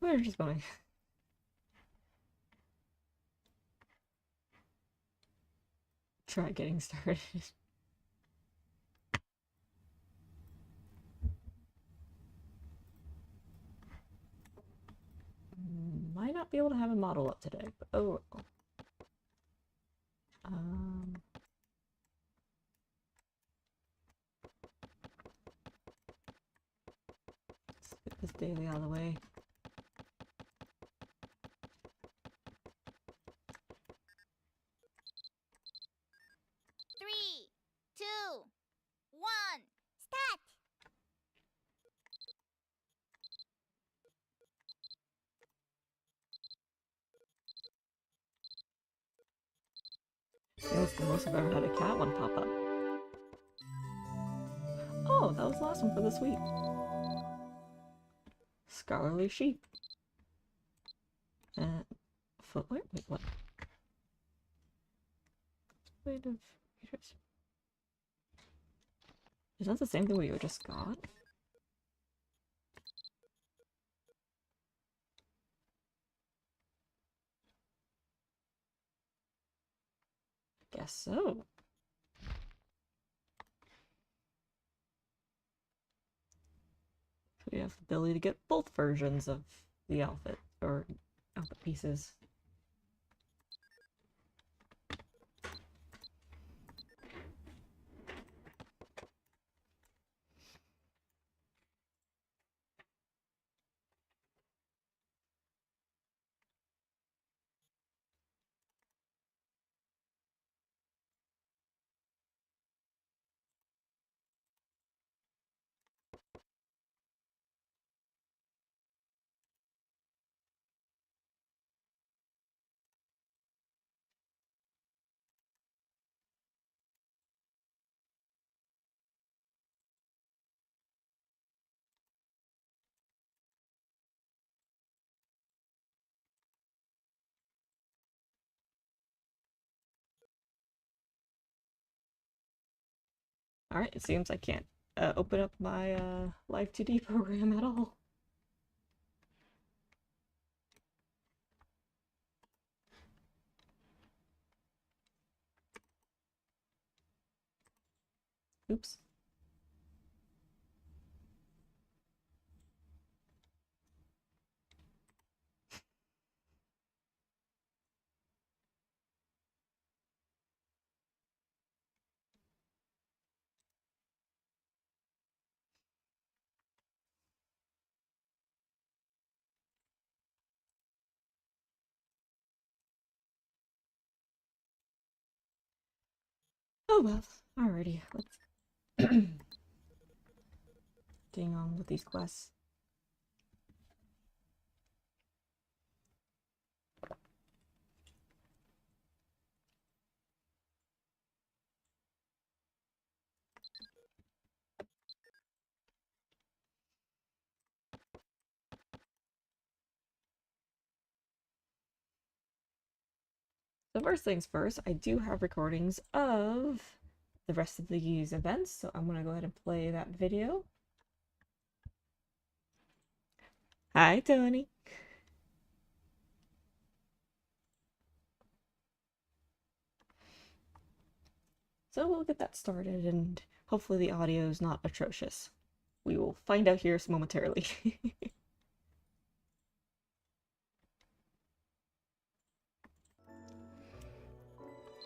We're just going. Try getting started. Might not be able to have a model up today, but oh well. Let's get this daily out of the way. Three, two, one, start! It's the most I've ever had a cat one pop up. Oh, that was the last one for this week. Scholarly sheep. And footwear? Wait, what? Wait, is that the same thing we just got? Guess so. We have the ability to get both versions of the outfit, or outfit pieces. Alright, it seems I can't open up my Live 2D program at all. Oops. Oh well, alrighty, let's getting on with these quests. So first things first, I do have recordings of the rest of these events, so I'm gonna go ahead and play that video. Hi, Tony. So we'll get that started, and hopefully the audio is not atrocious. We will find out here momentarily.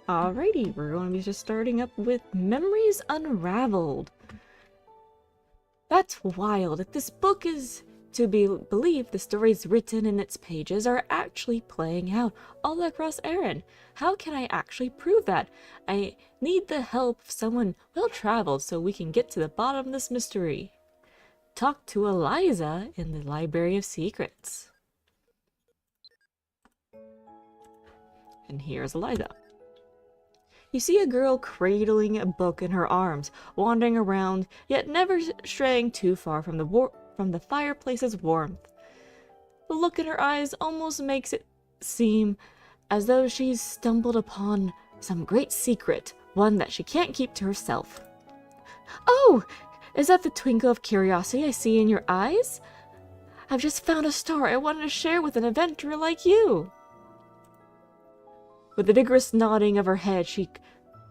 Alrighty, we're going to be just starting up with Memories Unraveled. That's wild. If this book is to be believed, the stories written in its pages are actually playing out all across Erin. How can I actually prove that? I need the help of someone well-traveled so we can get to the bottom of this mystery. Talk to Eliza in the Library of Secrets. And here's Eliza. You see a girl cradling a book in her arms, wandering around, yet never straying too far from the fireplace's warmth. The look in her eyes almost makes it seem as though she's stumbled upon some great secret, one that she can't keep to herself. Oh! Is that the twinkle of curiosity I see in your eyes? I've just found a story I wanted to share with an adventurer like you. With a vigorous nodding of her head, she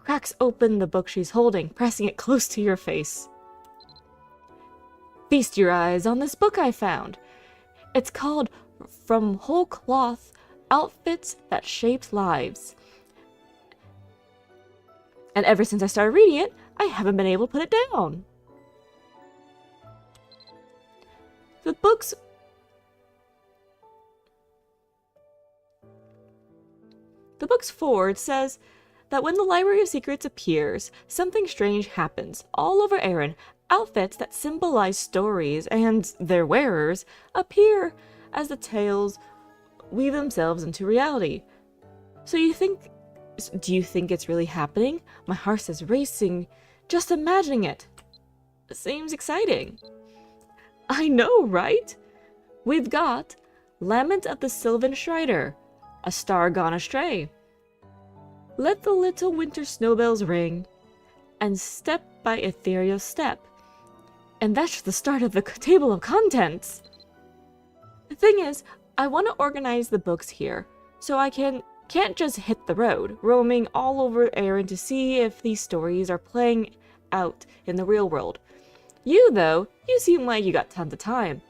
cracks open the book she's holding, pressing it close to your face. Feast your eyes on this book I found. It's called From Whole Cloth, Outfits That Shaped Lives. And ever since I started reading it, I haven't been able to put it down. The book's forward says that when the Library of Secrets appears, something strange happens. All over Erin, outfits that symbolize stories and their wearers appear as the tales weave themselves into reality. Do you think it's really happening? My heart is racing just imagining it. It seems exciting. I know, right? We've got Lament of the Sylvan Strider, A Star Gone Astray, Let the Little Winter Snowbells Ring, and Step by Ethereal Step. And that's just the start of the table of contents. The thing is, I want to organize the books here, so I can't just hit the road, roaming all over Erin to see if these stories are playing out in the real world. You, though, you seem like you got tons of time.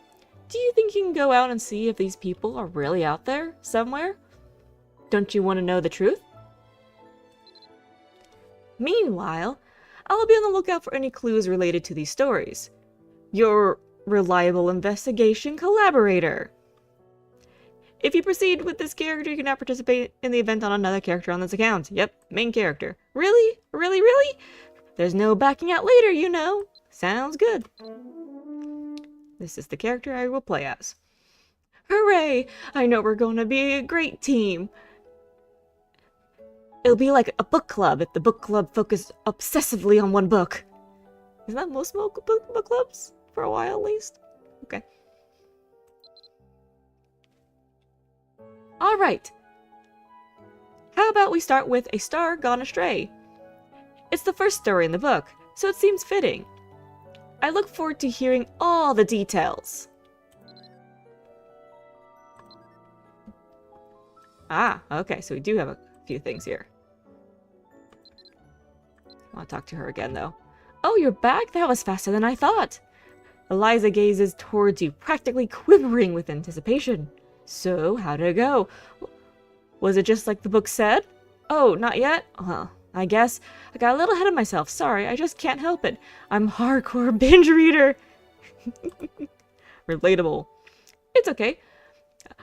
Do you think you can go out and see if these people are really out there, somewhere? Don't you want to know the truth? Meanwhile, I'll be on the lookout for any clues related to these stories. Your reliable investigation collaborator. If you proceed with this character, you can now participate in the event on another character on this account. Yep, main character. Really? Really, really? There's no backing out later, you know. Sounds good. This is the character I will play as. Hooray! I know we're going to be a great team. It'll be like a book club if the book club focused obsessively on one book. Isn't that most book clubs? For a while, at least? Okay. Alright. How about we start with A Star Gone Astray? It's the first story in the book, so it seems fitting. I look forward to hearing all the details. Ah, okay, so we do have a few things here. I want to talk to her again, though. Oh, you're back? That was faster than I thought. Eliza gazes towards you, practically quivering with anticipation. So, how did it go? Was it just like the book said? Oh, not yet? Well, I guess I got a little ahead of myself. Sorry, I just can't help it. I'm hardcore binge reader. Relatable. It's okay.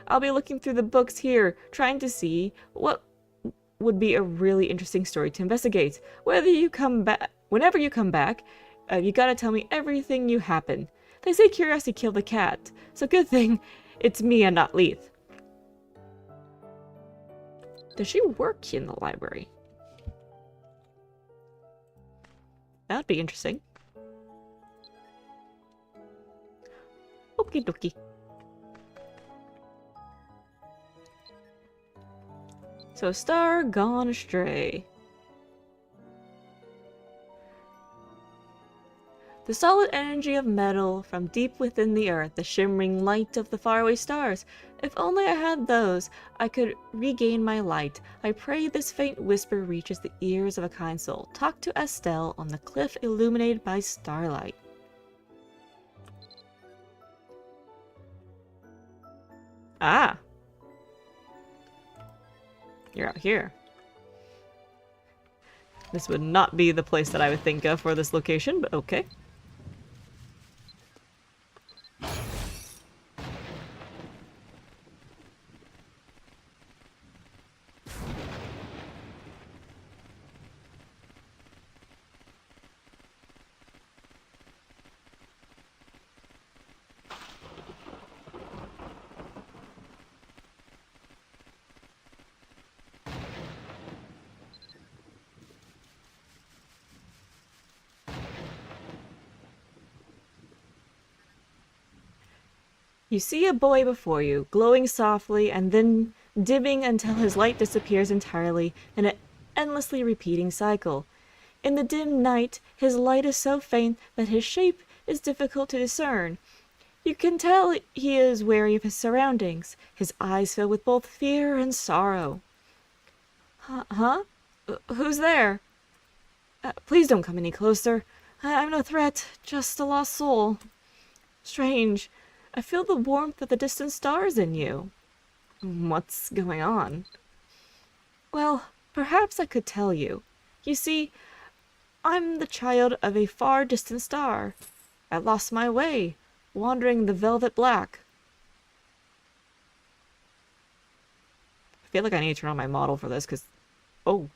I'll be looking through the books here, trying to see what would be a really interesting story to investigate. Whenever you come back, you gotta tell me everything you happen. They say curiosity killed the cat, so good thing it's me and not Leith. Does she work in the library? That'd be interesting. Okie dokie. So, Star Gone Astray. The solid energy of metal from deep within the earth, the shimmering light of the faraway stars. If only I had those, I could regain my light. I pray this faint whisper reaches the ears of a kind soul. Talk to Estelle on the cliff illuminated by starlight. Ah. You're out here. This would not be the place that I would think of for this location, but okay. You see a boy before you, glowing softly and then dimming until his light disappears entirely in an endlessly repeating cycle. In the dim night, his light is so faint that his shape is difficult to discern. You can tell he is wary of his surroundings, his eyes filled with both fear and sorrow. Huh? Who's there? Please don't come any closer. I'm no threat, just a lost soul. Strange. I feel the warmth of the distant stars in you. What's going on? Well, perhaps I could tell you. You see, I'm the child of a far distant star. I lost my way, wandering the velvet black. I feel like I need to turn on my model for this, because... Oh.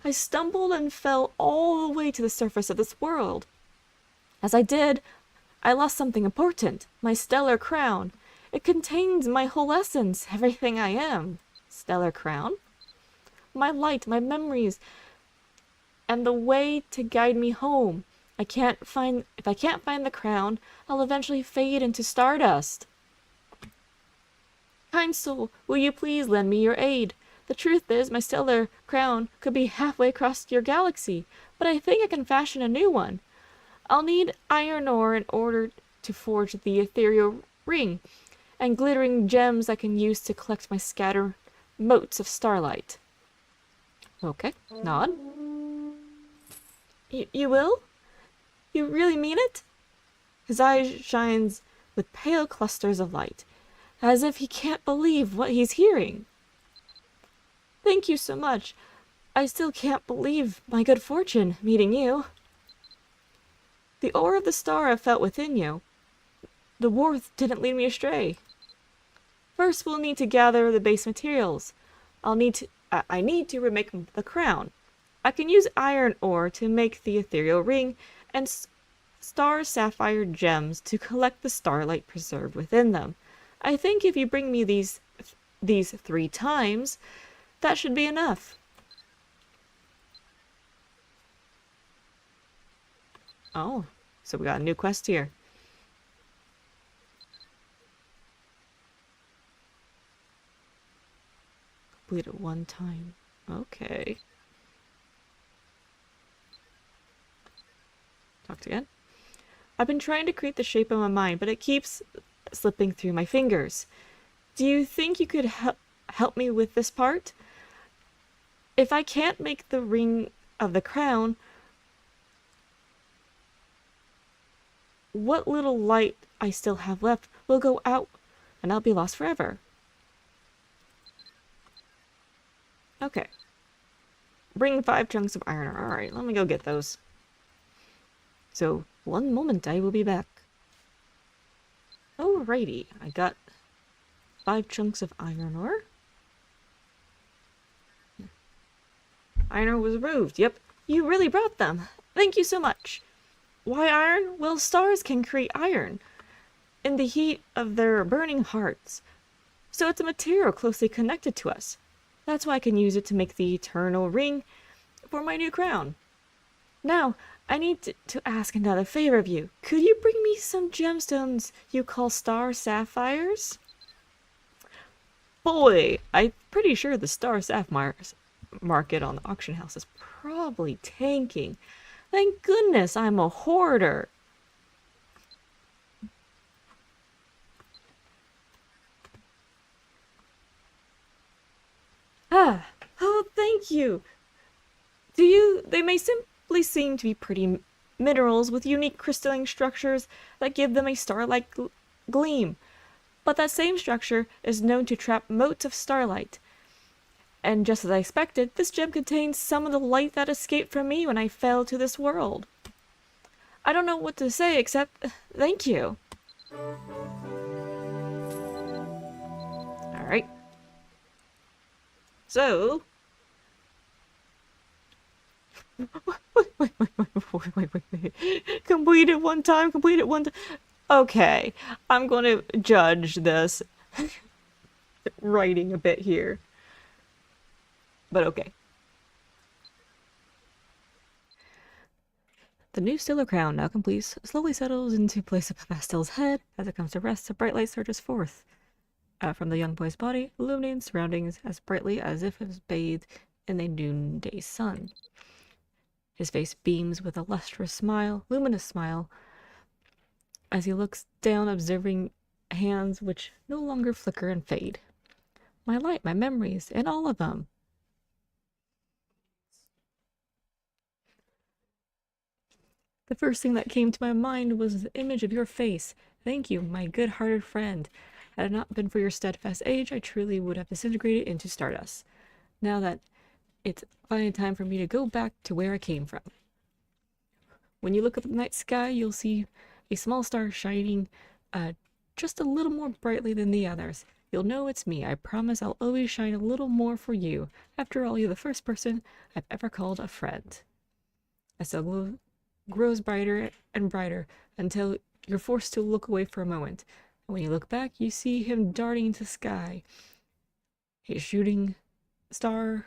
I stumbled and fell all the way to the surface of this world. As I did, I lost something important, my stellar crown. It contains my whole essence, everything I am. Stellar crown? My light, my memories, and the way to guide me home. If I can't find the crown, I'll eventually fade into stardust. Kind soul, will you please lend me your aid? The truth is, my stellar crown could be halfway across your galaxy, but I think I can fashion a new one. I'll need iron ore in order to forge the ethereal ring, and glittering gems I can use to collect my scattered motes of starlight. Okay, nod. You will? You really mean it? His eyes shines with pale clusters of light, as if he can't believe what he's hearing. Thank you so much. I still can't believe my good fortune meeting you. The aura of the star I felt within you. The warmth didn't lead me astray. First, we'll need to gather the base materials. I need to remake the crown. I can use iron ore to make the ethereal ring and star sapphire gems to collect the starlight preserved within them. I think if you bring me these 3 times, that should be enough. Oh, so we got a new quest here. Complete it 1 time. Okay. Talked again. I've been trying to create the shape in my mind, but it keeps slipping through my fingers. Do you think you could help me with this part? If I can't make the ring of the crown, what little light I still have left will go out, and I'll be lost forever. Okay. Bring 5 chunks of iron ore. Alright, let me go get those. So, 1 moment, I will be back. Alrighty, I got 5 chunks of iron ore. Iron ore was removed. Yep, you really brought them. Thank you so much. Why iron? Well, stars can create iron in the heat of their burning hearts. So it's a material closely connected to us. That's why I can use it to make the eternal ring for my new crown. Now, I need to ask another favor of you. Could you bring me some gemstones you call star sapphires? Boy, I'm pretty sure the star sapphires market on the auction house is probably tanking. Thank goodness I'm a hoarder. Oh, thank you. They may simply seem to be pretty minerals with unique crystalline structures that give them a star-like gleam. But that same structure is known to trap motes of starlight. And just as I expected, this gem contains some of the light that escaped from me when I fell to this world. I don't know what to say except thank you. Alright. So... Wait. Complete it 1 time, complete it 1 time. Okay, I'm going to judge this writing a bit here. But okay. The new stellar crown, now complete, slowly settles into place upon Pastel's head. As it comes to rest, a bright light surges forth from the young boy's body, illuminating surroundings as brightly as if it was bathed in a noonday sun. His face beams with a lustrous smile, luminous smile, as he looks down, observing hands which no longer flicker and fade. My light, my memories, and all of them. The first thing that came to my mind was the image of your face. Thank you, my good-hearted friend. Had it not been for your steadfast age, I truly would have disintegrated into stardust. Now that it's finally time for me to go back to where I came from. When you look up at the night sky, you'll see a small star shining just a little more brightly than the others. You'll know it's me. I promise I'll always shine a little more for you. After all, you're the first person I've ever called a friend. As the glow grows brighter and brighter until you're forced to look away for a moment. And when you look back, you see him darting into the sky. A shooting star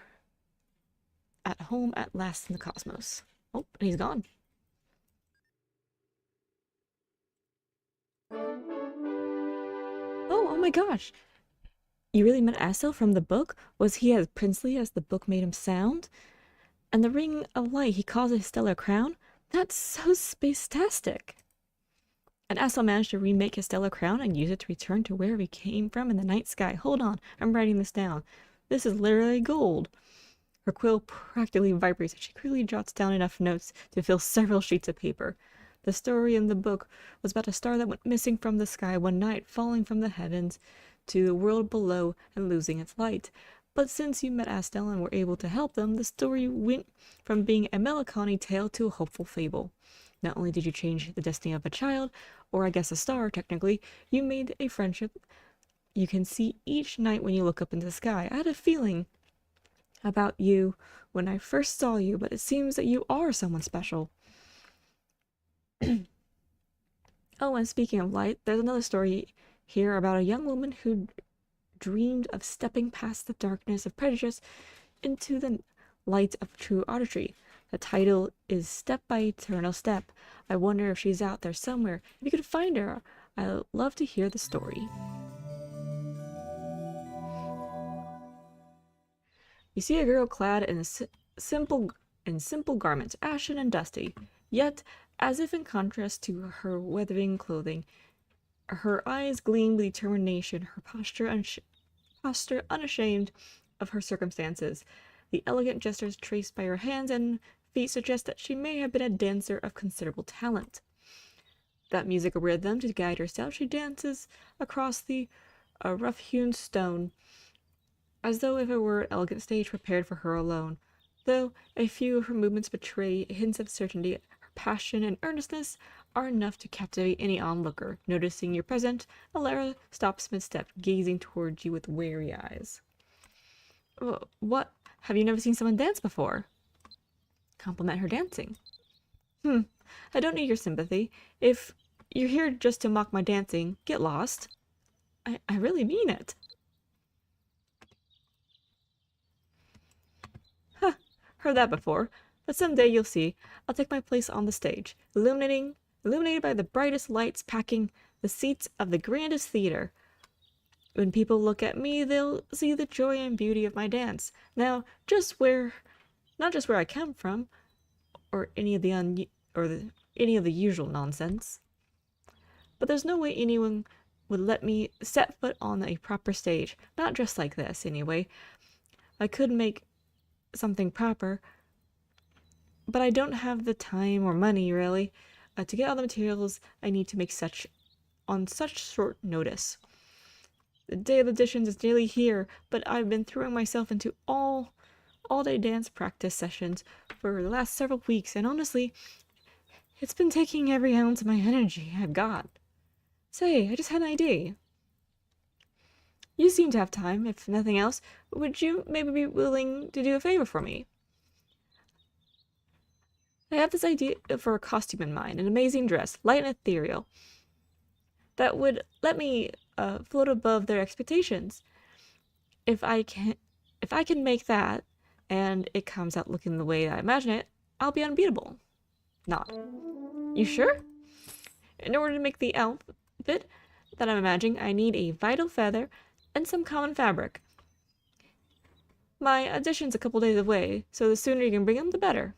at home at last in the cosmos. Oh, and he's gone. Oh my gosh. You really met Asel from the book? Was he as princely as the book made him sound? And the ring of light he calls a stellar crown? That's so space-tastic. And Asel managed to remake his stellar crown and use it to return to where he came from in the night sky. Hold on, I'm writing this down. This is literally gold. Her quill practically vibrates as she quickly jots down enough notes to fill several sheets of paper. The story in the book was about a star that went missing from the sky one night, falling from the heavens to the world below and losing its light. But since you met Astel and were able to help them, the story went from being a melancholy tale to a hopeful fable. Not only did you change the destiny of a child, or I guess a star technically, you made a friendship you can see each night when you look up into the sky. I had a feeling about you when I first saw you, but it seems that you are someone special. Oh, and speaking of light, there's another story here about a young woman who dreamed of stepping past the darkness of prejudice into the light of true artistry. The title is Step by Eternal Step. I wonder if she's out there somewhere. If you could find her, I'd love to hear the story. You see a girl clad in simple garments, ashen and dusty, yet, as if in contrast to her weathering clothing, her eyes gleam with determination, her posture unashamed of her circumstances. The elegant gestures traced by her hands and feet suggest that she may have been a dancer of considerable talent. That musical rhythm to guide her steps, she dances across the rough-hewn stone, as though if it were an elegant stage prepared for her alone. Though a few of her movements betray hints of certainty, her passion and earnestness are enough to captivate any onlooker. Noticing your present, Alara stops mid-step, gazing towards you with wary eyes. What? Have you never seen someone dance before? Compliment her dancing. I don't need your sympathy. If you're here just to mock my dancing, get lost. I really mean it. Huh, heard that before. But someday you'll see. I'll take my place on the stage, illuminated by the brightest lights, packing the seats of the grandest theater. When people look at me, they'll see the joy and beauty of my dance. Now, not just where I come from, or any of the usual nonsense. But there's no way anyone would let me set foot on a proper stage. Not dressed like this, anyway. I could make something proper, but I don't have the time or money, really, to get all the materials I need to make on such short notice. The day of auditions is nearly here, but I've been throwing myself into all-day dance practice sessions for the last several weeks, and honestly, it's been taking every ounce of my energy I've got. Say, I just had an idea. You seem to have time, if nothing else. Would you maybe be willing to do a favor for me? I have this idea for a costume in mind, an amazing dress, light and ethereal, that would let me float above their expectations. If I can make that, and it comes out looking the way I imagine it, I'll be unbeatable. Not. You sure? In order to make the outfit that I'm imagining, I need a vital feather and some common fabric. My audition's a couple days away, so the sooner you can bring them, the better.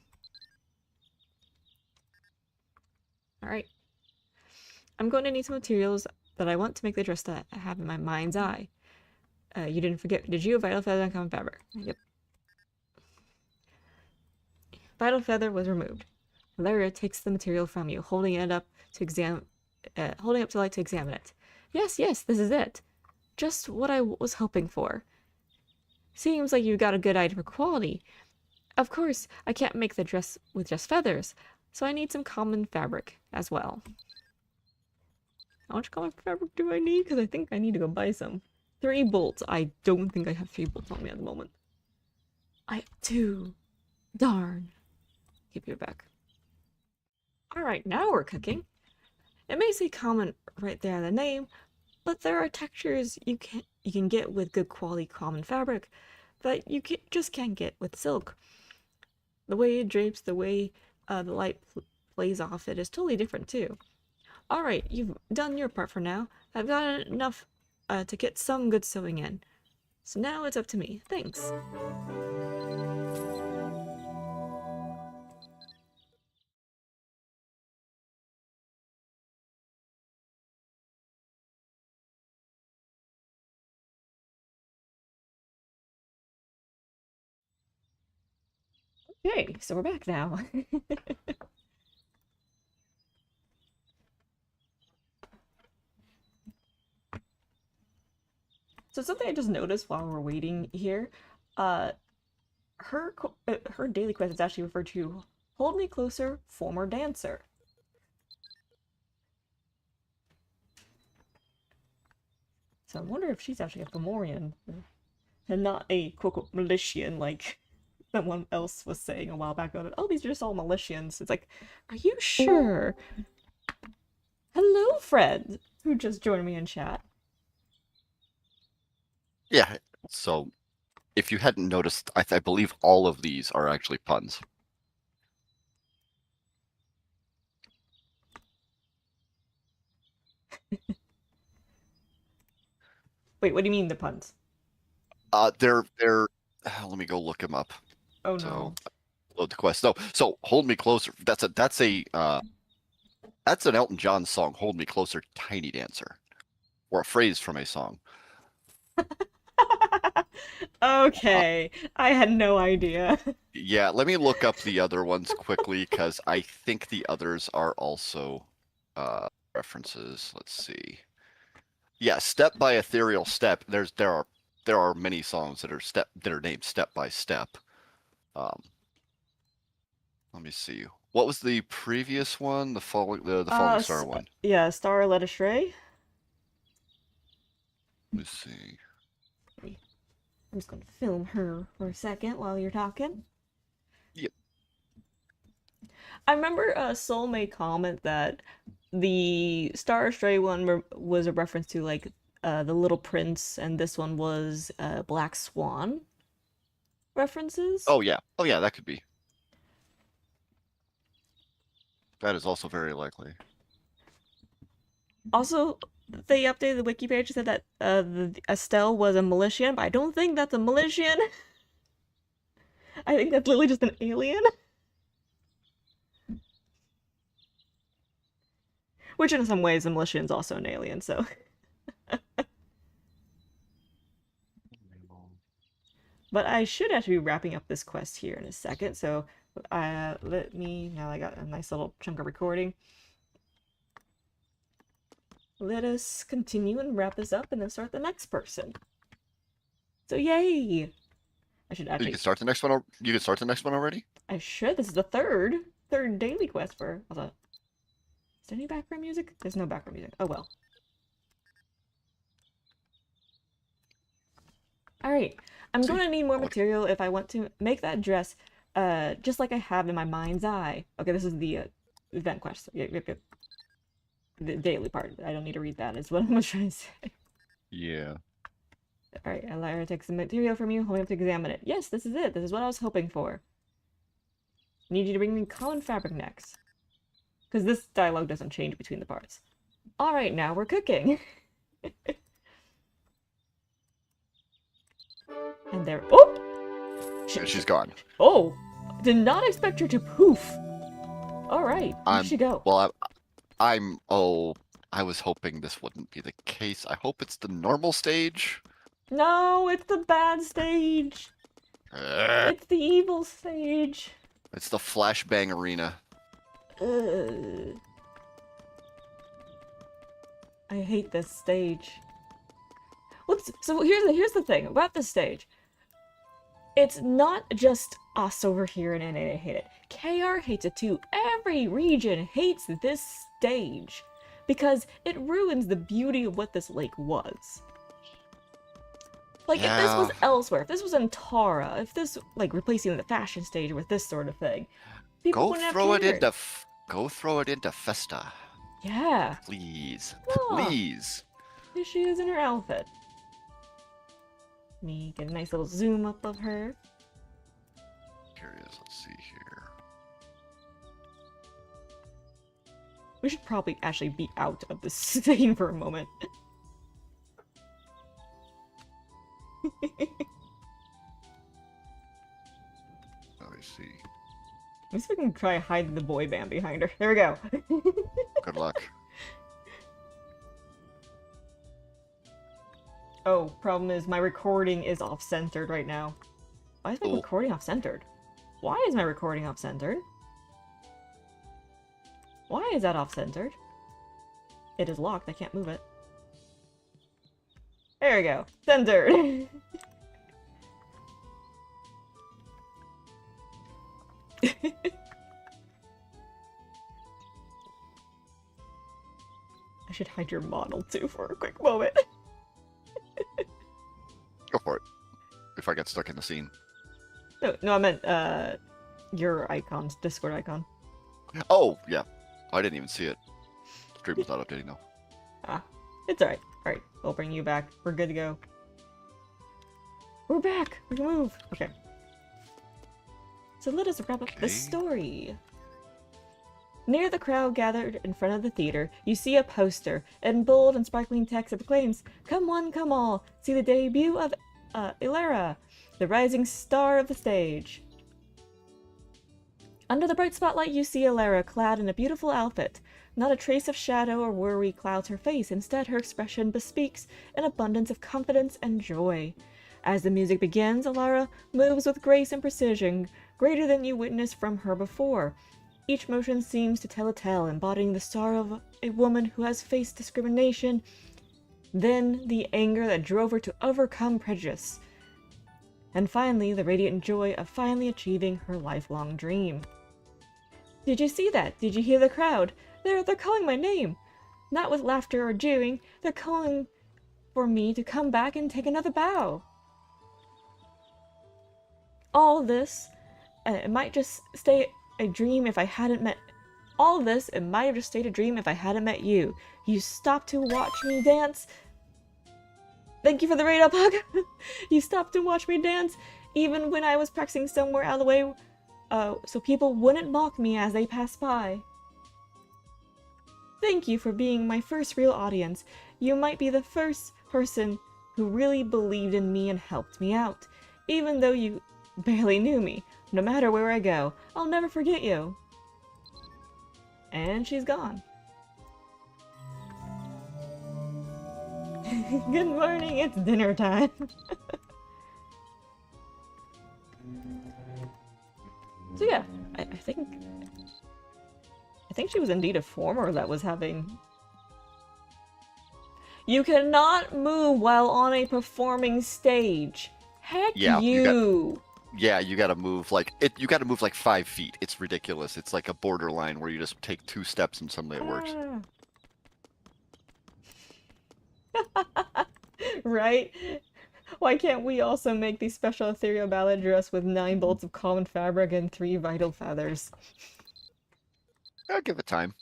Alright. I'm going to need some materials that I want to make the dress that I have in my mind's eye. You didn't forget, did you? Vital feather and common fabric. Yep. Vital feather was removed. Valeria takes the material from you, holding it up to light to examine it. Yes, this is it. Just what I was hoping for. Seems like you got a good eye for quality. Of course, I can't make the dress with just feathers, so I need some common fabric as well. How much common fabric do I need? Because I think I need to go buy some. 3 bolts. I don't think I have 3 bolts on me at the moment. I have 2. Darn. Keep it back. Alright, now we're cooking. It may say common right there in the name, but there are textures you can get with good quality common fabric that you just can't get with silk. The way it drapes, the way the light plays off it is totally different too. Alright, you've done your part for now. I've got enough to get some good sewing in. So now it's up to me. Thanks. Okay, so we're back now. So something I just noticed while we're waiting here, her daily quest is actually referred to "Hold Me Closer, Former Dancer." So I wonder if she's actually a Fomorian and not a quote militian like someone else was saying a while back about it. Oh, these are just all militians. It's like, are you sure? Hello, Fred, who just joined me in chat. Yeah, so if you hadn't noticed, I believe all of these are actually puns. Wait, what do you mean the puns? They're let me go look them up. Oh no. So load the quest. So Hold Me Closer. That's an Elton John song, Hold Me Closer, Tiny Dancer. Or a phrase from a song. Okay, I had no idea. Yeah, let me look up the other ones quickly because I think the others are also references. Let's see. Yeah, Step by Ethereal Step. There are many songs that are named Step by Step. Let me see. What was the previous one? The Falling Star one. Yeah, Star Led Astray. Let's see. I'm just gonna film her for a second while you're talking. Yep. I remember Soul made comment that the Star Stray one was a reference to like the Little Prince, and this one was Black Swan references. Oh yeah, that could be. That is also very likely. Also, they updated the wiki page and said that Estelle was a militian, but I don't think that's a militian. I think that's literally just an alien. Which in some ways, a militian's also an alien, so. But I should actually be wrapping up this quest here in a second, so now I got a nice little chunk of recording. Let us continue and wrap this up and then start the next person. So yay! I should actually... You can start the next one. You can start the next one already? I should. This is the third daily quest for... Hold on. Is there any background music? There's no background music. Oh well. Alright. I'm going to need more material if I want to make that dress just like I have in my mind's eye. Okay, this is the event quest. Yep. The daily part. I don't need to read that, is what I'm trying to say. Yeah. Alright, Lyra takes the material from you, holding up to examine it. Yes, this is it. This is what I was hoping for. I need you to bring me common fabric next. Because this dialogue doesn't change between the parts. Alright, now we're cooking. And there... Oh! She's gone. Oh! Did not expect her to poof. Alright, where'd she go? Well, I'm I was hoping this wouldn't be the case. I hope it's the normal stage. No, it's the bad stage. Ugh. It's the evil stage. It's the flashbang arena. Ugh. I hate this stage. So here's the thing about this stage. It's not just us over here in NA hate it. KR hates it too. Every region hates this stage because it ruins the beauty of what this lake was. Like, if this was elsewhere, if this was in Tara, if this, like, replacing the fashion stage with this sort of thing, people wouldn't have cared. Go throw it into Festa. Yeah. Please. Aw. Please. Here she is in her outfit. Me get a nice little zoom up of her. Curious, let's see here. We should probably actually be out of this scene for a moment. Let me see. At least we can try hide the boy band behind her. There we go. Good luck. Oh, problem is my recording is off-centered right now. Why is my recording off-centered? Why is my recording off-centered? Why is that off-centered? It is locked, I can't move it. There we go. Centered! I should hide your model too for a quick moment. Go for it. If I get stuck in the scene. No, I meant, your icons, Discord icon. Oh, yeah. I didn't even see it. Stream was not updating though. Ah, it's alright. Alright, we'll bring you back. We're good to go. We're back! We can move! Okay. So let us wrap up the story. Near the crowd gathered in front of the theater, you see a poster. In bold and sparkling text it proclaims, "Come one, come all, see the debut of Ilera, the rising star of the stage." Under the bright spotlight you see Ilera clad in a beautiful outfit. Not a trace of shadow or worry clouds her face, instead her expression bespeaks an abundance of confidence and joy. As the music begins, Ilera moves with grace and precision, greater than you witnessed from her before. Each motion seems to tell a tale, embodying the sorrow of a woman who has faced discrimination, then the anger that drove her to overcome prejudice, and finally the radiant joy of finally achieving her lifelong dream. Did you see that? Did you hear the crowd? They're calling my name! Not with laughter or jeering, they're calling for me to come back and take another bow. All this, it might just stay a dream if I hadn't met... All this, it might have just stayed a dream if I hadn't met you. You stopped to watch me dance. Thank you for the raid up, Hug. You stopped to watch me dance, even when I was practicing somewhere out of the way, so people wouldn't mock me as they passed by. Thank you for being my first real audience. You might be the first person who really believed in me and helped me out, even though you barely knew me. No matter where I go, I'll never forget you. And she's gone. Good morning, it's dinner time. So yeah, I think she was indeed a former that was having... You cannot move while on a performing stage. Heck Yeah, you! You gotta move like you gotta move like 5 feet. It's ridiculous. It's like a borderline where you just take 2 steps and suddenly it works. Right? Why can't we also make the special ethereal ballad dress with 9 bolts of common fabric and 3 vital feathers? I'll give it time.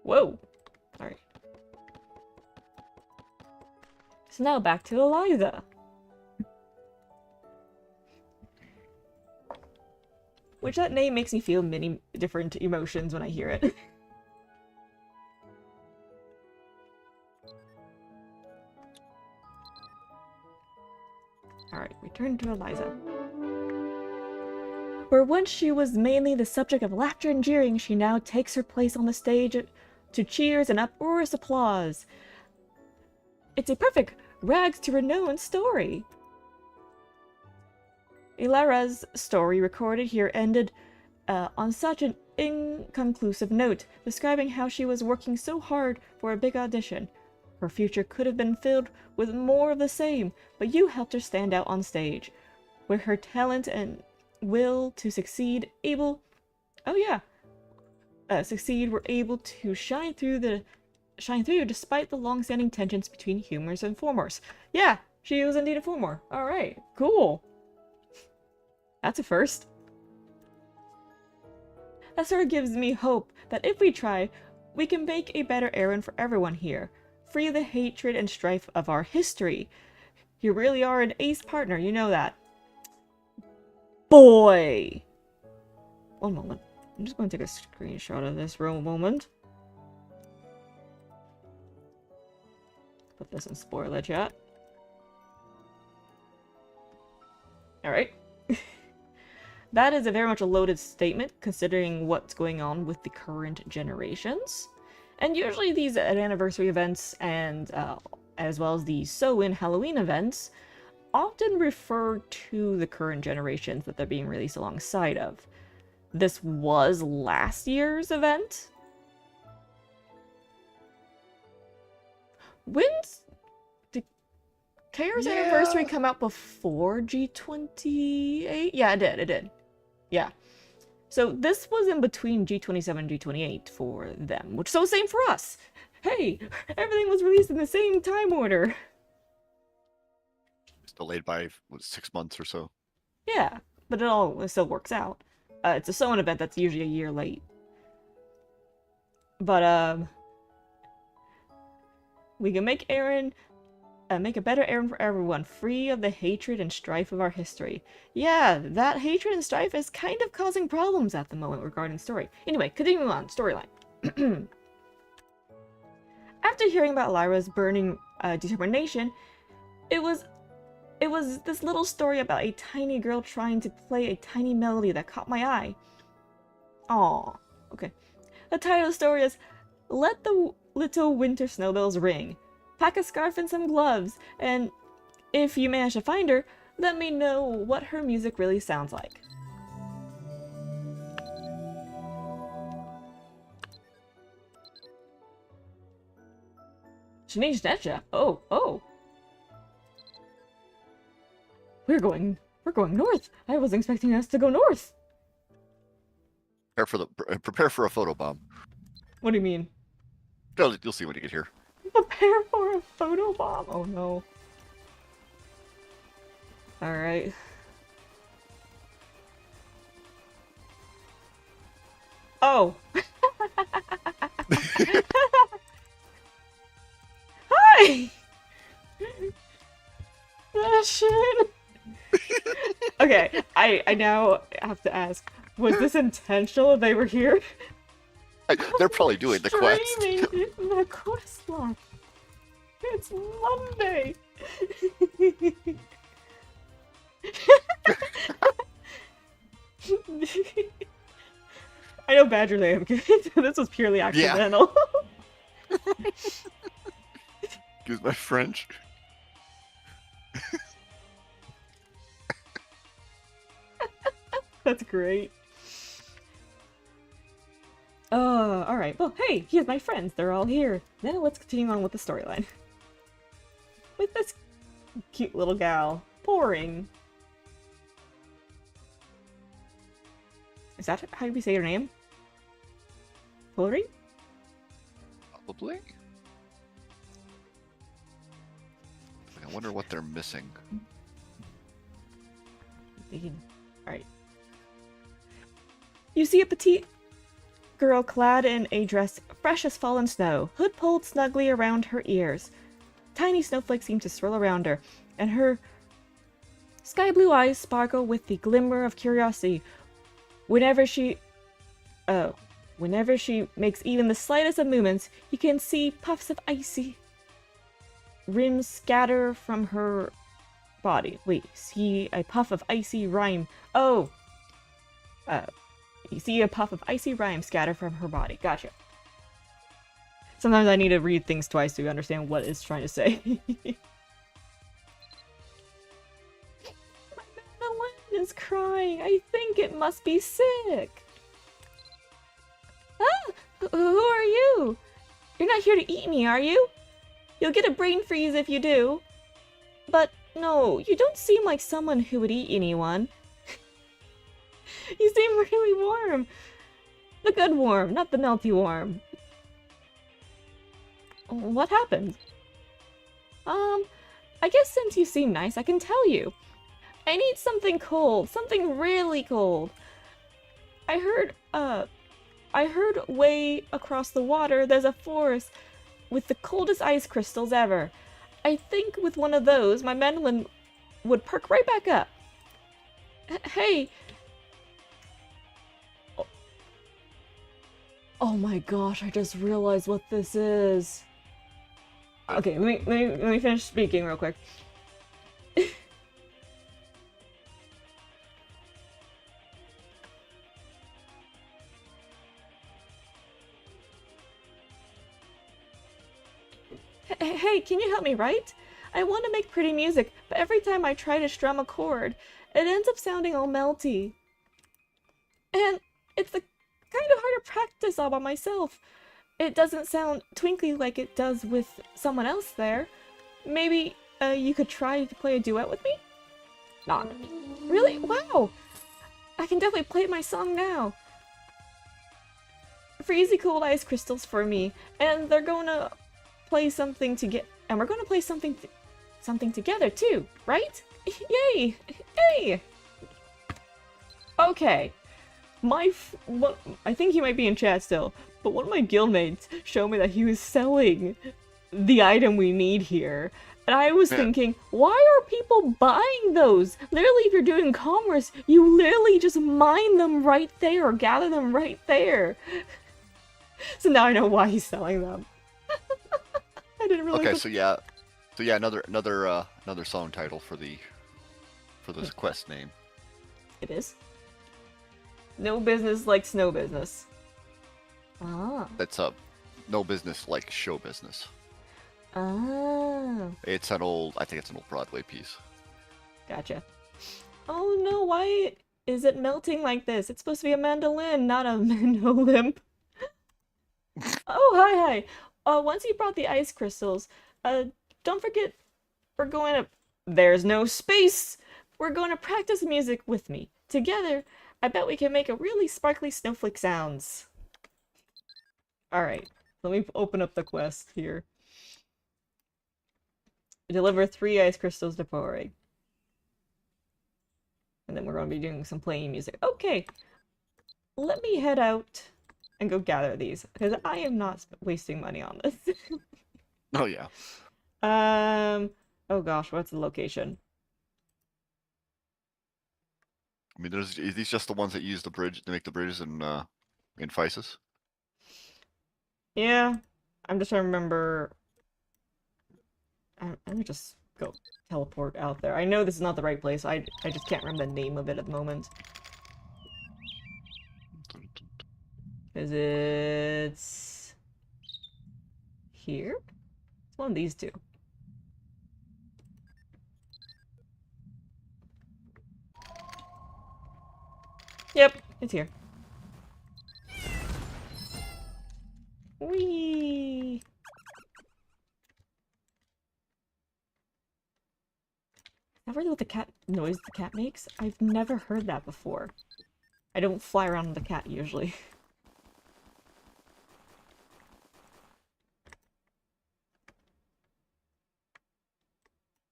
Whoa! Alright. So now back to Eliza. Which that name makes me feel many different emotions when I hear it. Alright, return to Eliza. Where once she was mainly the subject of laughter and jeering, she now takes her place on the stage to cheers and uproarious applause. It's a perfect rags to renown story. Ilara's story recorded here ended on such an inconclusive note, describing how she was working so hard for a big audition. Her future could have been filled with more of the same, but you helped her stand out on stage, where her talent and will to succeed succeed were able to shine through despite the long-standing tensions between humors and formers. Yeah, she was indeed a former. All right, cool. That's a first. That sort of gives me hope that if we try, we can make a better errand for everyone here, free of the hatred and strife of our history. You really are an ace partner, you know that. Boy! One moment. I'm just going to take a screenshot of this real moment. Put this in spoiler chat. Alright. That is a very much a loaded statement, considering what's going on with the current generations. And usually these anniversary events, and as well as the Sew-In Halloween events, often refer to the current generations that they're being released alongside of. This was last year's event. When's... Did KR's anniversary come out before G28? Yeah, it did. Yeah. So this was in between G27 and G28 for them, which so same for us. Hey, everything was released in the same time order. It's delayed by 6 months or so. Yeah, but it still works out. It's a Sew-In event that's usually a year late. But we can make a better errand for everyone, free of the hatred and strife of our history. Yeah, that hatred and strife is kind of causing problems at the moment regarding story. Anyway, continuing on, storyline. After hearing about Lyra's burning determination, it was this little story about a tiny girl trying to play a tiny melody that caught my eye. Aww, okay. The title of the story is Let the Little Winter Snowbells Ring. Pack a scarf and some gloves, and if you manage to find her, let me know what her music really sounds like. Shanice Netcha? Oh. We're going north. I wasn't expecting us to go north. Prepare for a photobomb. What do you mean? You'll see when you get here. Prepare for a photobomb. Oh no. Alright. Oh. Hi! Fashion! Okay, I now have to ask, was this intentional they were here? They're probably doing the quest. Streaming the quest line. It's Monday! I know Badger Lamb. This was purely accidental. Yeah. Excuse my French. That's great. Alright. Well, hey, here's my friends. They're all here. Now let's continue on with the storyline. With this cute little gal. Pouring. Is that how we say her name? Pouring? Probably. I wonder what they're missing. Alright. You see a petite girl clad in a dress fresh as fallen snow, hood pulled snugly around her ears. Tiny snowflakes seem to swirl around her, and her sky blue eyes sparkle with the glimmer of curiosity. Whenever she makes even the slightest of movements, you can see puffs of icy rims scatter from her body. Wait, see a puff of icy rime. Oh! You see a puff of icy rime scatter from her body. Gotcha. Sometimes I need to read things twice to understand what it's trying to say. My mandolin is crying. I think it must be sick. Ah! Who are you? You're not here to eat me, are you? You'll get a brain freeze if you do. But no, you don't seem like someone who would eat anyone. You seem really warm. The good warm, not the melty warm. What happened? I guess since you seem nice, I can tell you. I need something cold, something really cold. I heard way across the water there's a forest with the coldest ice crystals ever. I think with one of those, my mandolin would perk right back up. Hey! Oh my gosh, I just realized what this is. Okay, let me finish speaking real quick. Hey, can you help me write? I want to make pretty music, but every time I try to strum a chord, it ends up sounding all melty. And it's kind of hard to practice all by myself. It doesn't sound twinkly like it does with someone else there. Maybe you could try to play a duet with me? Not really? Wow! I can definitely play my song now. Freezy cold ice crystals for me, and they're gonna play something to get, and we're gonna play something together too, right? Yay! Hey! Okay. I think he might be in chat still, but one of my guildmates showed me that he was selling the item we need here. And I was thinking, why are people buying those? Literally, if you're doing commerce, you literally just mine them right there or gather them right there. So now I know why he's selling them. I didn't really. Okay, so yeah, another song title for this quest name. It is. No business like snow business. Ah. That's no business like show business. Ah. It's I think it's an old Broadway piece. Gotcha. Oh no, why is it melting like this? It's supposed to be a mandolin, not a mandolimp. Oh, hi. Once you brought the ice crystals, don't forget we're going to... There's no space! We're going to practice music with me. Together, I bet we can make a really sparkly snowflake sounds. Alright, let me open up the quest here. Deliver 3 ice crystals to Poreg. And then we're going to be doing some playing music. Okay, let me head out and go gather these, because I am not wasting money on this. Oh yeah. Oh gosh, what's the location? I mean, are these just the ones that use the bridge to make the bridges in Physis? Yeah, I'm just trying to remember. Let me just go teleport out there. I know this is not the right place. I just can't remember the name of it at the moment. Because it's here? It's one of these two. Yep, it's here. Whee! Ever know what the cat noise the cat makes? I've never heard that before. I don't fly around with a cat usually.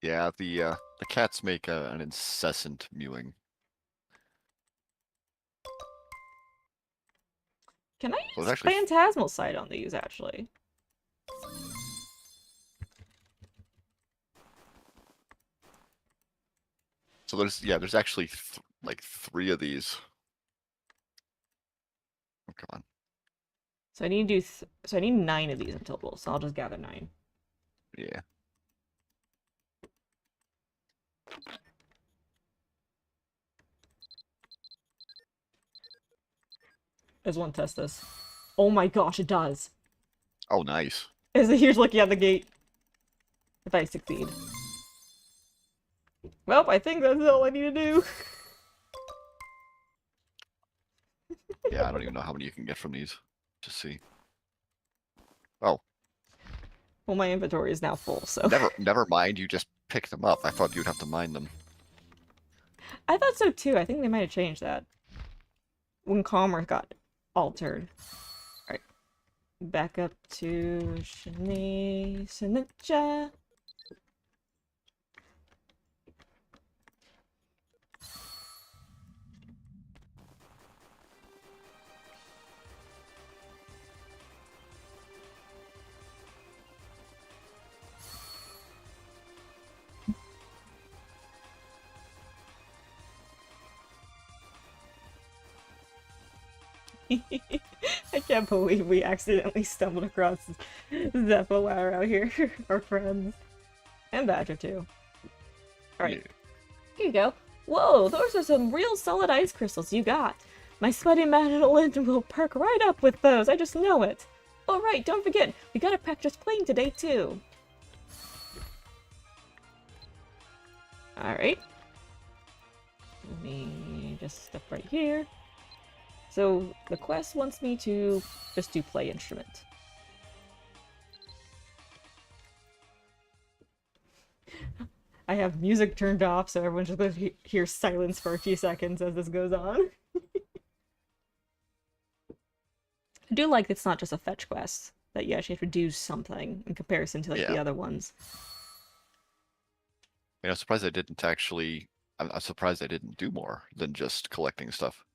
Yeah, the cats make an incessant mewing. Can I Well, use actually, Phantasmal Sight on these, actually? so there's actually like 3 of these. Oh, come on. So I need to do so I need 9 of these in total, so I'll just gather 9. Yeah. I just want to test this. Oh my gosh, it does. Oh, nice. Here's looking at the gate. If I succeed. Well, I think that's all I need to do. Yeah, I don't even know how many you can get from these. Just see. Oh, Well, my inventory is now full, so... never mind. You just picked them up. I thought you'd have to mine them. I thought so too. I think they might have changed that. When commerce got altered. Alright. Back up to Shinicha. I can't believe we accidentally stumbled across Zephyr out here. Our friends. And Badger too. Alright. Yeah. Here you go. Whoa, those are some real solid ice crystals you got. My sweaty mandolin will perk right up with those, I just know it. Oh right, don't forget, we gotta practice playing today too. Alright. Let me just step right here. So, the quest wants me to just do play instrument. I have music turned off, so everyone's just going to hear silence for a few seconds as this goes on. I do like it's not just a fetch quest, that you actually have to do something in comparison to like the other ones. I mean, I'm surprised I didn't actually... I'm surprised I didn't do more than just collecting stuff.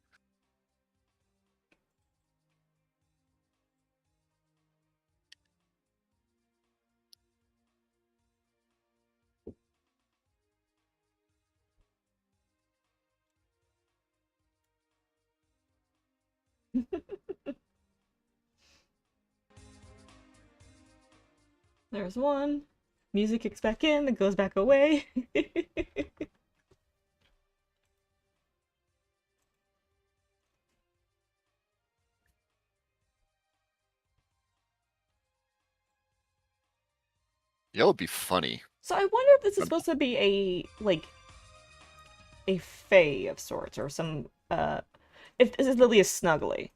There's one. Music kicks back in, then goes back away. Yeah, it would be funny. So I wonder if this is supposed to be a, like, a fae of sorts, or some, if this is literally a snuggly.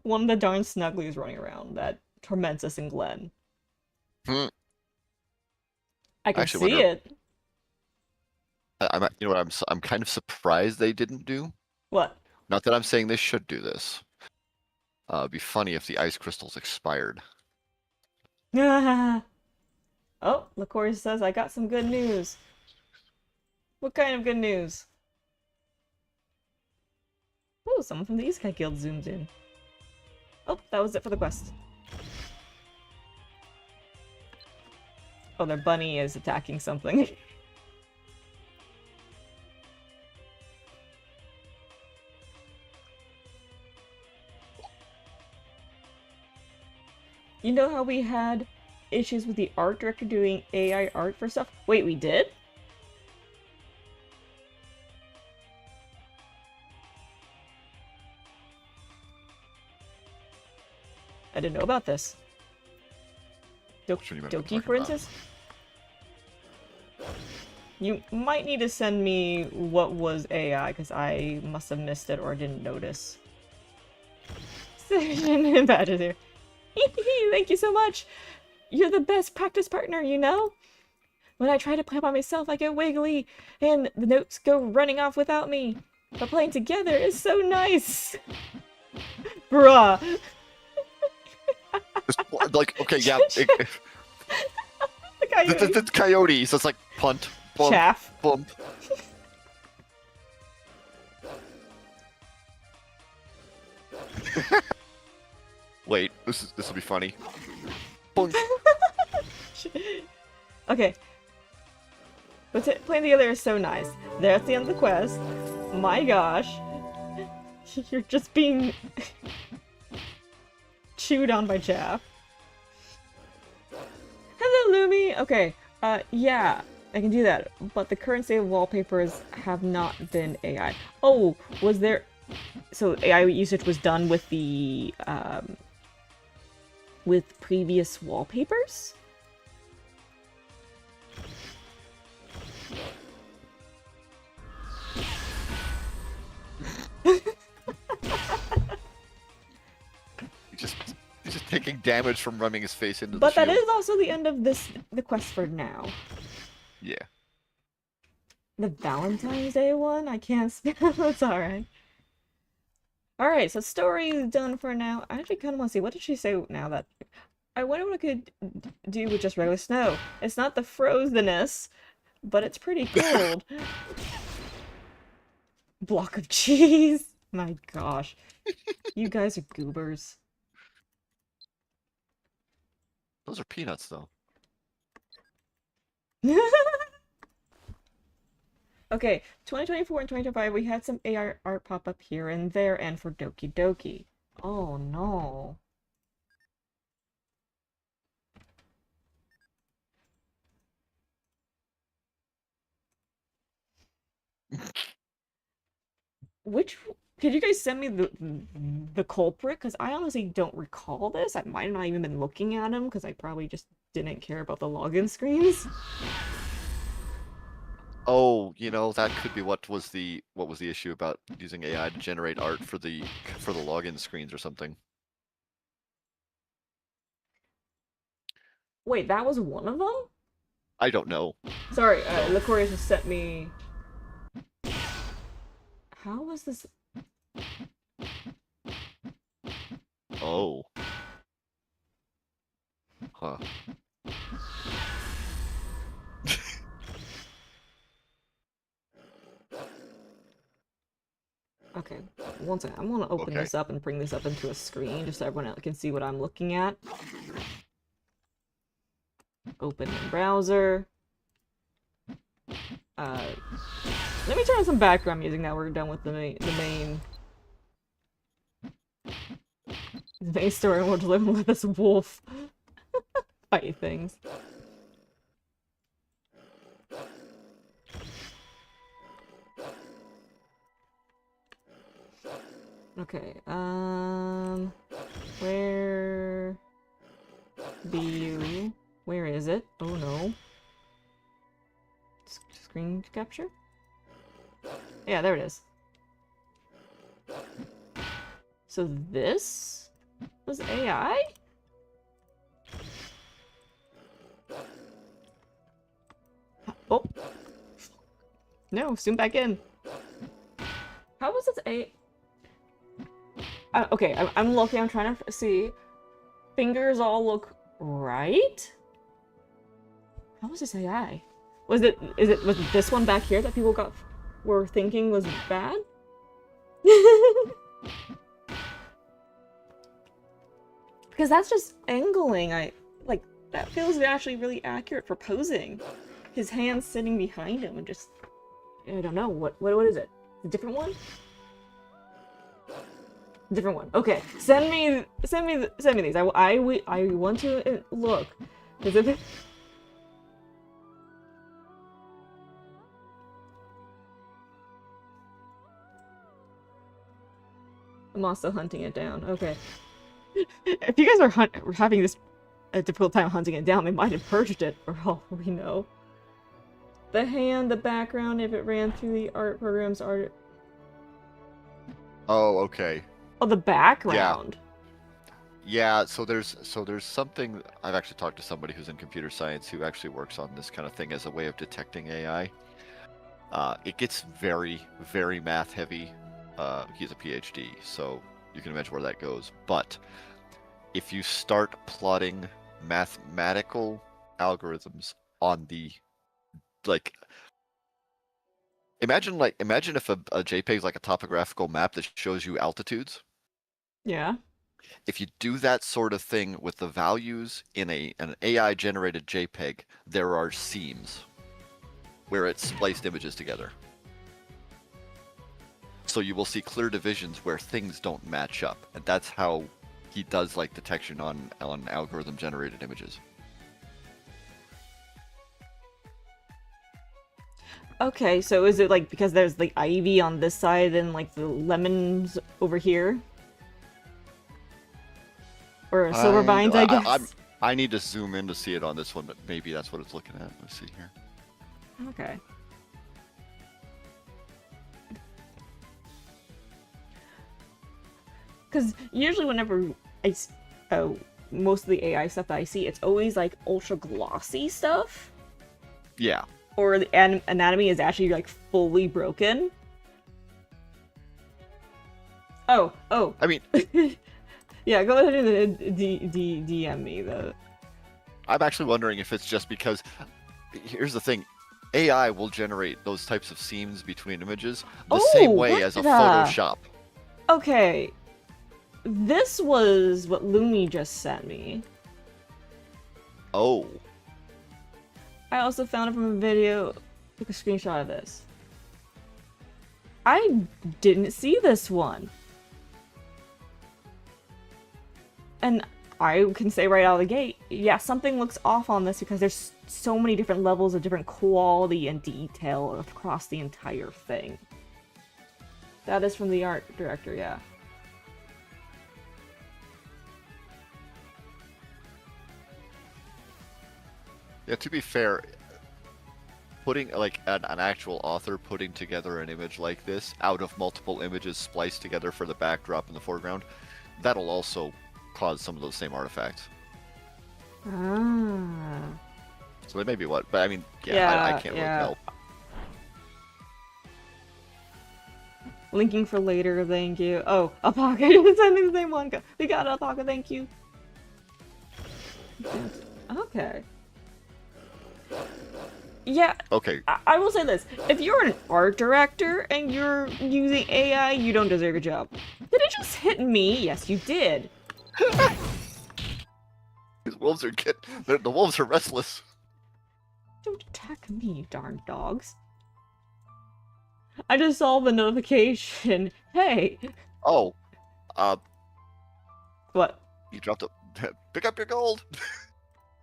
One of the darn snugglies running around that torments us in Glen. Hmm. I can Actually see wonder- it. You know what? I'm kind of surprised they didn't do. What? Not that I'm saying they should do this. It'd be funny if the ice crystals expired. Oh, LaCour says, I got some good news. What kind of good news? Oh, someone from the East Sky Guild zoomed in. Oh, that was it for the quest. Oh, their bunny is attacking something. You know how we had issues with the art director doing AI art for stuff? Wait, we did? I didn't know about this. Which one you might be Doki, talking for about? instance? You might need to send me what was AI, because I must have missed it or didn't notice. Badger's here. Thank you so much! You're the best practice partner, you know? When I try to play by myself, I get wiggly, and the notes go running off without me. But playing together is so nice! Bruh! Like, okay, yeah. The coyote. The coyotes. So it's like punt, bump, Chaff. bump. Wait, this will be funny. Bunk. Okay. But playing together is so nice. That's the end of the quest. My gosh. You're just being chewed on by Chaff. Hello, Lumi! Okay, yeah, I can do that. But the current state of wallpapers have not been AI. Oh, was there... so AI usage was done with the with previous wallpapers. He's just taking damage from running his face into the But shield. that is also the end of the quest for now. Yeah. The Valentine's Day one? I can't spell. It's alright. Alright, so story is done for now. I actually kind of want to see, what did she say now that... I wonder what I could do with just regular snow. It's not the frozenness, but it's pretty cold. Block of cheese. My gosh. You guys are goobers. Those are peanuts, though. Okay, 2024 and 2025, we had some AR art pop up here and there, and for Doki Doki. Oh no. Which could you guys send me the culprit? Because I honestly don't recall this. I might not even been looking at him because I probably just didn't care about the login screens. Oh, you know, that could be what was the issue about using AI to generate art for the login screens or something. Wait, that was one of them? I don't know. Sorry, Licorice just sent me. How was this? Oh. Huh. Okay, one second. I'm gonna open Okay. this up and bring this up into a screen just so everyone else can see what I'm looking at. Open in browser. Let me turn on some background music now we're done with the main story, and we'll just live and let this wolf fight things. Okay, where be you? Where is it? Oh no. Screen capture? Yeah, there it is. So this was AI? Oh. No, zoom back in. How was this A? Okay, I'm looking, I'm trying to see. Fingers all look right? How was this AI? Was it this one back here that people were thinking was bad? Because that's just angling. That feels actually really accurate for posing. His hands sitting behind him and just, I don't know, what is it? A different one? Different one. Okay, send me these. I want to look. Because if I'm also hunting it down. Okay. If you guys are having this a difficult time hunting it down, they might have purged it for all we know. The hand, the background, if it ran through the art programs, art. Oh, okay. Oh, the background. Yeah, so there's something. I've actually talked to somebody who's in computer science who actually works on this kind of thing as a way of detecting AI. It gets very, very math heavy. He's a PhD, so you can imagine where that goes. But if you start plotting mathematical algorithms on the imagine if a JPEG is like a topographical map that shows you altitudes. Yeah. If you do that sort of thing with the values in an AI generated JPEG, there are seams where it spliced images together. So you will see clear divisions where things don't match up, and that's how he does like detection on algorithm generated images. Okay, so is it like because there's the ivy on this side and like the lemons over here? Or silver vines, I guess. I need to zoom in to see it on this one, but maybe that's what it's looking at. Let's see here. Okay. Because usually whenever oh, most of the AI stuff that I see, it's always like ultra glossy stuff. Yeah. Or the anatomy is actually like fully broken. Oh. I mean, yeah, go ahead and DM me though. I'm actually wondering if it's just because, here's the thing, AI will generate those types of seams between images the same way as a Photoshop. Okay. This was what Lumi just sent me. Oh. I also found it from a video. Took a screenshot of this. I didn't see this one. And I can say right out of the gate, yeah, something looks off on this because there's so many different levels of different quality and detail across the entire thing. That is from the art director, yeah. Yeah, to be fair, putting like an actual author putting together an image like this out of multiple images spliced together for the backdrop and the foreground, that'll also cause some of those same artifacts. Ah. So that may be what, but I mean, yeah, I can't really tell. Linking for later, thank you. Oh, Apaka is sending the same one. We got it, Apaka, thank you. Okay. Yeah. Okay. I will say this. If you're an art director and you're using AI, you don't deserve a job. Did it just hit me? Yes, you did. These wolves are the wolves are restless. Don't attack me, you darn dogs. I just saw the notification. Hey. Oh. What? You dropped a pick up your gold.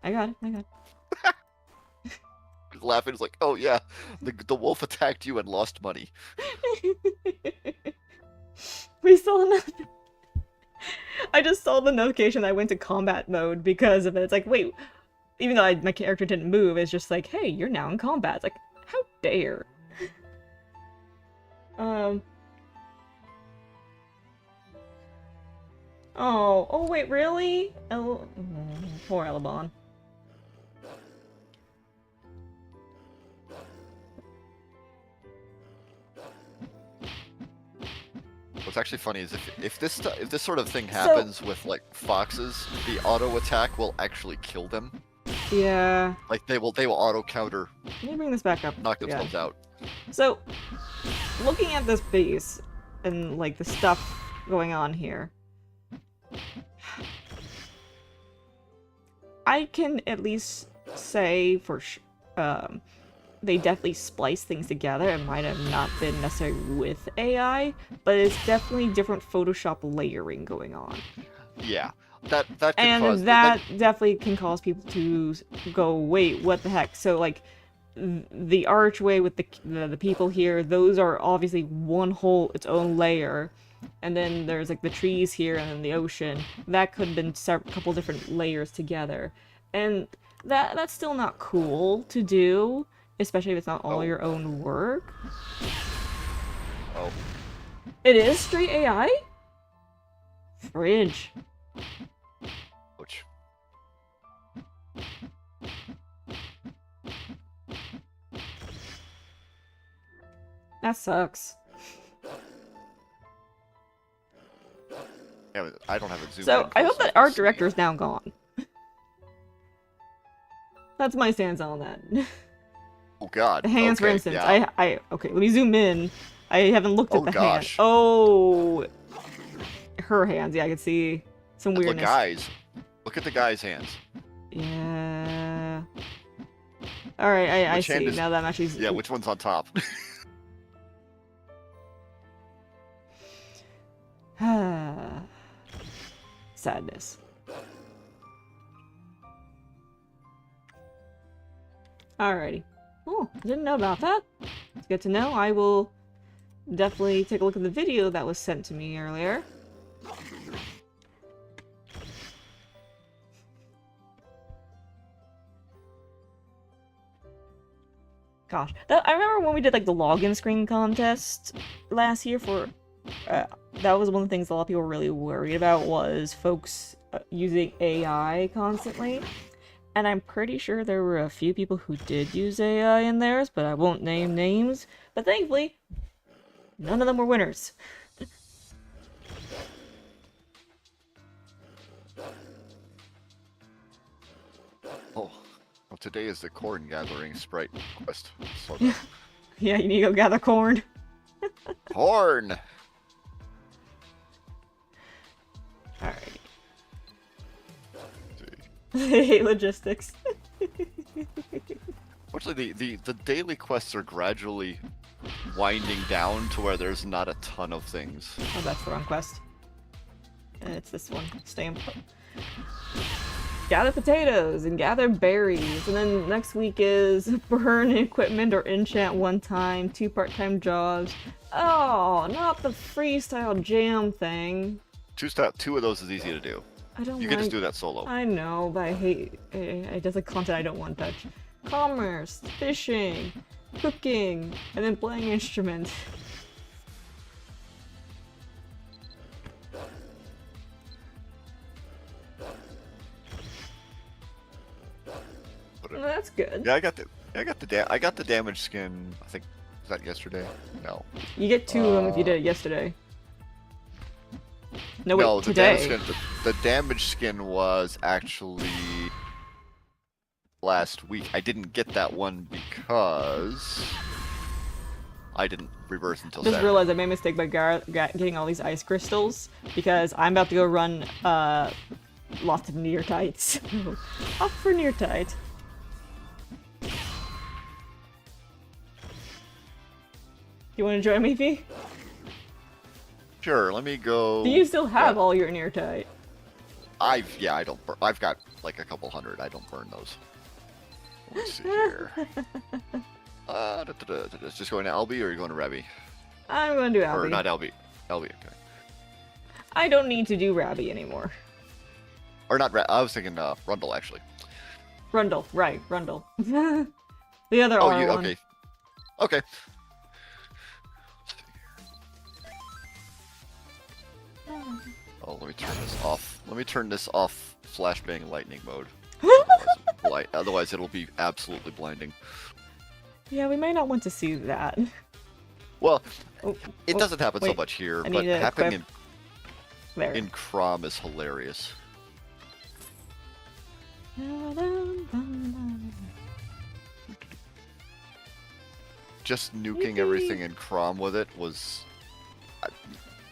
I got it. He's laughing. He's like, oh yeah, the wolf attacked you and lost money. We saw enough. I just saw the notification that I went to combat mode because of it. It's like, wait, even though my character didn't move, it's just like, hey, you're now in combat. It's like, how dare. Oh, wait, really? Poor Elabon. What's actually funny is if this sort of thing happens with like foxes, the auto attack will actually kill them. Yeah. Like they will auto counter. Let me bring this back up. Knock themselves out. So, looking at this base and like the stuff going on here, I can at least say for they definitely splice things together. It might have not been necessarily with AI, but it's definitely different Photoshop layering going on. Yeah, that can and cause that definitely can cause people to go, wait, what the heck? So like the archway with the people here, those are obviously one whole its own layer. And then there's like the trees here and then the ocean. That could have been a couple different layers together. And that's still not cool to do, especially if it's not all your own work. Oh. It is straight AI? Fridge. Ouch. That sucks. Yeah, I don't have it zoomed So, in I close hope that enough to art see. director is now gone. That's my stance on that. Oh god. The hands, okay, for instance. yeah. Okay, let me zoom in. I haven't looked at the hands. Gosh. Oh, her hands. Yeah, I can see some Look, weirdness. guys. Look at the guy's hands. Yeah. All right, I Which see. hand is- Now that I'm actually. Yeah, which one's on top? Sadness. Alrighty. Oh, I didn't know about that. It's good to know. I will definitely take a look at the video that was sent to me earlier. Gosh, I remember when we did like the login screen contest last year for, that was one of the things a lot of people were really worried about was folks using AI constantly. And I'm pretty sure there were a few people who did use AI in theirs, but I won't name names. But thankfully, none of them were winners. Oh, well, today is the corn gathering sprite quest. Sort of. Yeah, you need to go gather corn. Corn! Alright. I hate logistics. Fortunately, the daily quests are gradually winding down to where there's not a ton of things. Oh, that's the wrong quest. It's this one. Stamp. Gather potatoes and gather berries. And then next week is burn equipment or enchant one time, 2 part-time jobs. Oh, not the freestyle jam thing. Two of those is easy to do. I don't You like... can just do that solo. I know, but I hate... I just like content I don't want to touch. Commerce, fishing, cooking, and then playing instruments. Well, that's good. Yeah, I got the damage skin. I think was that yesterday? No. You get 2 of them if you did it yesterday. No, wait, No, today. The damage skin was actually last week. I didn't get that one because I didn't rebirth until Just Saturday. realized I made a mistake by getting all these ice crystals because I'm about to go run lots of Neartites. Off for Neartite. You want to join me, V? Sure, let me go. Do you still have Yeah. all your Neartite? I don't. I've got like a couple hundred. I don't burn those. Let's see here. Just going to Albie or are you going to Rabby? I'm going to do Or Albie. not Albie. Albie, okay. I don't need to do Rabby anymore. Or not. I was thinking Rundle actually. Rundle, right, Rundle. The other Oh, R you one. okay? Okay. Oh, let me turn this off. Let me turn this off. Flashbang lightning mode. Otherwise, it'll be absolutely blinding. Yeah, we may not want to see that. Well, Oh, it oh, doesn't happen so wait. much here, I but need to happening There. in Crom is hilarious. Just nuking everything in Crom with it was...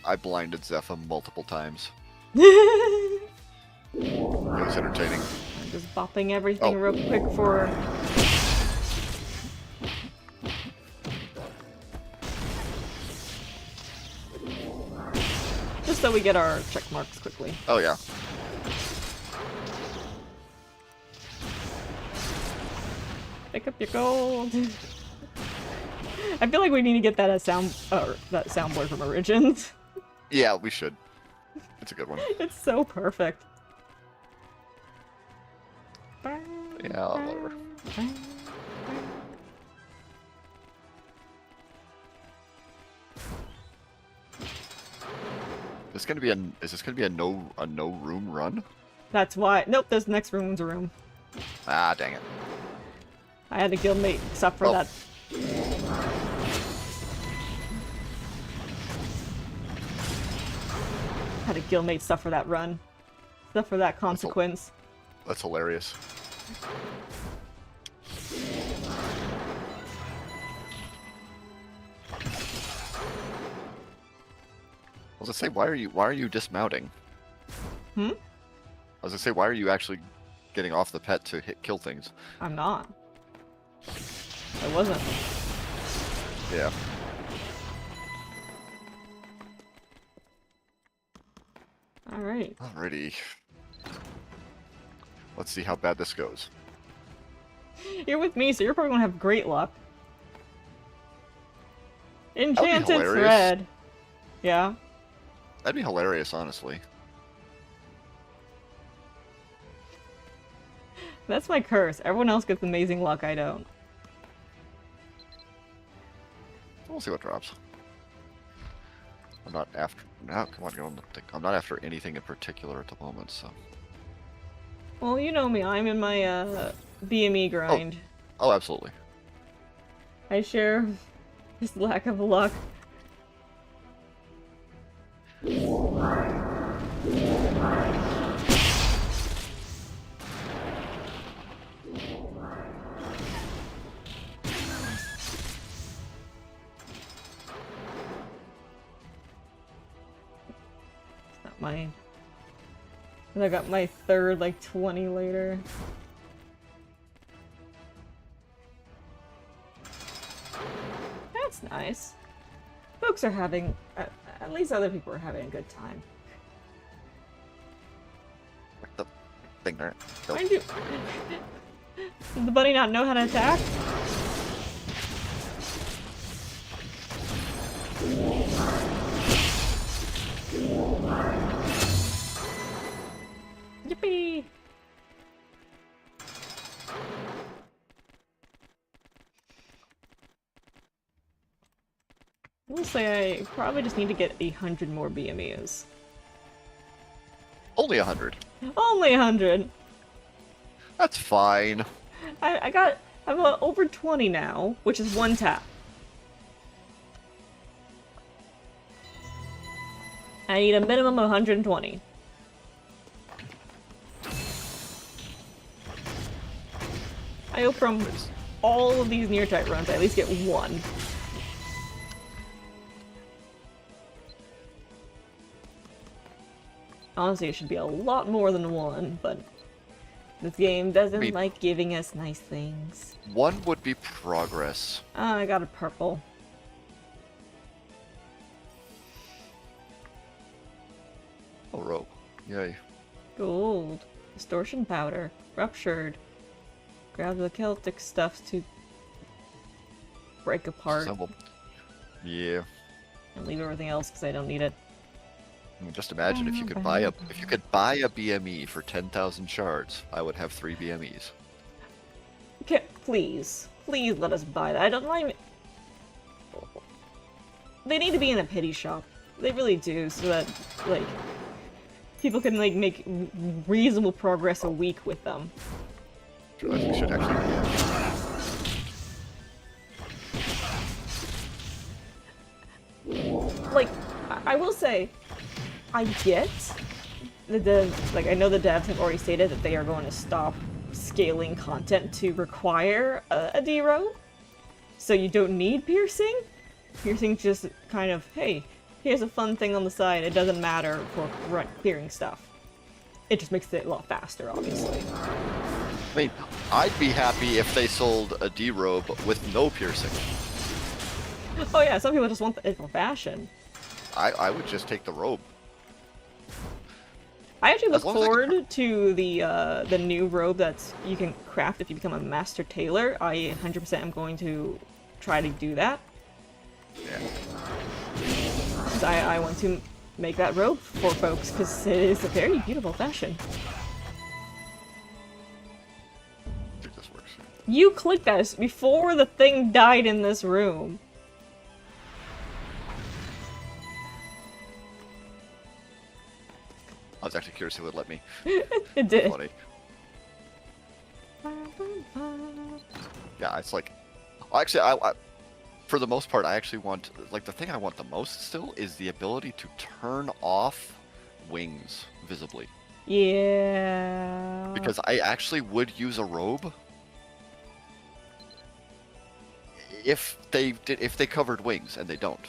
I blinded Zephyr multiple times. It was entertaining. I'm just bopping everything Oh. real quick for... Just so we get our check marks quickly. Oh yeah. Pick up your gold. I feel like we need to get that as that soundboard from Origins. Yeah, we should. It's a good one. It's so perfect. Yeah, whatever. Is this gonna be a no room run? That's why. Nope, this next room's a room. Ah, dang it. I had a guildmate suffer Oh. that. Had a guildmate suffer that run. Suffer that consequence. That's hilarious. I was gonna say, why are you dismounting? Hmm? I was gonna say, why are you actually getting off the pet to kill things? I'm not. I wasn't. Yeah. Alright. Alrighty. Let's see how bad this goes. You're with me, so you're probably gonna have great luck. be Enchanted hilarious. thread. Yeah. That'd be hilarious, honestly. That's my curse. Everyone else gets amazing luck, I don't. We'll see what drops. I'm not after. No, come on, I'm not after anything in particular at the moment, so. Well, you know me, I'm in my BME grind. Oh, absolutely. I share this lack of luck. It's not mine. And I got my third, like, 20 later. That's nice. Folks are having... at least other people are having a good time. The thing there. Go. Mind you... Does the bunny not know how to attack? Yippee! I will say I probably just need to get 100 more BMEs. Only 100. Only 100! That's fine. I'm over 20 now, which is one tap. I need a minimum of 120. I hope from all of these Neartite runs I at least get one. Honestly, it should be a lot more than one, but this game doesn't like giving us nice things. One would be progress. I got a purple. Oh, rope. Yay. Gold. Distortion powder. Ruptured. Grab the Celtic stuff to break apart. Assemble. Yeah. And leave everything else because I don't need it. I mean, just imagine if you could buy a BME for 10,000 shards, I would have 3 BMEs. Okay, please. Please let us buy that. I don't like... They need to be in a pity shop. They really do, so that, like, people can, like, make reasonable progress a week with them. I think we should actually... Like, I will say, I get like, I know the devs have already stated that they are going to stop scaling content to require a D-row, so you don't need piercing. Piercing just kind of, hey, here's a fun thing on the side. It doesn't matter for clearing stuff. It just makes it a lot faster, obviously. I mean, I'd be happy if they sold a D-robe with no piercing. Oh yeah, some people just want it for fashion. I would just take the robe. I actually look As long as I can- forward to the new robe that you can craft if you become a master tailor. I 100% am going to try to do that. Yeah. 'Cause I want to make that robe for folks, because it is a very beautiful fashion. I think this works. You clicked that before the thing died in this room. I was actually curious who would let me. It did. Funny. Yeah, it's like... Actually, I, for the most part, I actually want... Like, the thing I want the most still is the ability to turn off wings visibly. Yeah. Because I actually would use a robe if they covered wings, and they don't.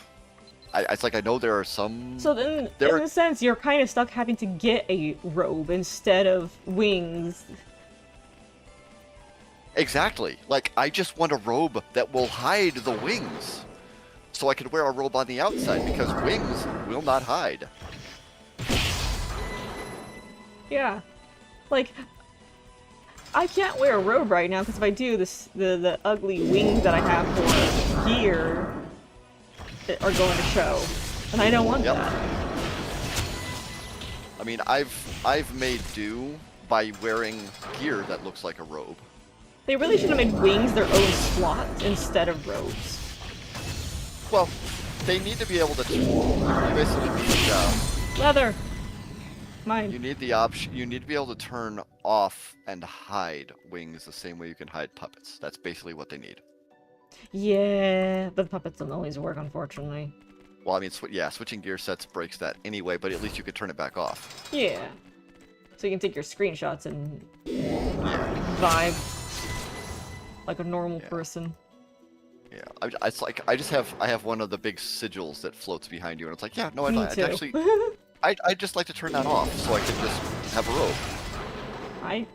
It's like I know there are some... So then, in a sense, you're kind of stuck having to get a robe instead of wings. Exactly. Like, I just want a robe that will hide the wings. So I can wear a robe on the outside, because wings will not hide. Yeah. Like, I can't wear a robe right now, because if I do, the ugly wings that I have for gear are going to show. And I don't want Yep. that. I mean, I've made do by wearing gear that looks like a robe. They really should have made wings their own slot instead of robes. Well, they need to be able to. You basically need. Leather! You Mine. need the option. You need to be able to turn off and hide wings the same way you can hide puppets. That's basically what they need. Yeah, but the puppets don't always work, unfortunately. Well, I mean, yeah, switching gear sets breaks that anyway, but at least you could turn it back off. Yeah. So you can take your screenshots and Yeah. vibe like a normal Yeah. person. Yeah. It's like I have one of the big sigils that floats behind you, and it's like, yeah, no, Me I'd too. actually, I'd just like to turn that off so I could just have a robe. I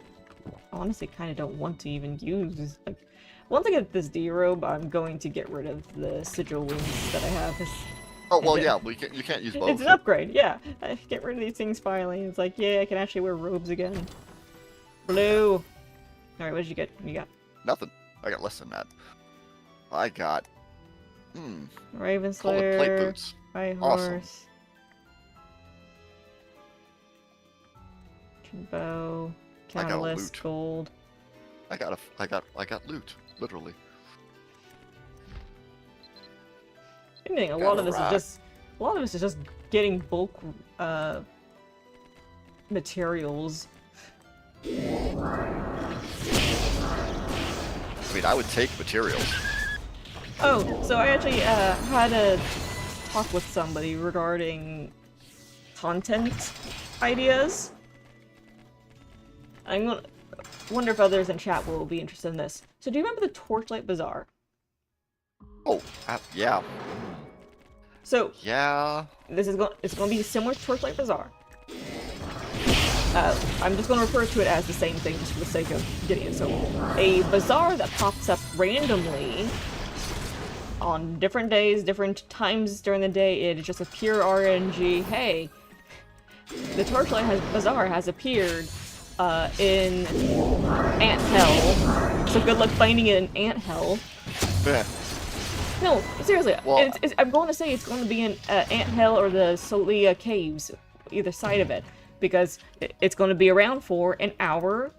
honestly kind of don't want to even use. Like, once I get this D robe, I'm going to get rid of the sigil wings that I have. Oh well, Yeah. yeah, you can't use both. It's an upgrade, yeah. I get rid of these things finally. It's like, yeah, I can actually wear robes again. Blue. All right, what did you get? What you got? Nothing. I got less than that. I got. Raven Call it plate Slayer. boots. High Awesome. horse. Bow. I got a Catalyst. loot. Gold. I got loot, literally. Anything. A Got lot a of this rock. is just. A lot of this is just getting bulk materials. I mean, I would take materials. Oh, so I actually had a talk with somebody regarding content ideas. I'm gonna wonder if others in chat will be interested in this. So do you remember the Torchlight Bazaar? Oh, yeah. So Yeah. it's going to be similar to Torchlight Bazaar. I'm just going to refer to it as the same thing just for the sake of getting it. So a bazaar that pops up randomly on different days, different times during the day. It is just a pure RNG. Hey, the Torchlight Bazaar has appeared in Ant Hell. So good luck finding it in Ant Hell. Yeah. No, seriously. Well- I'm going to say it's going to be in Ant Hell or the Solia Caves, either side of it, because it's going to be around for an hour,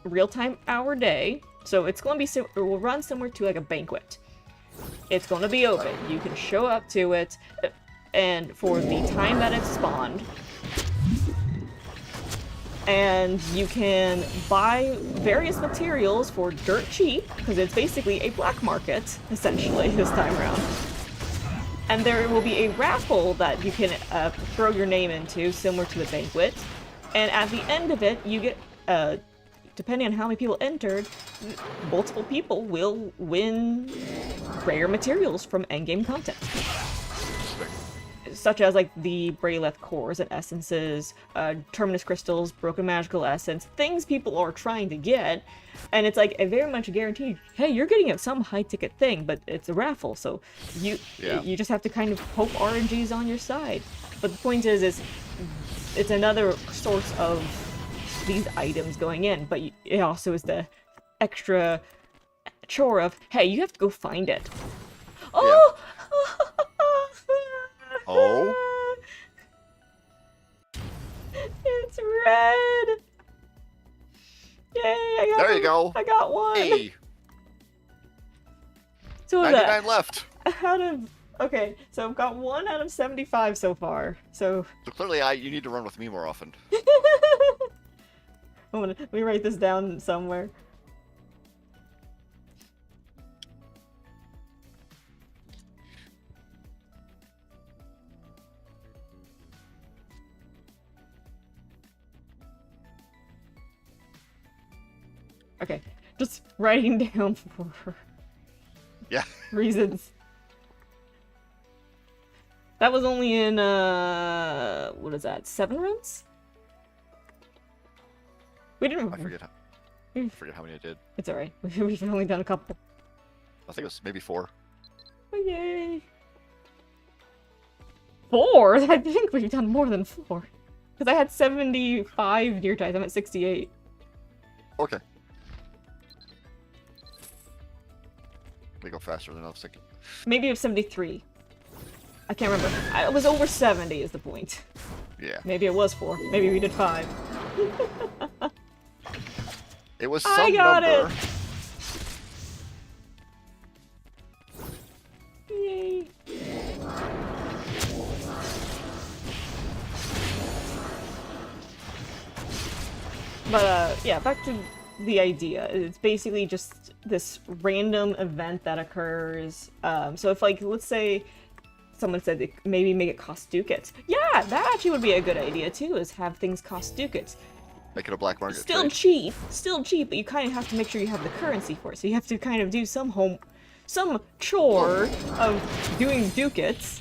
real-time hour day. So it's going to be it will run similar to like a banquet. It's going to be open. You can show up to it, and for the time that it's spawned, and you can buy various materials for dirt cheap, because it's basically a black market, essentially, this time around. And there will be a raffle that you can throw your name into, similar to the banquet. And at the end of it, you get, depending on how many people entered, multiple people will win rare materials from endgame content. Such as like the Brayleth cores and essences, Terminus crystals, broken magical essence, things people are trying to get, and it's like a very much guaranteed. Hey, you're getting some high ticket thing, but it's a raffle, so you just have to kind of hope RNG's on your side. But the point is it's another source of these items going in, but it also is the extra chore of, hey, you have to go find it. Oh. Oh? It's red! Yay, I got There you go. I got one! Hey, So was 99 that left. out of... Okay, so I've got 1 out of 75 so far. So So clearly, you need to run with me more often. let me write this down somewhere. Okay, just writing down for Yeah. reasons. That was only in, what is that, 7 runs? We didn't... I forget how many I did. It's alright. We've only done a couple. I think it was maybe 4. Oh, yay. 4? I think we've done more than 4. Because I had 75 Neartite. I'm at 68. Okay. They go faster than I was thinking. Maybe it was 73. I can't remember. It was over 70 is the point. Yeah. Maybe it was 4. Maybe we did 5. It was some I got number. it! Yay. But, yeah, back to the idea. It's basically just this random event that occurs. So if, like, let's say someone said maybe make it cost ducats. Yeah, that actually would be a good idea, too, is have things cost ducats. Make it a black market Still trade. cheap, but you kind of have to make sure you have the currency for it. So you have to kind of do some chore of doing ducats,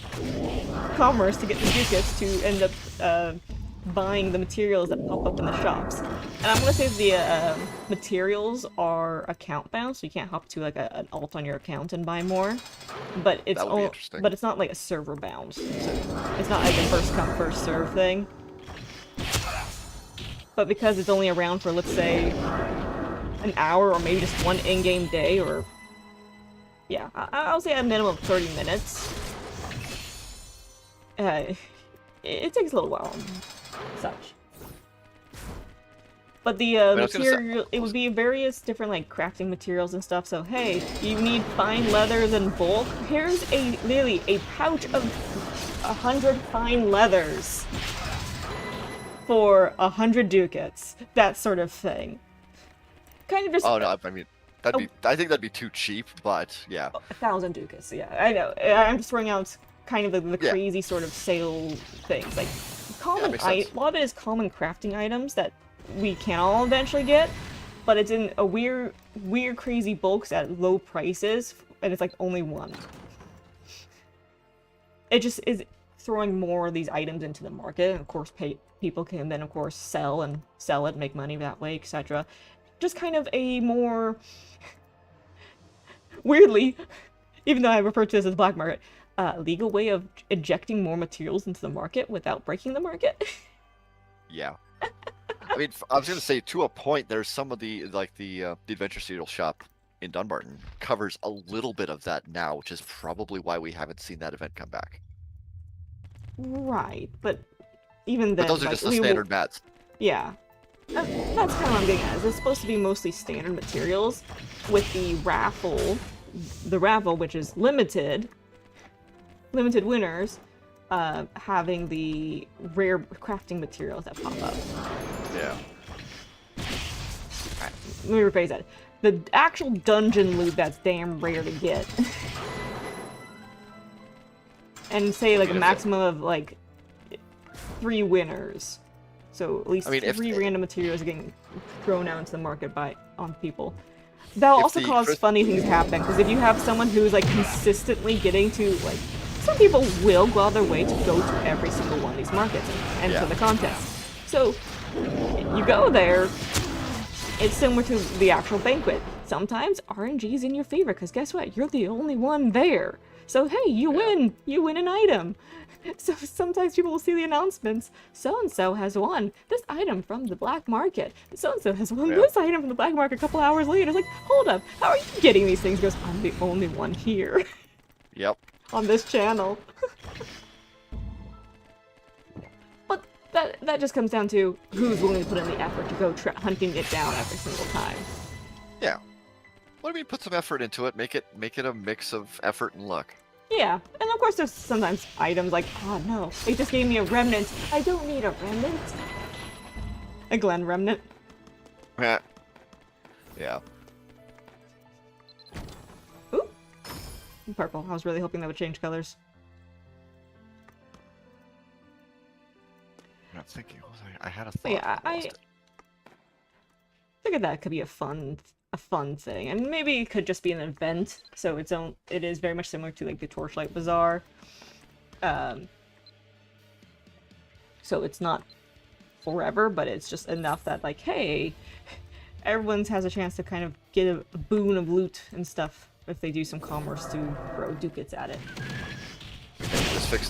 commerce to get the ducats to end up buying the materials that pop up in the shops. And I'm gonna say the materials are account bound, so you can't hop to like an alt on your account and buy more. But it's That would be interesting. but it's not like a server bound, so it's not like a first come first serve thing. But because it's only around for, let's say, an hour or maybe just one in-game day, or... Yeah, I'll say a minimum of 30 minutes. It takes a little while and such. But the material, it would be various different, like, crafting materials and stuff. So, hey, you need fine leathers and bulk? Here's literally a pouch of 100 fine leathers for 100 ducats, that sort of thing. Kind of just. Oh no, I mean, I think that'd be too cheap, but yeah. 1,000 ducats. Yeah, I know. I'm just throwing out kind of the crazy sort of sale things, like common. A lot of it is common crafting items that we can all eventually get, but it's in a weird, crazy bulks at low prices, and it's like only one. It just is throwing more of these items into the market, and of course people can then of course sell it, make money that way, etc. Just kind of a more weirdly, even though I refer to this as black market, legal way of injecting more materials into the market without breaking the market. Yeah. I mean, I was gonna say, to a point, there's some of the Adventure Cereal shop in Dunbarton covers a little bit of that now, which is probably why we haven't seen that event come back. Right, but even then, But those are like, just the standard mats. Yeah. That's kind of what I'm getting at. It's supposed to be mostly standard materials, with the raffle, which is limited winners, having the rare crafting materials that pop up. Yeah. Alright, let me rephrase that. The actual dungeon loot that's damn rare to get. And say like a maximum of like 3 winners. So at least 3 random materials are getting thrown out into the market on people. That'll also cause funny things to happen, because if you have someone who's like consistently getting to, like, some people will go out of their way to go to every single one of these markets and enter the contest. So you go there, it's similar to the actual banquet. Sometimes RNG is in your favor, because guess what? You're the only one there. So hey, you win an item. So sometimes people will see the announcements, so-and-so has won this item from the black market. So-and-so has won this item from the black market a couple hours later. It's like, hold up, how are you getting these things? He goes, I'm the only one here. Yep. On this channel. But that just comes down to who's willing to put in the effort to go hunting it down every single time. Yeah. What do you mean put some effort into it? Make it a mix of effort and luck. Yeah, and of course there's sometimes items like, oh no, they just gave me a remnant. I don't need a remnant. A Glen remnant. Yeah. Ooh. Purple. I was really hoping that would change colors. I'm not thinking. I had a thought. Yeah, I figured that could be a fun thing, and maybe it could just be an event, so it is very much similar to like the Torchlight Bazaar. So it's not forever, but it's just enough that, like, hey, everyone has a chance to kind of get a boon of loot and stuff if they do some commerce to throw ducats at it.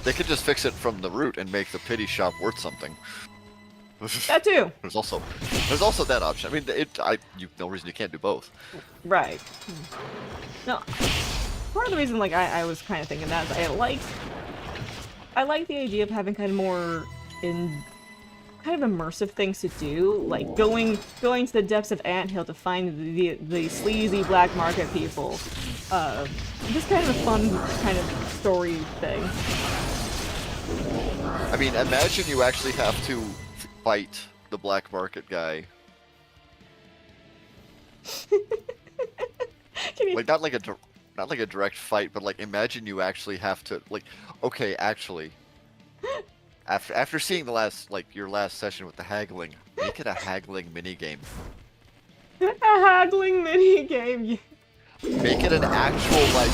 They could just fix it from the root and make the pity shop worth something. That too. There's also that option. I mean, no reason you can't do both. Right. No, part of the reason, like, I was kind of thinking that is I like the idea of having kind of more kind of immersive things to do, like going to the depths of Anthill to find the sleazy black market people. Just kind of a fun kind of story thing. I mean, imagine you actually have to fight the black market guy. Like not like a direct fight, but like imagine you actually have to like. Okay, actually, after seeing your last session with the haggling, make it a haggling minigame. A haggling minigame. Make it an actual like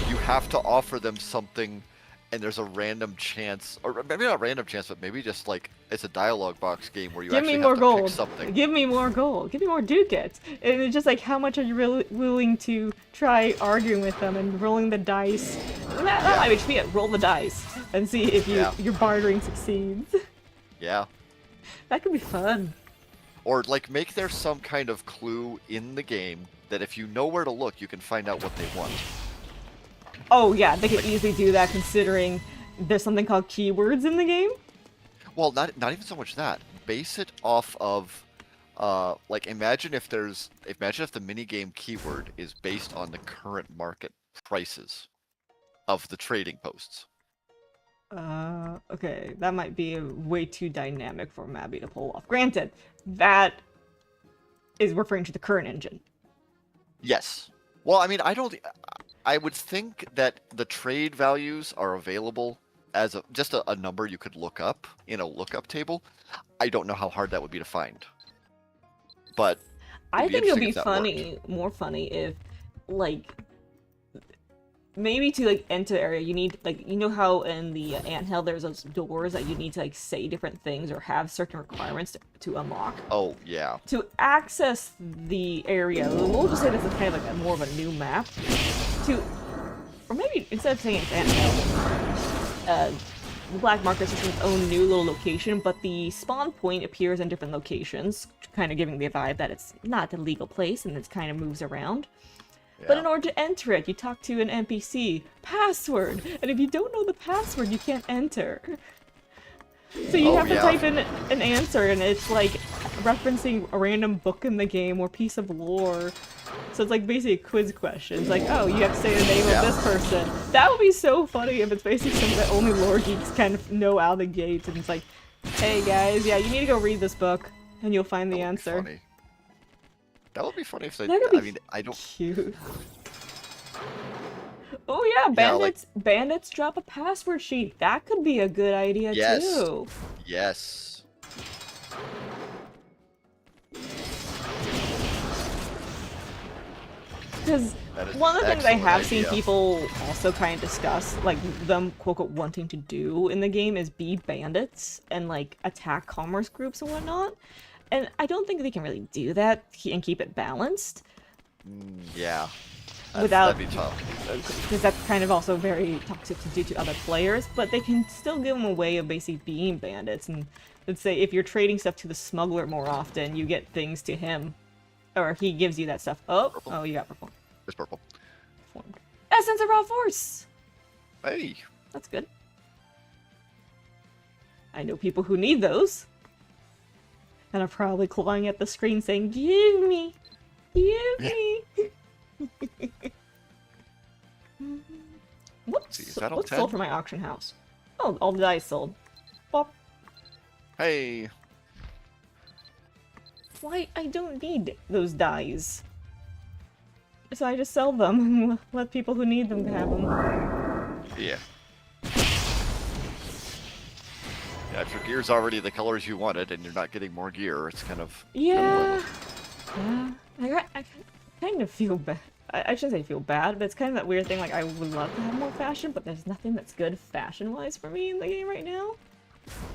you have to offer them something. And there's a random chance, or maybe not random chance, but maybe just like it's a dialogue box game where you actually have to pick something. Give me more gold. Give me more ducats. And it's just like, how much are you really willing to try arguing with them and rolling the dice? That might be it. Roll the dice and see if your bartering succeeds. Yeah. That could be fun. Or like make there some kind of clue in the game that if you know where to look, you can find out what they want. Oh yeah, they could easily do that considering there's something called keywords in the game. Well, not even so much that. Base it off of, like imagine if the minigame keyword is based on the current market prices of the trading posts. Okay, that might be way too dynamic for Mabby to pull off. Granted, that is referring to the current engine. Yes. Well, I mean, I would think that the trade values are available as just a number you could look up in a lookup table. I don't know how hard that would be to find. But I think it'll be more funny if, like, maybe to like enter the area you need, like, you know how in the anthill there's those doors that you need to like say different things or have certain requirements to unlock. Oh yeah. To access the area, we'll just say this is kind of like more of a new map. Or maybe instead of saying it's anthill, the black market is its own new little location, but the spawn point appears in different locations, kind of giving the vibe that it's not the legal place and it kind of moves around. Yeah. But in order to enter it, you talk to an NPC. Password! And if you don't know the password, you can't enter. So you have to type in an answer, and it's like referencing a random book in the game or piece of lore. So it's like basically a quiz question. It's like, oh, you have to say the name of this person. That would be so funny if it's basically something that only lore geeks kind of know out of the gate. And it's like, hey guys, yeah, you need to go read this book, and you'll find the answer. Funny. That would be funny if they. I don't. Cute. Oh yeah, bandits drop a password sheet. That could be a good idea too. Yes. Because one of the things I have seen people also kind of discuss, like them quote-unquote wanting to do in the game, is be bandits and like attack commerce groups and whatnot. And I don't think they can really do that and keep it balanced. Yeah. That'd be tough. Because that's kind of also very toxic to do to other players, but they can still give them a way of basically being bandits. And let's say if you're trading stuff to the smuggler more often, you get things to him. Or he gives you that stuff. Oh, you got purple. It's purple. Formed. Essence of Raw Force! Hey. That's good. I know people who need those. And are probably clawing at the screen saying, give me! Give me! What's sold from my auction house? Oh, all the dice sold. Bop. Hey. Why, I don't need those dies. So I just sell them and let people who need them have them. Yeah. Yeah, if your gear's already the colors you wanted and you're not getting more gear, it's kind of... Yeah. Yeah. I kind of feel bad. I shouldn't say feel bad, but it's kind of that weird thing, like, I would love to have more fashion, but there's nothing that's good fashion-wise for me in the game right now.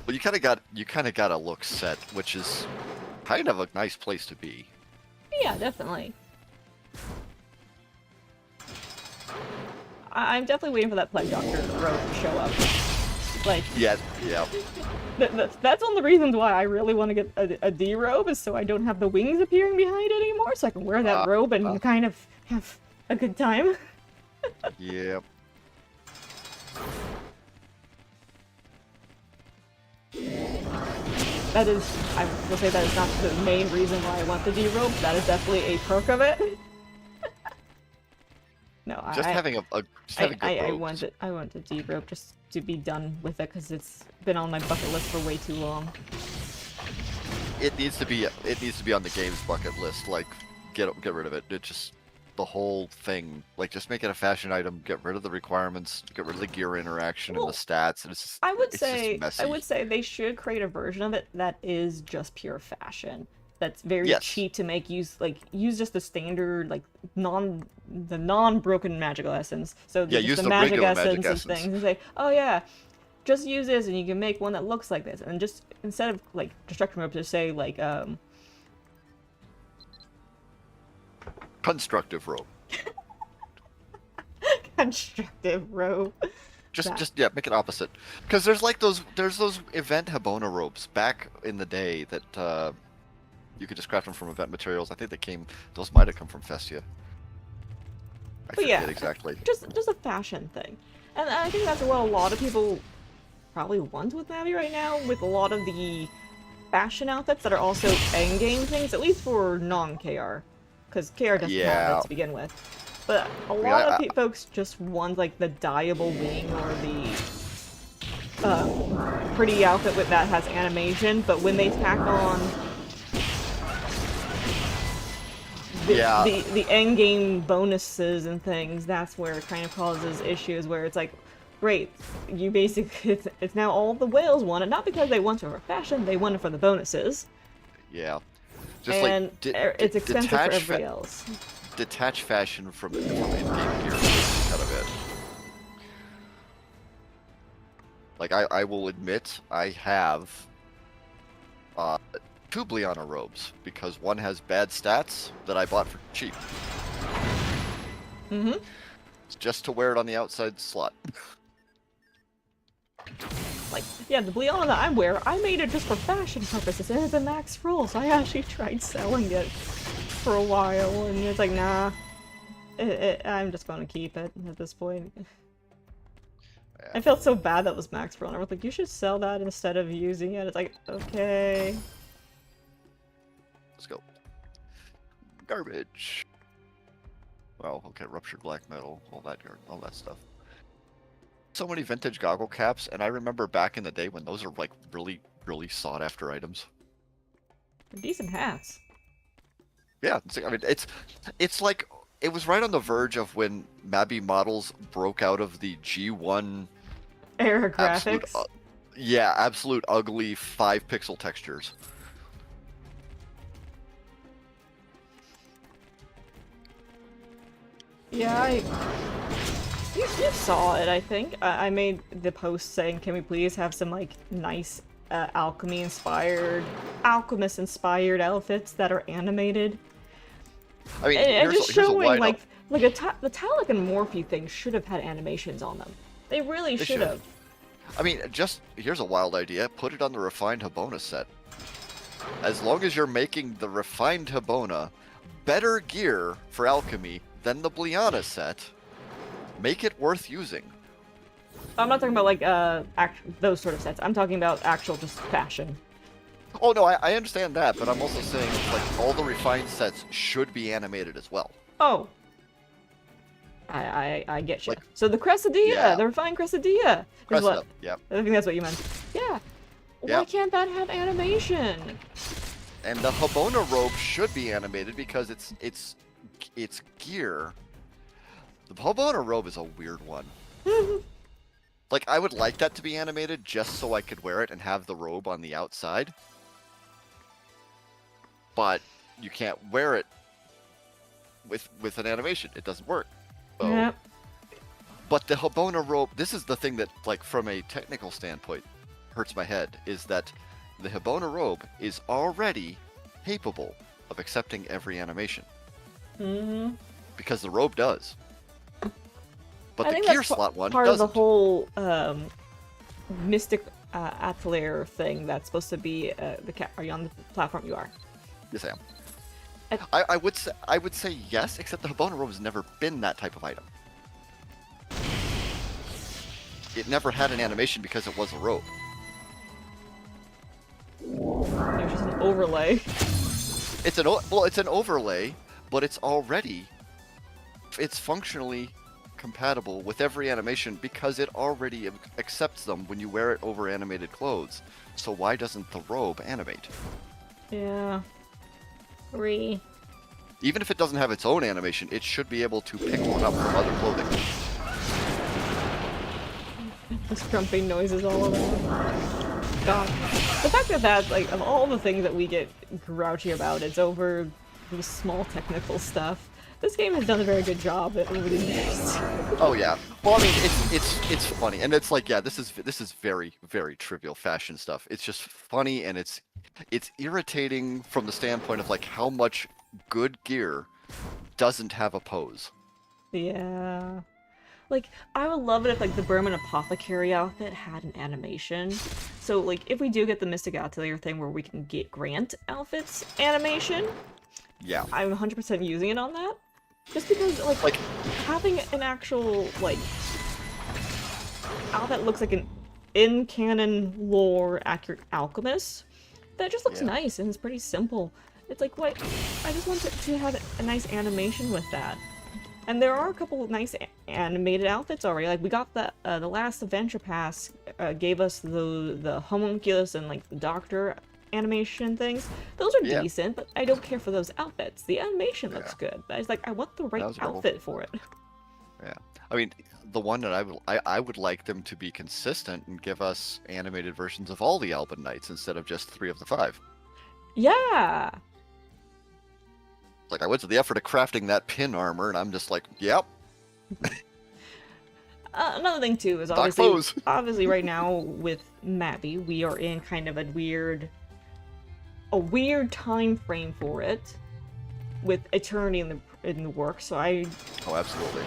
Well, you kind of got a look set, which is kind of a nice place to be. Yeah, definitely. I'm definitely waiting for that Plague Doctor robe to show up. Like, yeah. That's one of the reasons why I really want to get a D robe, is so I don't have the wings appearing behind it anymore, so I can wear that robe and kind of have a good time. Yep. That is, I will say that is not the main reason why I want the D-robe. That is definitely a perk of it. No, Just having just having good I robes. want the D-robe just to be done with it because it's been on my bucket list for way too long. It needs to be on the game's bucket list. Like, get rid of it. It just the whole thing. Like, just make it a fashion item. Get rid of the requirements. Get rid of the gear interaction and the stats. And it's just, it's just messy. I would say they should create a version of it that is just pure fashion. That's very cheap to make. Use just the standard non-broken magical essence. So yeah, just use the the magic regular essence magic and essence. things, and say, oh yeah, just use this, and you can make one that looks like this, and just instead of like destruction rope, just say like Constructive rope. constructive rope. Just make it opposite. Because there's those event Habona ropes back in the day that you could just craft them from event materials. I think those might have come from Festia. I forget exactly. Just a fashion thing, and I think that's what a lot of people probably want with Navi right now, with a lot of the fashion outfits that are also endgame things, at least for non-KR, because KR doesn't have it to begin with. But a lot of folks just want like the dyeable wing or the pretty outfit that has animation, but when they tack on the end game bonuses and things, that's where it kind of causes issues, where it's like, great, you basically, it's now all the whales want it, not because they want it for fashion, they want it for the bonuses. Yeah. Just and it's expensive for everybody else. Detach fashion from in-game gear out of it. Like, I will admit, I have 2 Bliana robes, because one has bad stats that I bought for cheap. Mm-hmm. It's just to wear it on the outside slot. Like, yeah, the Bliana that I wear, I made it just for fashion purposes. It has a max roll, so I actually tried selling it for a while, and it's like, nah. I'm just gonna keep it at this point. Yeah. I felt so bad that was max roll, and I was like, you should sell that instead of using it. It's like, okay. Let's go. Garbage. Well, okay, ruptured black metal, all that stuff. So many vintage goggle caps, and I remember back in the day when those are like really, really sought after items. They're decent hats. Yeah, I mean, it's like it was right on the verge of when Mabby models broke out of the G1 era graphics. Absolute ugly 5-pixel textures. Yeah, you saw it, I think. I made the post saying, can we please have some, like, nice alchemist-inspired outfits that are animated? I mean, and just showing, like the Talic and Morphe things should have had animations on them. They really should have. I mean, here's a wild idea. Put it on the Refined Habona set. As long as you're making the Refined Habona better gear for alchemy than the Bliana set, make it worth using. I'm not talking about like those sort of sets. I'm talking about actual just fashion. Oh no, I understand that, but I'm also saying like all the refined sets should be animated as well. Oh. I get you. Like, so the Cressedia, the refined Cressedia. Yeah. I think that's what you meant. Yeah. Why can't that have animation? And the Habona robe should be animated because it's gear. The Habona robe is a weird one. Like, I would like that to be animated just so I could wear it and have the robe on the outside. But you can't wear it with an animation. It doesn't work. So, yep. But the Habona robe, this is the thing that, like, from a technical standpoint, hurts my head, is that the Habona robe is already capable of accepting every animation. Mm-hmm. Because the robe does. But I the think gear that's slot one part doesn't. of the whole mystic atelier thing that's supposed to be are you on the platform? You are. Yes, I am. I would say yes, except the Habona robe has never been that type of item. it never had an animation because it was a robe. There's just an overlay. It's an overlay, but it's functionally compatible with every animation because it already accepts them when you wear it over animated clothes. So why doesn't the robe animate? Yeah. Agree. Even if it doesn't have its own animation, it should be able to pick one up from other clothing. Scrumping noises all around. God. The fact that like, of all the things that we get grouchy about, it's over these small technical stuff. This game has done a very good job over the years. Oh yeah. Well, I mean, it's funny, and it's like, yeah, this is very, very trivial fashion stuff. It's just funny, and it's irritating from the standpoint of like how much good gear doesn't have a pose. Yeah. Like, I would love it if, like, the Burman Apothecary outfit had an animation. So, like, if we do get the Mystic Atelier thing where we can grant outfits animation, Yeah. I'm 100% using it on that. Just because, like having an actual, like, outfit looks like an in-canon lore accurate alchemist, that just looks nice and it's pretty simple. It's like, what? I just want to have a nice animation with that. And there are a couple of nice animated outfits already. Like, we got the last Adventure Pass gave us the homunculus and, like, the doctor animation things. Those are decent, but I don't care for those outfits. The animation looks good. But I was like, I want the right outfit for it. Yeah. I mean, the one that I would like them to be consistent and give us animated versions of all the Alban Knights instead of just 3 of the 5. Yeah! Like, I went to the effort of crafting that pin armor, and I'm just like, yep. Another thing, too, is obviously right now with Mabby, we are in kind of a weird time frame for it, with Eternity in the work, so Oh, absolutely.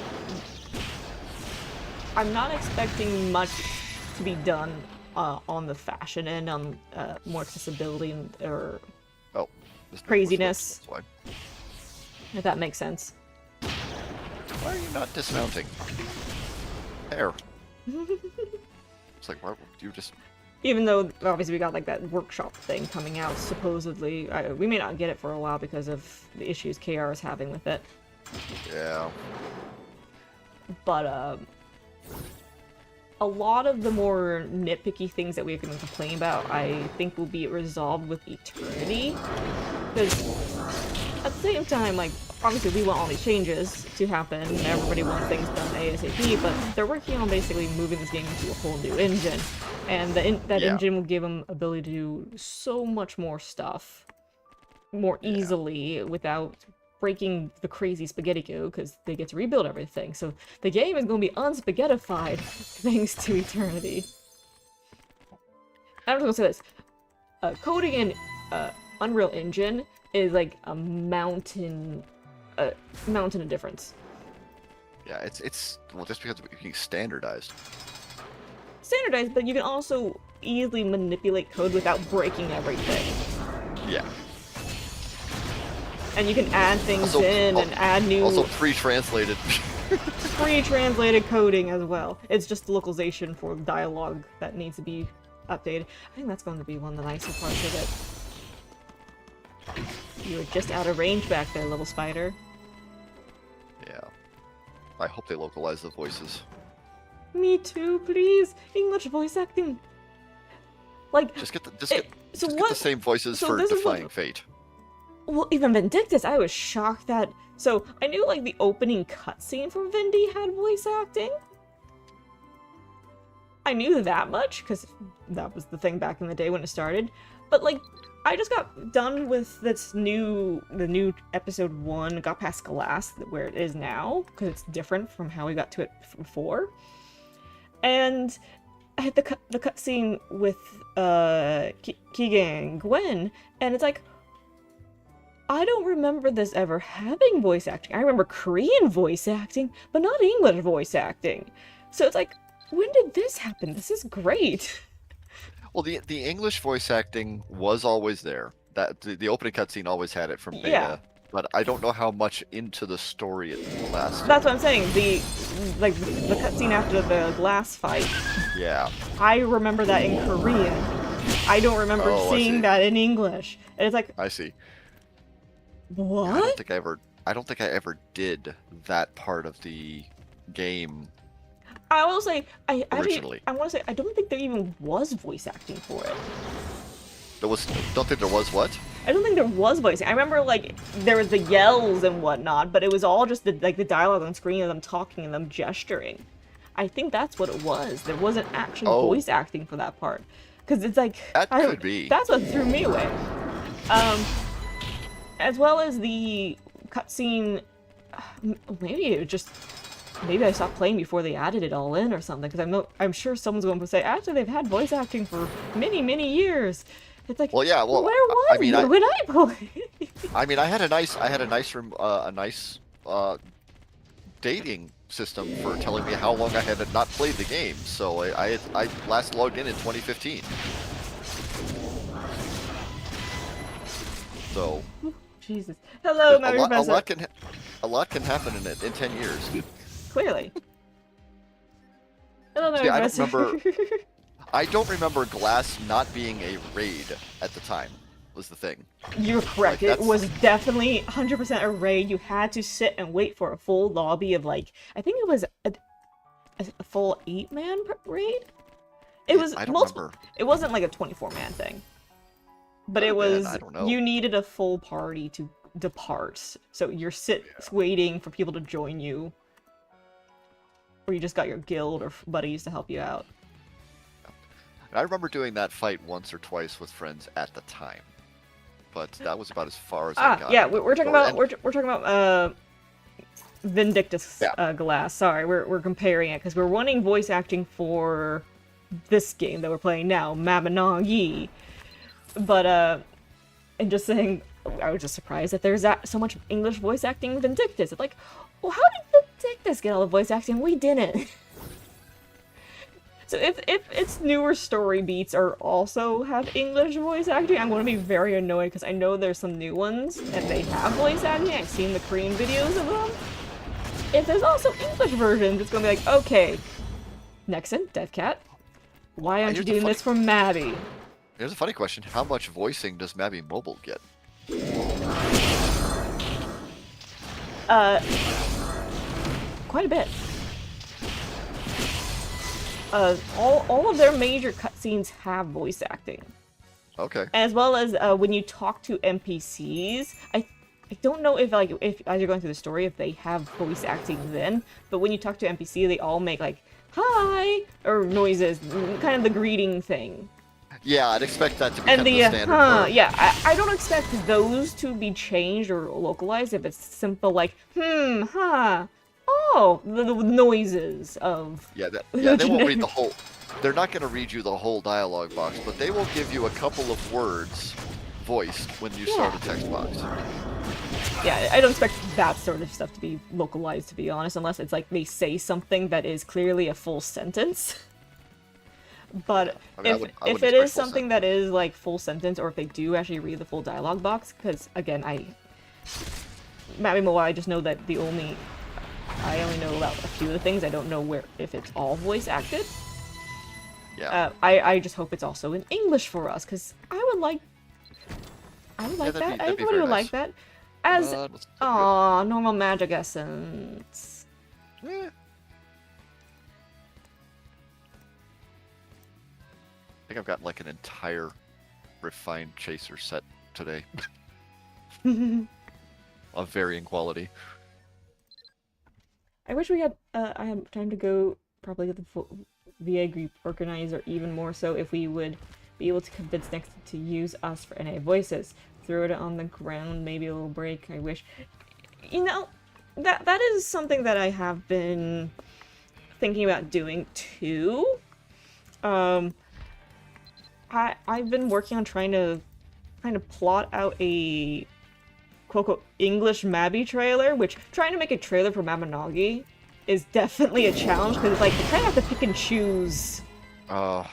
I'm not expecting much to be done on the fashion end, on more accessibility or craziness. If that makes sense. Why are you not dismounting? There. It's like, why would you just... Even though, obviously, we got, like, that workshop thing coming out, supposedly. We may not get it for a while because of the issues KR is having with it. Yeah. But, a lot of the more nitpicky things that we can complain about, I think will be resolved with Eternity. Because, at the same time, like, obviously we want all these changes to happen, and everybody wants things done ASAP, but they're working on basically moving this game into a whole new engine. And that engine will give them ability to do so much more stuff more easily without breaking the crazy spaghetti code, because they get to rebuild everything. So the game is going to be unspaghettified thanks to Eternity. I'm just going to say this. Coding in Unreal Engine is like a mountain of difference. Yeah, it's well, just because it's being standardized. Standardized, but you can also easily manipulate code without breaking everything. Yeah. And you can add things and add new... Also pre-translated. Pre-translated coding as well. It's just the localization for dialogue that needs to be updated. I think that's going to be one of the nicer parts of it. You were just out of range back there, little spider. Yeah. I hope they localize the voices. Me too, please. English voice acting. Like, just get the same voices for Defying Fate. Well, even Vindictus, I was shocked that... So, I knew, like, the opening cutscene from Vindy had voice acting. I knew that much, because that was the thing back in the day when it started. But, like, I just got done with the new episode 1, got past Scholas, where it is now, because it's different from how we got to it before. And I had the cutscene with Keegan and Gwen, and it's like, I don't remember this ever having voice acting. I remember Korean voice acting, but not English voice acting. So it's like, when did this happen? This is great. Well, the English voice acting was always there. That the opening cutscene always had it from beta. Yeah. but I don't know how much into the story it lasted. That's what I'm saying. The cutscene after the glass fight. Yeah. I remember that in Korean. I don't remember Oh, I seeing see. that in English. And it's like, I see. what? I don't think I ever did that part of the game. I will say, Originally. I want to say, I don't think there even was voice acting for it. Don't think there was what? I don't think there was voice acting. I remember, like, there was the yells and whatnot, but it was all just the dialogue on screen of them talking and them gesturing. I think that's what it was. There wasn't actually voice acting for that part. Because it's like... That could be. That's what threw me away. As well as the cutscene... Maybe I stopped playing before they added it all in or something, because I'm sure someone's going to say, actually, they've had voice acting for many, many years. It's like, well, yeah, well, where was it when I played? I mean, I had a nice dating system for telling me how long I had not played the game. So I last logged in 2015. So. Jesus. Hello, my professor. A lot can happen in 10 years. Clearly. Hello, my See, professor. I don't remember Glass not being a raid at the time, was the thing. You're correct. Like, it was definitely 100% a raid. You had to sit and wait for a full lobby of, like, I think it was a full 8-man raid? It was I don't multiple. remember. It wasn't like a 24-man thing. But it was, I don't know. You needed a full party to depart. So you're waiting for people to join you. Or you just got your guild or buddies to help you out. I remember doing that fight once or twice with friends at the time, but that was about as far as I got. Yeah, we're talking about we're talking about Vindictus Glass. Sorry, we're comparing it because we're wanting voice acting for this game that we're playing now, Mabinogi. But and just saying, I was just surprised that there's so much English voice acting in Vindictus. It's like, well, how did Vindictus get all the voice acting? We didn't. So if its newer story beats are also have English voice acting, I'm going to be very annoyed because I know there's some new ones and they have voice acting. I've seen the Korean videos of them. If there's also English versions, it's going to be like, okay, Nexon, Deathcat, why aren't you doing this for Mabby? Here's a funny question. How much voicing does Mabby Mobile get? Quite a bit. All of their major cutscenes have voice acting. Okay. As well as when you talk to NPCs, I don't know if as you're going through the story if they have voice acting then, but when you talk to NPC, they all make like hi or noises, kind of the greeting thing. Yeah, I'd expect that to be And the standard. Yeah, I don't expect those to be changed or localized if it's simple like ha. Oh, the noises of... Yeah, they won't read the whole... They're not going to read you the whole dialogue box, but they will give you a couple of words voiced when you start a text box. Yeah, I don't expect that sort of stuff to be localized, to be honest, unless it's like they say something that is clearly a full sentence. But if it is something that is like full sentence, or if they do actually read the full dialogue box, because again, I just know that I only know about a few of the things. I don't know if it's all voice acted. Yeah. I just hope it's also in English for us, because I would like that. Everybody would like that. As normal magic essence. Yeah. I think I've got like an entire refined chaser set today. Of varying quality. I wish we had I had time to go probably get the VA group organized, or even more so if we would be able to convince Nexon to use us for NA voices. Throw it on the ground, maybe a little break. I wish, you know, that is something that I have been thinking about doing too. I've been working on trying to kind of plot out a quote-unquote English Mabby trailer, which trying to make a trailer for Mabinogi is definitely a challenge, because it's like you kind of have to pick and choose. I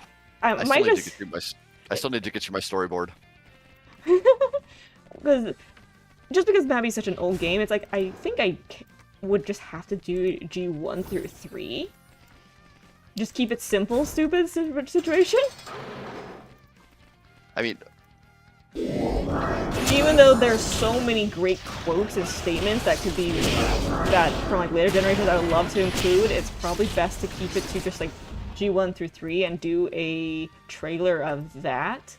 still need to get you my storyboard. Because just because Babby's such an old game, it's like, I think would just have to do G1 through 3. Just keep it simple, stupid situation. I mean, Even though there's so many great quotes and statements that could be, that from like later generations I would love to include, it's probably best to keep it to just like G1 through 3 and do a trailer of that.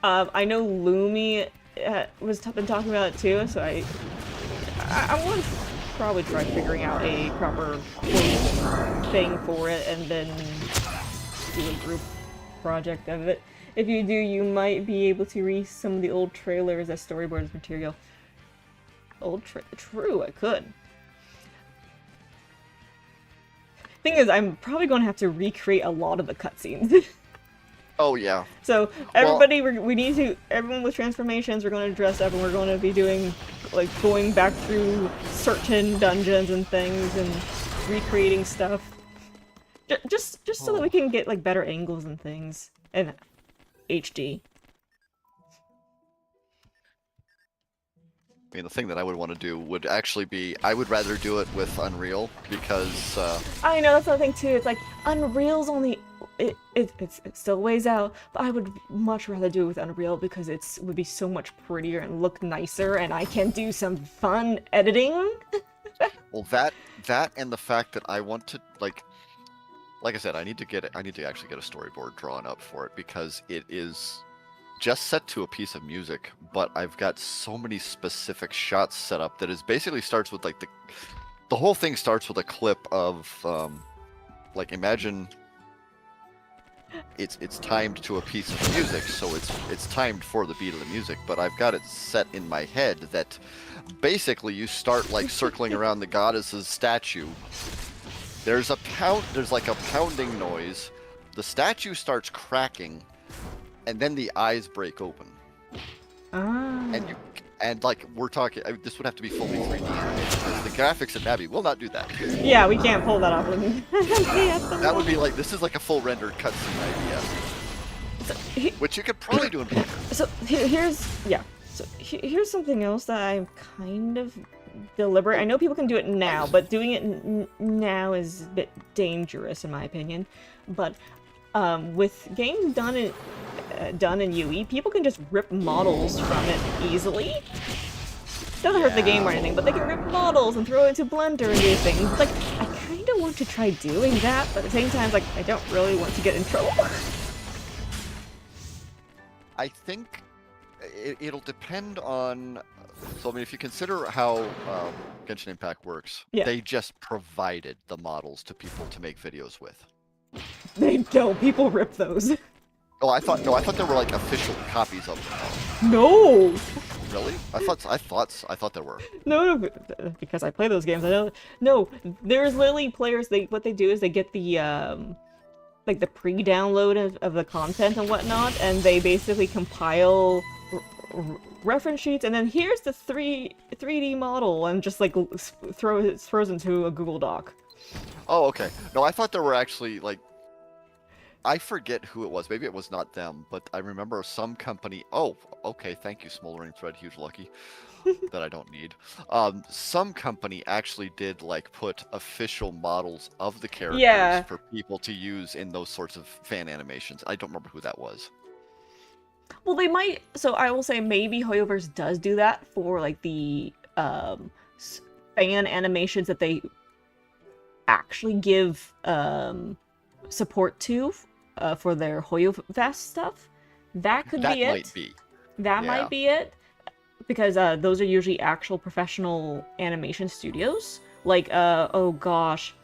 I know Lumi been talking about it too, so I want to probably try figuring out a proper quote thing for it and then do a group project of it. If you do, you might be able to read some of the old trailers as storyboards material. True, I could. Thing is, I'm probably going to have to recreate a lot of the cutscenes. oh yeah. So everybody, we need to, everyone with transformations, we're going to dress up and we're going to be doing, like, going back through certain dungeons and things and recreating stuff. Just so that we can get, like, better angles and things. And HD. I mean, the thing that I would want to do would actually be, I would rather do it with Unreal, because, I know, that's the thing too, it's like, Unreal's only, it still ways out, but I would much rather do it with Unreal because it would be so much prettier and look nicer, and I can do some fun editing. well, that and the fact that I want to, like I said, I need to actually get a storyboard drawn up for it, because it is just set to a piece of music, but I've got so many specific shots set up that is basically starts with, like, the whole thing starts with a clip of, like, imagine it's timed to a piece of music, so it's timed for the beat of the music, but I've got it set in my head that basically you start, like, circling around the goddess's statue. There's like a pounding noise, the statue starts cracking, and then the eyes break open. Ah. And like, we're talking, this would have to be fully 3D animated, because the graphics in Navi will not do that. Yeah, we can't pull that off. That would be like, this is like a full rendered cutscene idea. So, which you could probably do in Blender. So here's something else that I'm kind of deliberate. I know people can do it now, but doing it now is a bit dangerous in my opinion. But with games done in UE, people can just rip models from it easily. Doesn't hurt the game or anything, but they can rip models and throw it into Blender and do things. Like, I kind of want to try doing that, but at the same time, like, I don't really want to get in trouble. I think it'll depend on. So I mean, if you consider how Genshin Impact works, yeah. They just provided the models to people to make videos with. They don't. People rip those. Oh, I thought there were like official copies of them. No. Really? I thought there were. No, because I play those games. I don't. No, there's literally players. What they do is they get the like the pre-download of the content and whatnot, and they basically compile reference sheets, and then here's the 3D model, and just like throws into a Google Doc. Oh, okay. No, I thought there were actually, like, I forget who it was. Maybe it was not them, but I remember some company. Oh, okay. Thank you, Smoldering Thread. Huge lucky. That I don't need. Some company actually did, like, put official models of the characters for people to use in those sorts of fan animations. I don't remember who that was. Well, they might. So I will say maybe Hoyoverse does do that for, like, the fan animations that they actually give support to for their HoYoFest stuff. That could be it. That might be. That might be it. Because those are usually actual professional animation studios. Like, oh gosh.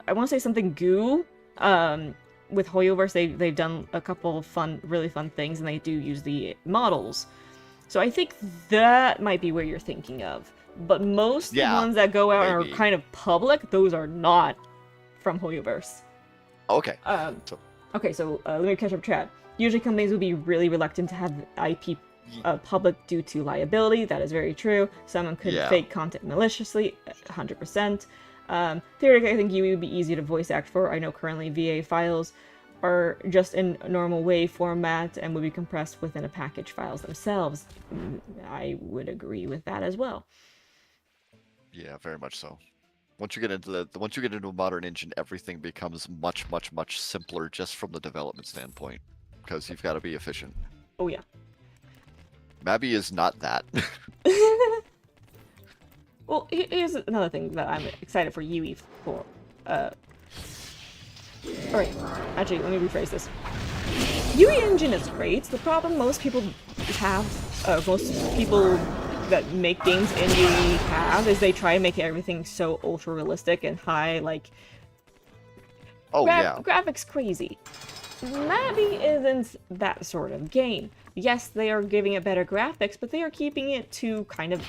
I want to say something Goo. With Hoyoverse, they've done a couple of really fun things, and they do use the models. So I think that might be where you're thinking of. But most the ones that go out and are kind of public, those are not from Hoyoverse. Okay. Okay, so let me catch up chat. Usually companies would be really reluctant to have IP public due to liability. That is very true. Someone could fake content maliciously, 100%. Theoretically, I think UE would be easy to voice act for. I know currently VA files are just in normal WAV format and would be compressed within a package files themselves. I would agree with that as well. Yeah, very much so. Once you get into once you get into a modern engine, everything becomes much, much, much simpler just from the development standpoint, because you've got to be efficient. Oh yeah. Mabby is not that. Well, here's another thing that I'm excited for UE for. Alright, actually, let me rephrase this. UE engine is great. The problem most people have, most people that make games in UE have, is they try to make everything so ultra realistic and high, like, Oh yeah. graphics crazy. Mabby isn't that sort of game. Yes, they are giving it better graphics, but they are keeping it to kind of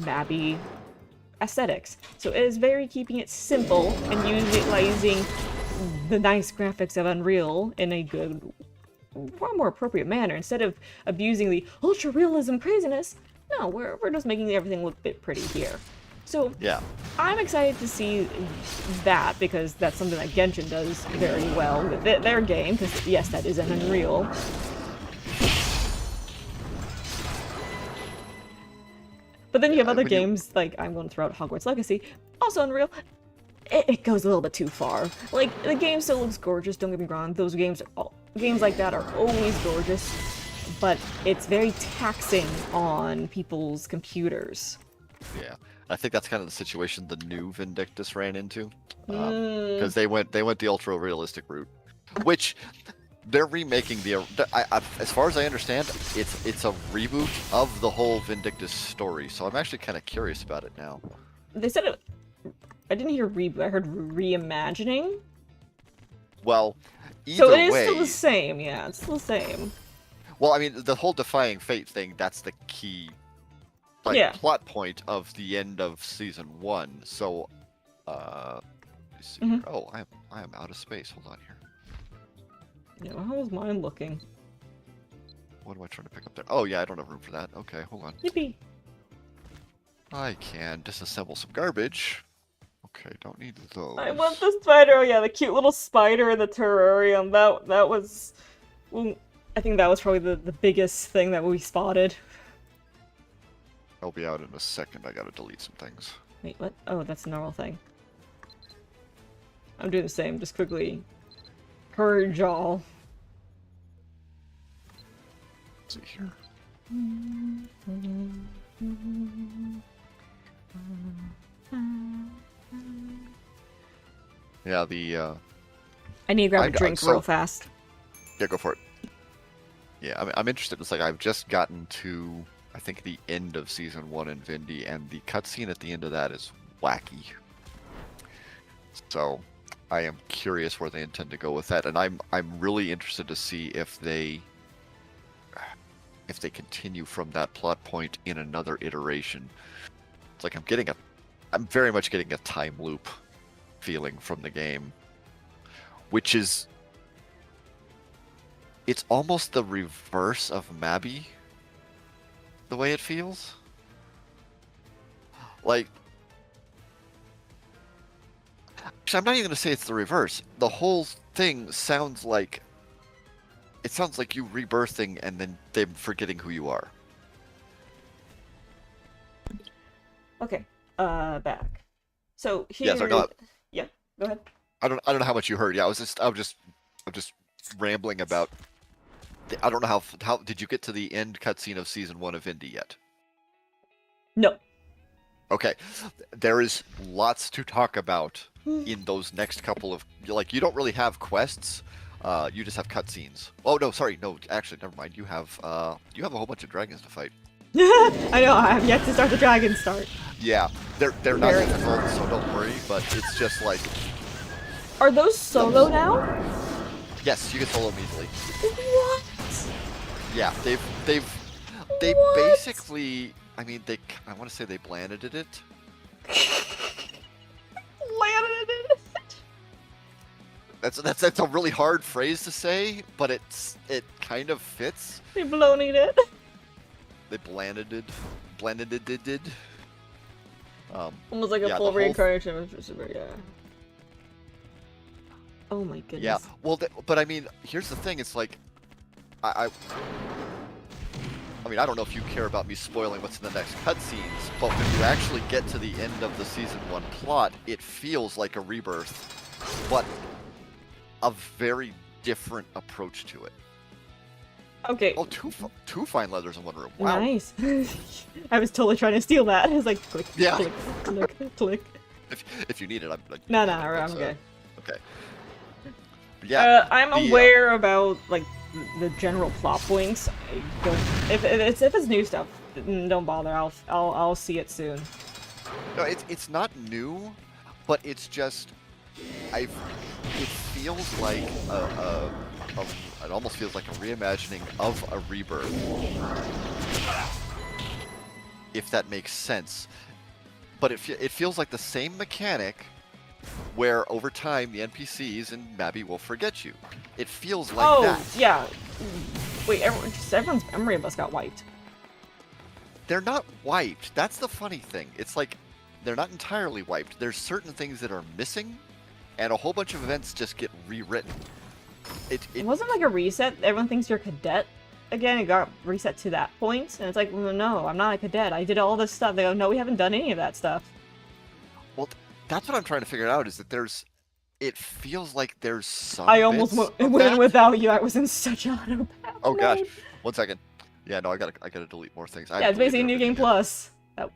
Mabby aesthetics. So it is very keeping it simple and utilizing the nice graphics of Unreal in a good, far more appropriate manner. Instead of abusing the ultra realism craziness, no, we're just making everything look a bit pretty here. So Yeah. I'm excited to see that, because that's something that Genshin does very well with their game, because yes, that is an Unreal. But then you have other games, like, I'm going to throw out Hogwarts Legacy, also Unreal. It goes a little bit too far. Like, the game still looks gorgeous, don't get me wrong. Those games like that are always gorgeous, but it's very taxing on people's computers. Yeah. I think that's kind of the situation the new Vindictus ran into, because they went the ultra realistic route, which they're remaking as far as I understand, it's a reboot of the whole Vindictus story. So I'm actually kind of curious about it now. They said it. I didn't hear reboot. I heard reimagining. Well, either so it is way, still the same. Yeah, it's still the same. Well, I mean, the whole defying fate thing, that's the key, like, Yeah. plot point of the end of season 1. So, let me see here. Oh, I am out of space. Hold on here. Yeah, how was mine looking? What am I trying to pick up there? Oh, yeah, I don't have room for that. Okay, hold on. Yippee. I can disassemble some garbage. Okay, don't need those. I want the spider. Oh yeah, the cute little spider in the terrarium. That was, well, I think that was probably the biggest thing that we spotted. I'll be out in a second. I gotta delete some things. Wait, what? Oh, that's a normal thing. I'm doing the same. Just quickly purge all. Let's see here. Yeah, I need to grab a drink real fast. Yeah, go for it. Yeah, I'm interested. It's like I've just gotten to, I think, the end of season 1 in Vindy, and the cutscene at the end of that is wacky. So I am curious where they intend to go with that, and I'm really interested to see if they continue from that plot point in another iteration. It's like I'm very much getting a time loop feeling from the game, which is, it's almost the reverse of Mabby, the way it feels. Like, actually, I'm not even going to say it's the reverse. The whole thing sounds like, it sounds like you rebirthing and then them forgetting who you are. Okay, back. So here. Yeah, go ahead. I don't know how much you heard. Yeah, I'm just rambling about. I don't know how did you get to the end cutscene of season 1 of Indie yet? No. Okay, there is lots to talk about in those next couple of, like, you don't really have quests, you just have cutscenes. Oh no, sorry, no, actually, never mind. You have a whole bunch of dragons to fight. I know, I have yet to start the dragon start. Yeah, they're not difficult, so don't worry. But it's just like, are those solo now? Yes, you can solo them easily. What? Yeah, they What? basically, I mean, I want to say they blanded it. Landed it. That's a really hard phrase to say, but it kind of fits. They blonied it. They blended it. Almost like a full reincarnation of Super, yeah. Oh my Yeah. goodness. Well, but I mean, here's the thing. It's like, I I mean, I don't know if you care about me spoiling what's in the next cutscenes, but when you actually get to the end of the season 1 plot, it feels like a rebirth, but a very different approach to it. Okay. Oh, two fine leathers in one room. Wow. Nice. I was totally trying to steal that. It was like click, Yeah. click, click, click. If you need it, I'm. No, I'm okay. Okay. But yeah. I'm aware about like the general plot points. I don't. If it's new stuff, don't bother. I'll see it soon. No, it's not new, but it's just it feels like it almost feels like a reimagining of a rebirth, if that makes sense. But it feels like the same mechanic, where over time the NPCs and Mabby will forget you. It feels like that. Oh yeah. Wait, everyone's memory of us got wiped. They're not wiped. That's the funny thing. It's like they're not entirely wiped. There's certain things that are missing, and a whole bunch of events just get rewritten. It wasn't like a reset. Everyone thinks you're a cadet. Again, it got reset to that point, and it's like, well, no, I'm not a cadet. I did all this stuff. They go, no, we haven't done any of that stuff. Well, that's what I'm trying to figure out, is that it feels like there's some I almost bits went of that. without you. I was in such autopilot. Oh gosh, 1 second. Yeah, no, I gotta delete more things. Yeah, it's basically New Game Plus.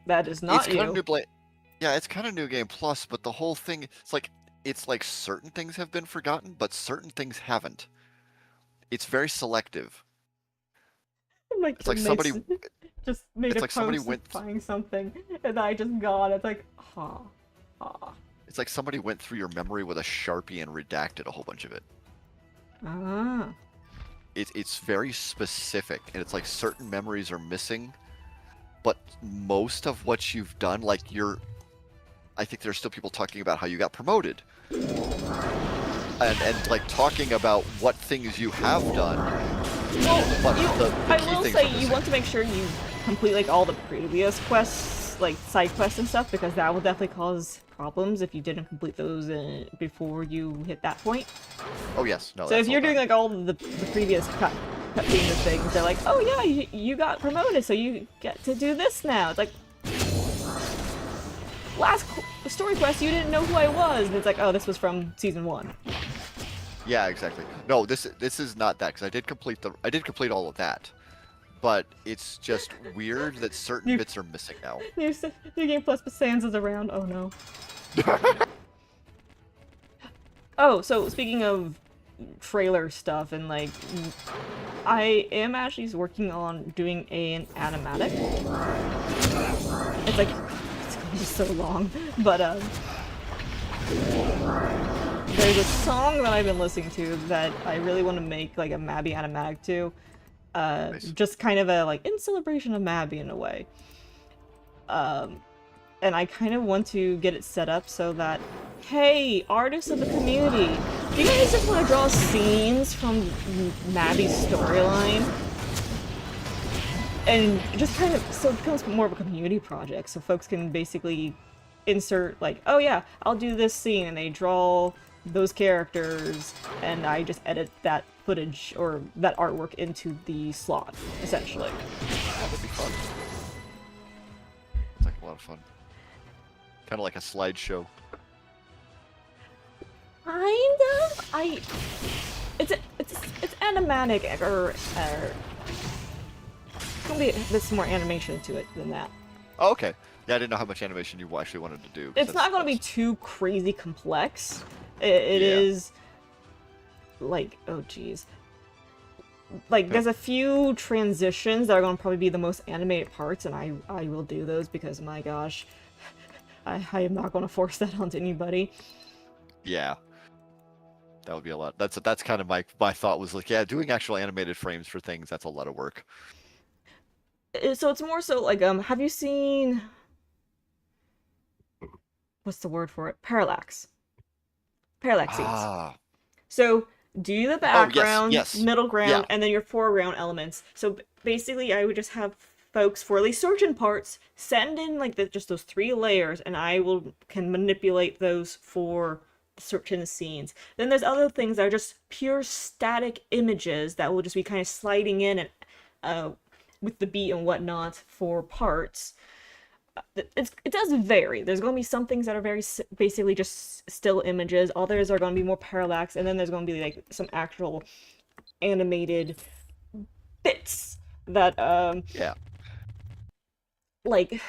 That is not It's you. kind of yeah, it's kind of New Game Plus, but the whole thing, it's like certain things have been forgotten, but certain things haven't. It's very selective. Like, It's like somebody just made it's a like somebody post went buying something, and I just got it. It's like, it's like somebody went through your memory with a Sharpie and redacted a whole bunch of it. ah. It's very specific, and it's like certain memories are missing, but most of what you've done, like I think there's still people talking about how you got promoted, and like talking about what things you have done. Well, But the I key will things say are you missing. want to make sure you complete like all the previous quests, like side quests and stuff, because that will definitely cause problems if you didn't complete those before you hit that point. Oh yes, no. So that's if you're all doing done. like all the previous cutscenes and things, they're like, oh yeah, you got promoted, so you get to do this now. It's like, last story quest, you didn't know who I was, and it's like, oh, this was from season 1. Yeah, exactly. No, this is not that, because I did complete all of that, but it's just weird that certain bits are missing now. New Game Plus, but Sans is around. Oh no. Oh, so speaking of trailer stuff and like, I am actually working on doing an animatic. It's like, it's gonna be so long, but there's a song that I've been listening to that I really want to make like a Mabby animatic to. Nice. Just kind of a like in celebration of Mabby in a way. And I kind of want to get it set up so that, hey, artists of the community, do you guys just want to draw scenes from Mabby's storyline? And just kind of, so it becomes more of a community project, so folks can basically insert, like, oh yeah, I'll do this scene, and they draw those characters, and I just edit that footage, or that artwork into the slot, essentially. That would be fun. It's like a lot of fun. Kind of like a slideshow. Kind of? It's animatic, or there's more animation to it than that. Oh, okay. Yeah, I didn't know how much animation you actually wanted to do. It's not going to be too crazy complex. It Yeah. is like, oh geez. Like, there's a few transitions that are going to probably be the most animated parts, and I will do those because, my gosh, I am not going to force that onto anybody. Yeah. That would be a lot. That's kind of my thought was like, yeah, doing actual animated frames for things, that's a lot of work. So it's more so like, have you seen, what's the word for it? Parallax. Parallax scenes. Ah. So do the background, yes. middle ground, Yeah. and then your foreground elements. So basically, I would just have folks for at least certain parts send in like just those 3 layers, and I can manipulate those for certain scenes. Then there's other things that are just pure static images that will just be kind of sliding in and with the beat and whatnot for parts. It does vary. There's going to be some things that are very basically just still images. Others are going to be more parallax, and then there's going to be like some actual animated bits that Yeah. like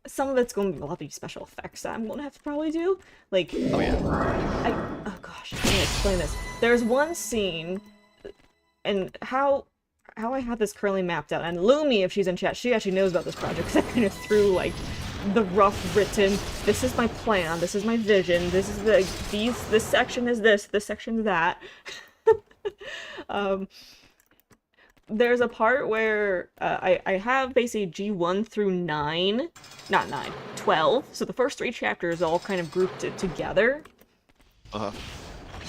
some of it's going to be special effects that I'm going to have to probably do. Like, Oh yeah. oh gosh, I'm gonna explain this. There's one scene, and how I have this currently mapped out, and Lumi, if she's in chat, she actually knows about this project, because I kind of threw, like, the rough written, this is my plan, this is my vision, this is this section is this section is that. There's a part where I have basically G1 through 9, not 9, 12, so the first 3 chapters all kind of grouped together. Uh-huh.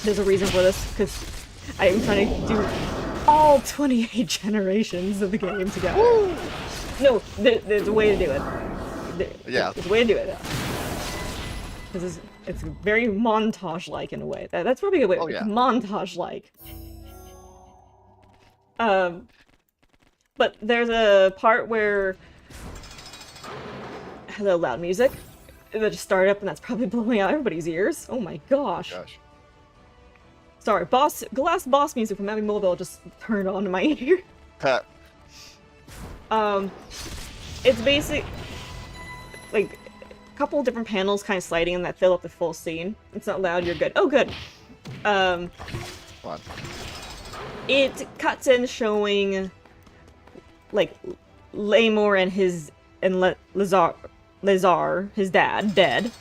There's a reason for this, because I am trying to do all 28 generations of the game together. Woo! No, there's a way to do it. Yeah. There's a way to do it. It's very montage-like in a way. That's probably a good way. Oh, yeah. Montage-like. But there's a part where hello, loud music that just started up, and that's probably blowing out everybody's ears. Oh my gosh. Sorry, glass boss music from Abby Mobile just turned on to my ear. Pat. It's basic, like, a couple different panels kind of sliding in that fill up the full scene. It's not loud, you're good. Oh, good. Fun. It cuts in showing, like, Lamor and Lazar, his dad, dead.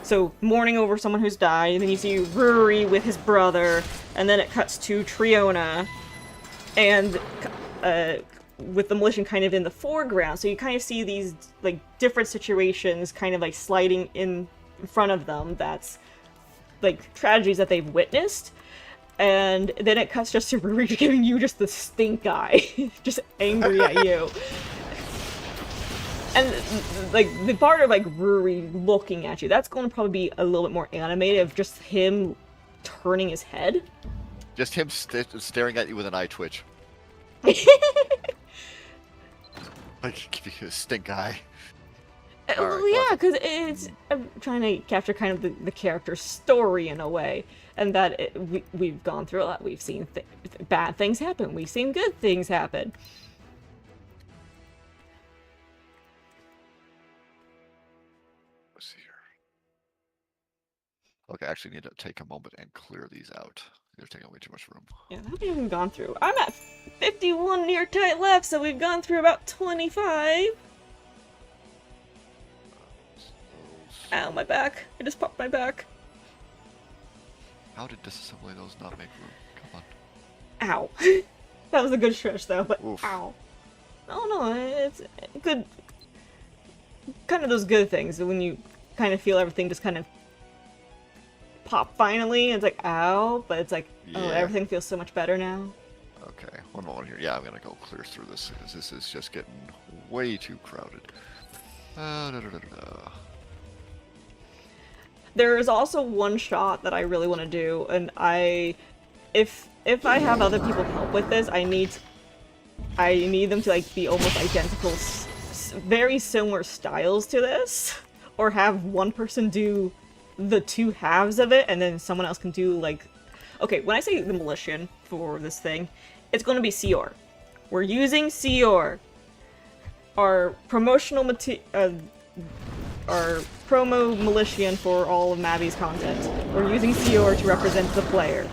So, mourning over someone who's died, and then you see Ruri with his brother, and then it cuts to Triona, and with the Militian kind of in the foreground, so you kind of see these, like, different situations kind of, like, sliding in front of them that's, like, tragedies that they've witnessed, and then it cuts just to Ruri giving you just the stink eye, just angry at you. And, like, the part of, like, Ruri looking at you, that's going to probably be a little bit more animated, of just him turning his head. Just him staring at you with an eye twitch. Like, give you a stink eye. Well, yeah, because it's I'm trying to capture kind of the character's story in a way, and that we've gone through a lot. We've seen bad things happen. We've seen good things happen. Let's see here. Okay, I actually need to take a moment and clear these out. They're taking way too much room. Yeah, how many have we gone through? I'm at 51 Neartite left, so we've gone through about 25. Ow, my back. I just popped my back. How did disassembling those not make room? Come on. Ow. That was a good stretch, though, but Oof. ow. Oh no, it's good. Kind of those good things, when you kind of feel everything just kind of pop finally, and it's like, ow, but it's like, oh, Yeah. everything feels so much better now. Okay, one moment here. Yeah, I'm gonna go clear through this, because this is just getting way too crowded. There is also one shot that I really want to do, and if I have other people help with this, I need them to, like, be almost identical, very similar styles to this, or have one person do the 2 halves of it, and then someone else can do, like, okay, when I say the Militian for this thing, it's going to be Seor. We're using Seor. Our promotional our promo Militian for all of Mavi's content. We're using Seor to represent the player.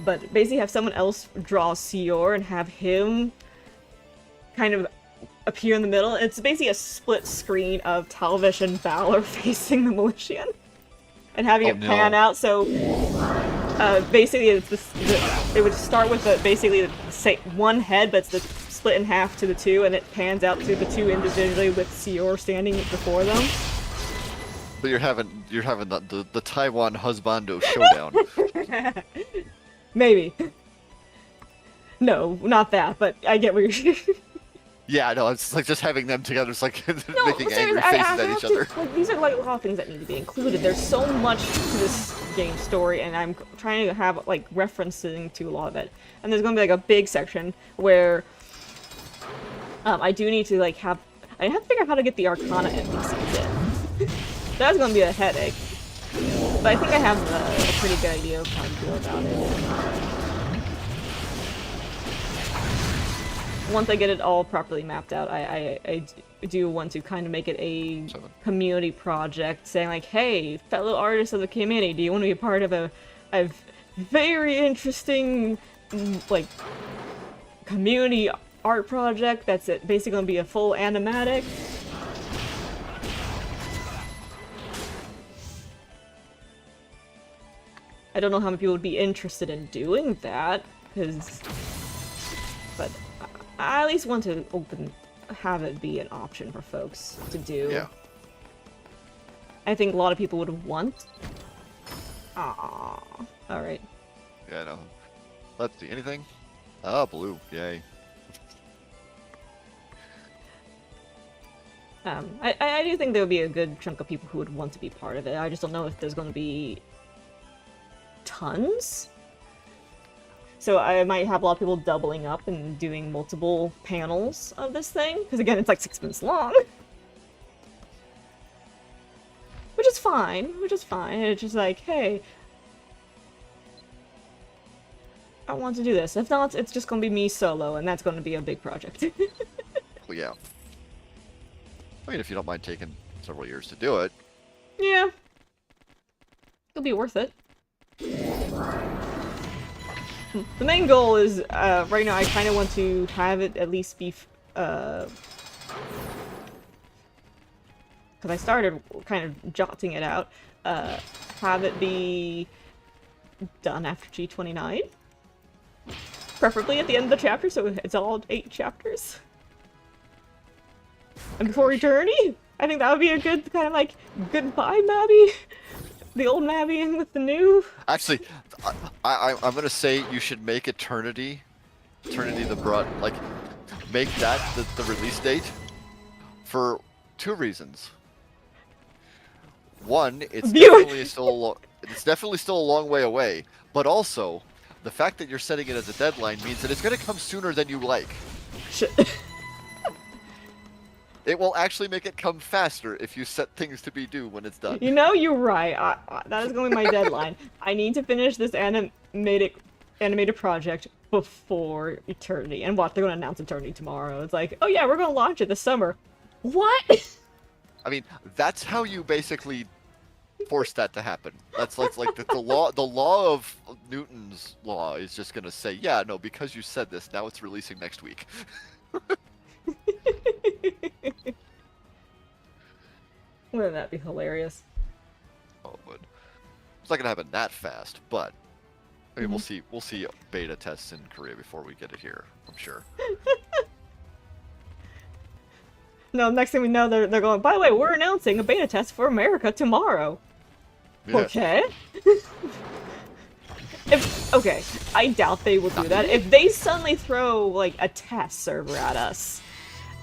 But basically have someone else draw Seor and have him kind of appear in the middle. It's basically a split screen of Talvish and Valor facing the Militian. And having it pan out, so basically it's it would start with basically one head, but it's split in half to the 2, and it pans out to the 2 individually with Seor standing before them. But you're having the Taiwan husbando showdown. Maybe. No, not that, but I get what you're Yeah, no, it's like just having them together. It's like No, making seriously, angry I faces have at each to, other. like, these are like a lot of things that need to be included. There's so much to this game story, and I'm trying to have like referencing to a lot of it. And there's gonna be like a big section where I do need to like I have to figure out how to get the Arcana NPCs in. That's gonna be a headache, but I think I have a pretty good idea of how to go about it. Once I get it all properly mapped out, I do want to kind of make it a community project, saying like, hey, fellow artists of the community, do you want to be a part of a very interesting, like, community art project that's basically going to be a full animatic? I don't know how many people would be interested in doing that, but I at least want to have it be an option for folks to do. Yeah. I think a lot of people would want. Ah, all right. Yeah, no. Let's see. Anything? Ah, blue. Yay. I do think there would be a good chunk of people who would want to be part of it. I just don't know if there's going to be tons. So I might have a lot of people doubling up and doing multiple panels of this thing. Because again, it's like 6 minutes long. Which is fine. It's just like, hey, I want to do this. If not, it's just going to be me solo, and that's going to be a big project. Well, yeah. I mean, if you don't mind taking several years to do it. Yeah. It'll be worth it. The main goal is, right now I kind of want to have it at least be, because I started kind of jotting it out, have it be done after G29. Preferably at the end of the chapter, so it's all 8 chapters. And before Eternity, I think that would be a good kind of like goodbye Mabby. The old Mabby in with the new. Actually, I'm gonna say you should make Eternity the like, make that the release date for 2 reasons. One, it's definitely still a long way away, but also the fact that you're setting it as a deadline means that it's gonna come sooner than you like. Shit. It will actually make it come faster if you set things to be due when it's done. You know, you're right. That is going to be my deadline. I need to finish this animated project before Eternity. And what? They're going to announce Eternity tomorrow. It's like, oh yeah, we're going to launch it this summer. What? I mean, that's how you basically force that to happen. That's like the law of Newton's law is just going to say, yeah, no, because you said this, now it's releasing next week. Wouldn't that be hilarious? Oh, but it's not gonna happen that fast. But I mean, we'll see beta tests in Korea before we get it here. I'm sure. No, next thing we know, they're going, by the way, we're announcing a beta test for America tomorrow. Yeah. Okay. Okay, I doubt they will do that. If they suddenly throw like a test server at us,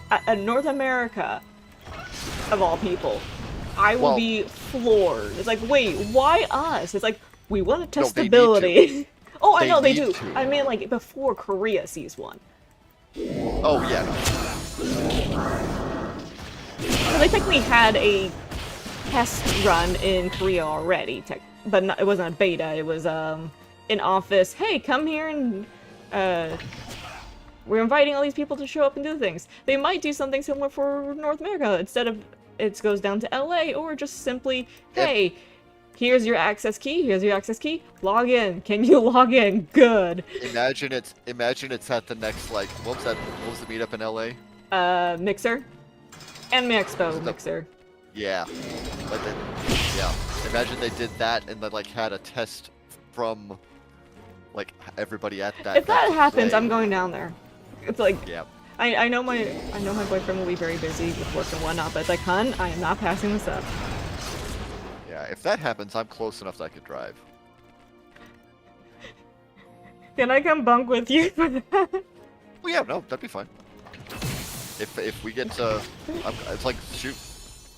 at North America, of all people, I will be floored. It's like, wait, why us? It's like, we want to test stability. Oh, I know they do. I mean, like, before Korea sees one. Oh, yeah. Well, they technically had a test run in Korea already, but it wasn't a beta. It was, in office, hey, come here and, we're inviting all these people to show up and do things. They might do something similar for North America. Instead of it goes down to LA, or just simply, hey, here's your access key, log in. Can you log in? Good. Imagine it's at the next, like, what was the meetup in LA? Mixer. Anime Expo Mixer. Yeah. But then, yeah. Imagine they did that and then, like, had a test from, like, everybody at that. If that happens, I'm going down there. It's like, yeah. I know my boyfriend will be very busy with work and whatnot, but it's like, hun, I am not passing this up. Yeah, if that happens, I'm close enough that I could drive. Can I come bunk with you for that? Well, yeah, no, that'd be fine. If we get it's like shoot,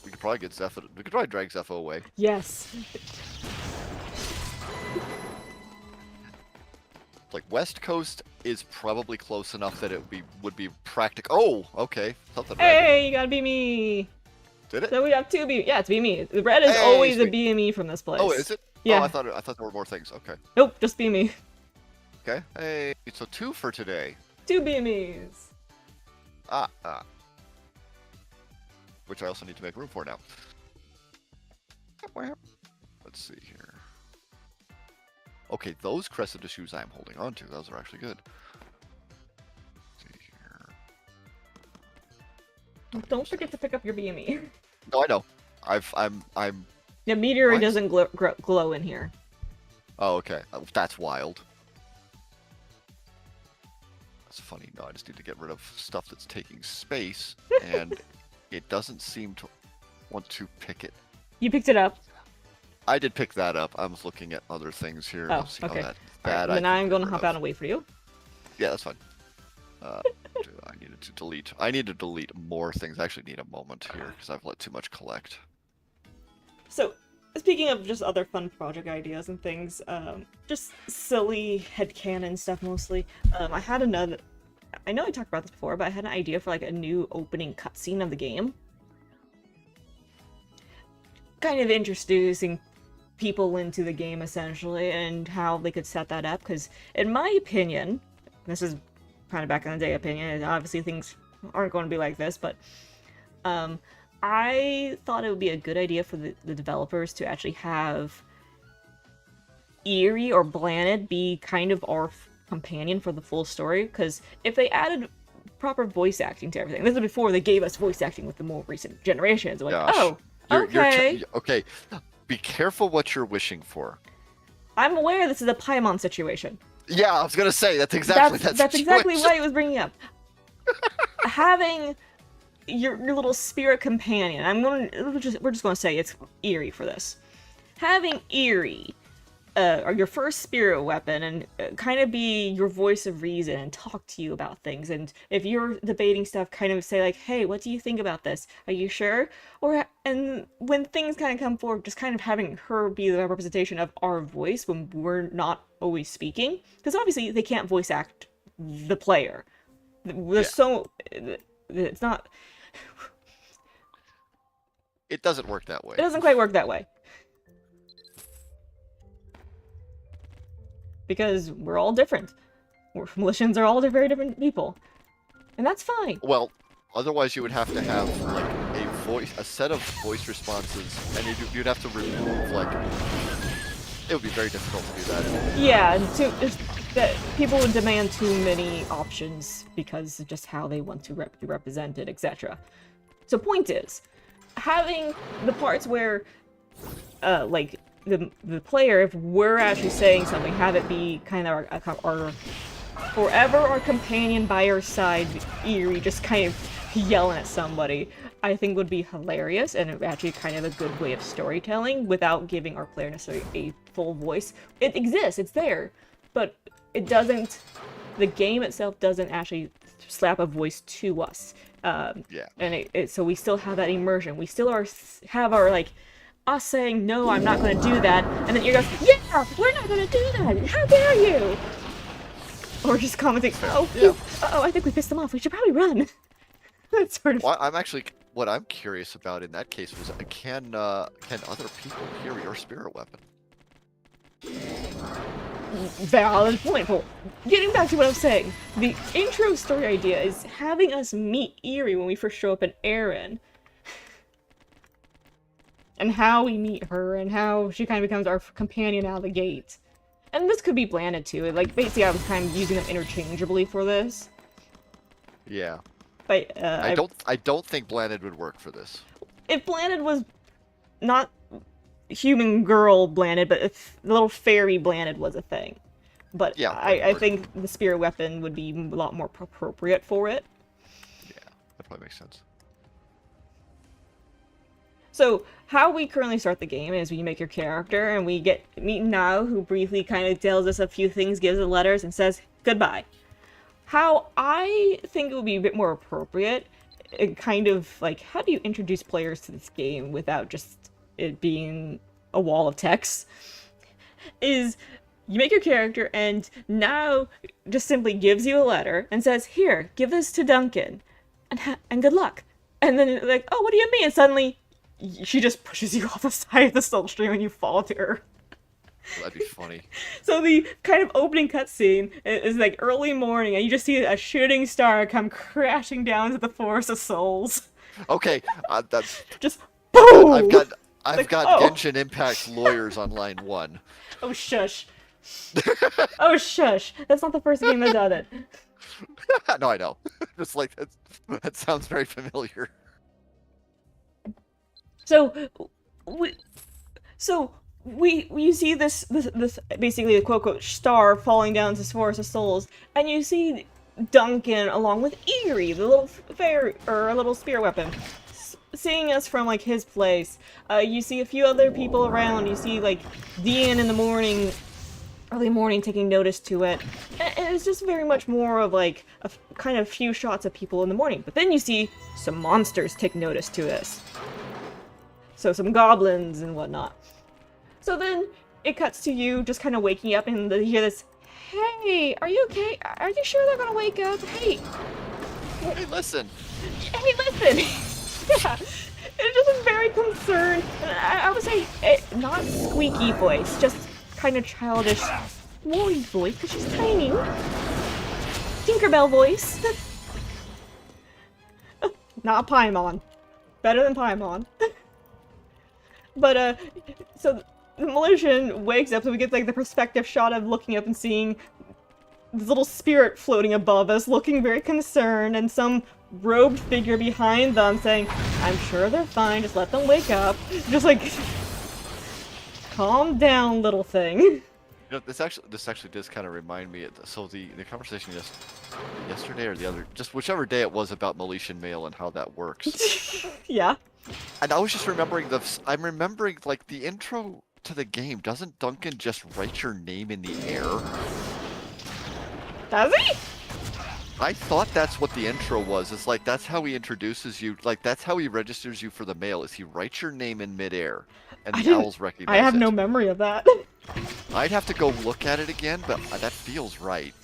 we could probably get Zepho. We could probably drag Zepho away. Yes. Like West Coast is probably close enough that it would be practical. Oh, okay, something. Hey, you gotta be me. Did it? So we have two B. Yeah, it's be me. The red is Hey, always a sweet. BME from this place. Oh, is it? Yeah. Oh, I thought there were more things. Okay. Nope, just be me. Okay. Hey, so 2 for today. Two BMEs. Which I also need to make room for now. Let's see here. Okay, those Cressida shoes I'm holding on to. Those are actually good. Let's see here. Don't forget to pick up your BME. No, I know. I'm. Yeah, meteor What? doesn't glow in here. Oh, okay. That's wild. That's funny. No, I just need to get rid of stuff that's taking space, and it doesn't seem to want to pick it. You picked it up. I did pick that up. I was looking at other things here. Oh, Let's see okay. how that Alright, then I'm gonna hop out and wait for you. Yeah, that's fine. I needed to delete. I need to delete more things. I actually need a moment here because I've let too much collect. So, speaking of just other fun project ideas and things, just silly headcanon stuff mostly, I had another... I know I talked about this before, but I had an idea for like a new opening cutscene of the game. Kind of introducing people into the game, essentially, and how they could set that up, because in my opinion, this is kind of back in the day opinion, and obviously things aren't going to be like this, but I thought it would be a good idea for the developers to actually have Eerie or Blaned be kind of our companion for the full story, because if they added proper voice acting to everything, this is before they gave us voice acting with the more recent generations, like, Gosh. oh, okay. Okay. Be careful what you're wishing for. I'm aware this is a Paimon situation. Yeah, I was gonna say that's exactly That's exactly why I was bringing up. Having your little spirit companion. We're just gonna say it's Eerie for this. Having Eerie, or your first spirit weapon, and kind of be your voice of reason and talk to you about things. And if you're debating stuff, kind of say like, "Hey, what do you think about this? Are you sure?" And when things kind of come forward, just kind of having her be the representation of our voice when we're not always speaking, because obviously they can't voice act the player. There's it's not. It doesn't work that way. It doesn't quite work that way. Because we're all different. Militians are all very different people. And that's fine. Well, otherwise you would have to have like a set of voice responses, and you'd have to remove like. It would be very difficult to do that. Yeah, that people would demand too many options because of just how they want to be represented, etc. So point is, having the parts where, like, the player, if we're actually saying something, have it be kind of our forever our companion by our side, Eerie, just kind of yelling at somebody, I think would be hilarious, and actually kind of a good way of storytelling without giving our player necessarily a full voice. It exists, it's there, but it doesn't, the game itself doesn't actually slap a voice to us. Yeah. And so we still have that immersion. We still have our, like, us saying, no, I'm not going to do that, and then you goes, yeah, we're not going to do that, how dare you? Or just commenting, oh, yeah. Uh-oh, I think we pissed them off, we should probably run. That sort of... Well, what I'm curious about in that case was, can other people hear your spirit weapon? Valid point. Well, getting back to what I was saying, the intro story idea is having us meet Eerie when we first show up in Aaron. And how we meet her, and how she kind of becomes our companion out of the gate. And this could be Blanded too. Like, basically I was kind of using them interchangeably for this. Yeah. But, I don't think Blanded would work for this. If Blanded was not human girl Blanded, but if the little fairy Blanded was a thing. But yeah, I think the spirit weapon would be a lot more appropriate for it. Yeah, that probably makes sense. So, how we currently start the game is we make your character, and we meet Nao, who briefly kind of tells us a few things, gives us letters, and says goodbye. How I think it would be a bit more appropriate it kind of like, how do you introduce players to this game without just it being a wall of text? Is you make your character and now just simply gives you a letter and says, here, give this to Duncan and good luck. And then like, oh, what do you mean? And suddenly she just pushes you off the side of the soul stream and you fall to her. That'd be funny. So the kind of opening cutscene is like early morning, and you just see a shooting star come crashing down to the Forest of Souls. Okay, that's Just boom! I've got oh. Genshin Impact lawyers on line 1. Oh shush. Oh shush. That's not the first game that's done it. No, I know. Just like that sounds very familiar. So you see this basically a quote unquote star falling down to this Forest of Souls, and you see Duncan along with Eerie, the little little spear weapon, seeing us from like his place. You see a few other people around. You see like Dean in the morning, early morning, taking notice to it, and it's just very much more of like a kind of few shots of people in the morning. But then you see some monsters take notice to this. So some goblins and whatnot. So then it cuts to you just kind of waking up and you hear this, hey, are you okay? Are you sure they're gonna wake up? Hey, listen. Hey, listen. Yeah, it's just a very concerned, I would say, not squeaky voice, just kind of childish, worried voice, because she's tiny. Tinkerbell voice. Not Paimon. Better than Paimon. But, so the Malaysian wakes up, so we get, like, the perspective shot of looking up and seeing this little spirit floating above us, looking very concerned, and some robed figure behind them saying, I'm sure they're fine, just let them wake up. Just like, calm down, little thing. You know, this actually does kind of remind me. So the conversation yesterday or the other, just whichever day it was about Malaysian mail and how that works. Yeah. And I was just remembering I'm remembering like the intro to the game. Doesn't Duncan just write your name in the air? Does he? I thought that's what the intro was. It's like that's how he introduces you. Like that's how he registers you for the mail. Is he writes your name in midair, and the owls recognize it. I have no memory of that. I'd have to go look at it again, but that feels right.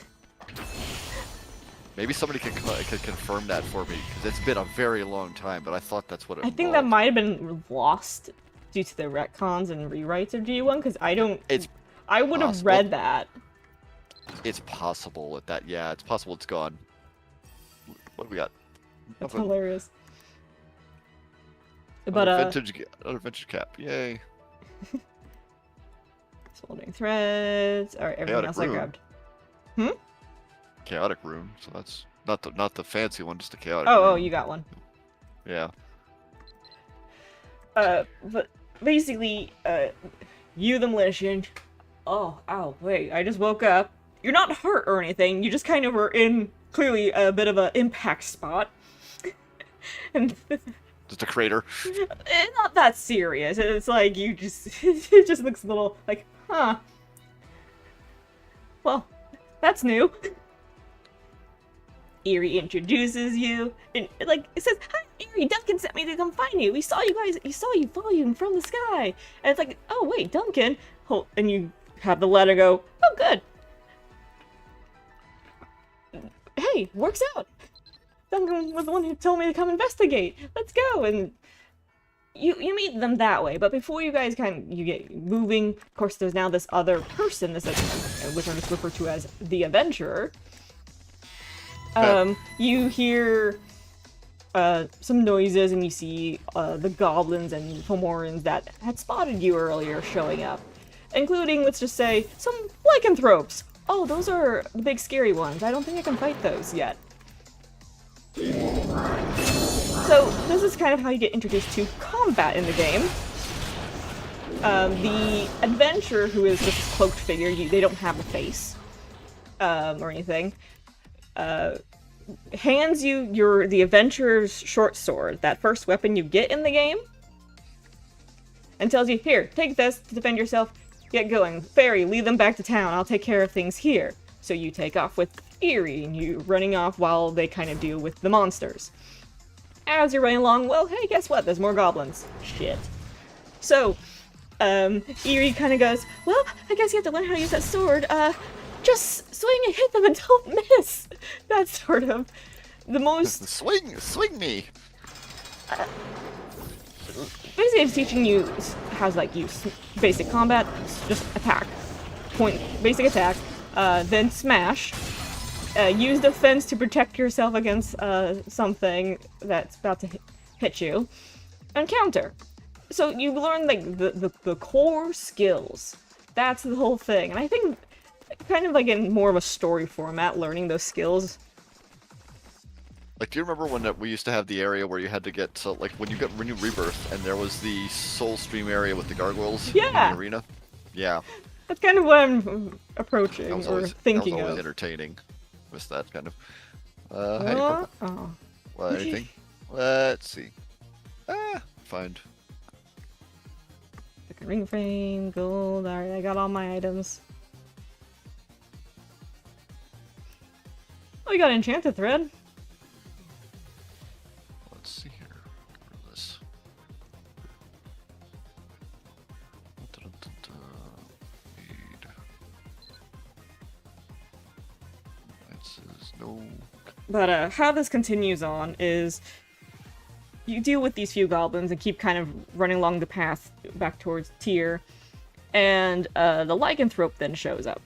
Maybe somebody could confirm that for me, because it's been a very long time, but I thought that's what it was. I think that might have been lost due to the retcons and rewrites of G1, because I would have read that. It's possible that yeah, it's possible it's gone. What do we got? That's Nothing. hilarious. But another vintage cap, yay! Soldering threads. Alright, everything else I grabbed. Chaotic room, so that's not the fancy one, just a chaotic. Oh, room. you got one. Yeah. But basically, you the Malaysian. Oh, ow, wait! I just woke up. You're not hurt or anything. You just kind of were in clearly a bit of an impact spot, and Just a crater. not that serious. It's like you just it just looks a little like, huh. Well, that's new. Eerie introduces you, and like it says, "Hi, Eerie. Duncan sent me to come find you. We saw you guys. He saw you falling from the sky." And it's like, "Oh wait, Duncan." And you have the letter go, "Oh good. Hey, works out. Duncan was the one who told me to come investigate. Let's go." And you meet them that way, but before you guys you get moving, of course, there's now this other person, which I just refer to as the adventurer. You hear some noises, and you see the goblins and Fomorans that had spotted you earlier showing up, including, let's just say, some lycanthropes. Oh, those are the big scary ones. I don't think I can fight those yet. So this is kind of how you get introduced to combat in the game. The adventurer, who is this cloaked figure, they don't have a face or anything, hands you the adventurer's short sword, that first weapon you get in the game, and tells you, here, take this to defend yourself. Get going. Fairy, lead them back to town. I'll take care of things here. So you take off with Eerie, and you running off while they kind of deal with the monsters. As you're running along, well, hey, guess what? There's more goblins. Shit. So, Eerie kind of goes, well, I guess you have to learn how to use that sword. Just swing and hit them and don't miss. That's sort of the most... Swing me! Basically, it's teaching you how to, like, use basic combat. Just attack. Basic attack. Then smash. Use defense to protect yourself against something that's about to hit you. And counter. So you learn like the core skills. That's the whole thing. And I think kind of like in more of a story format, learning those skills. Like, do you remember when we used to have the area where you had to get to, like, when you rebirth, and there was the soul stream area with the gargoyles in the arena? Yeah. That's kind of what I'm approaching or thinking that was always of. entertaining. With that kind of. Hey, oh. What, anything? Let's see. Find. Ring frame, gold. Alright, I got all my items. Oh, you got an enchanted thread. Let's see here. Where is this? Need. It says no. But how this continues on is you deal with these few goblins and keep kind of running along the path back towards Tyr, and the lycanthrope then shows up.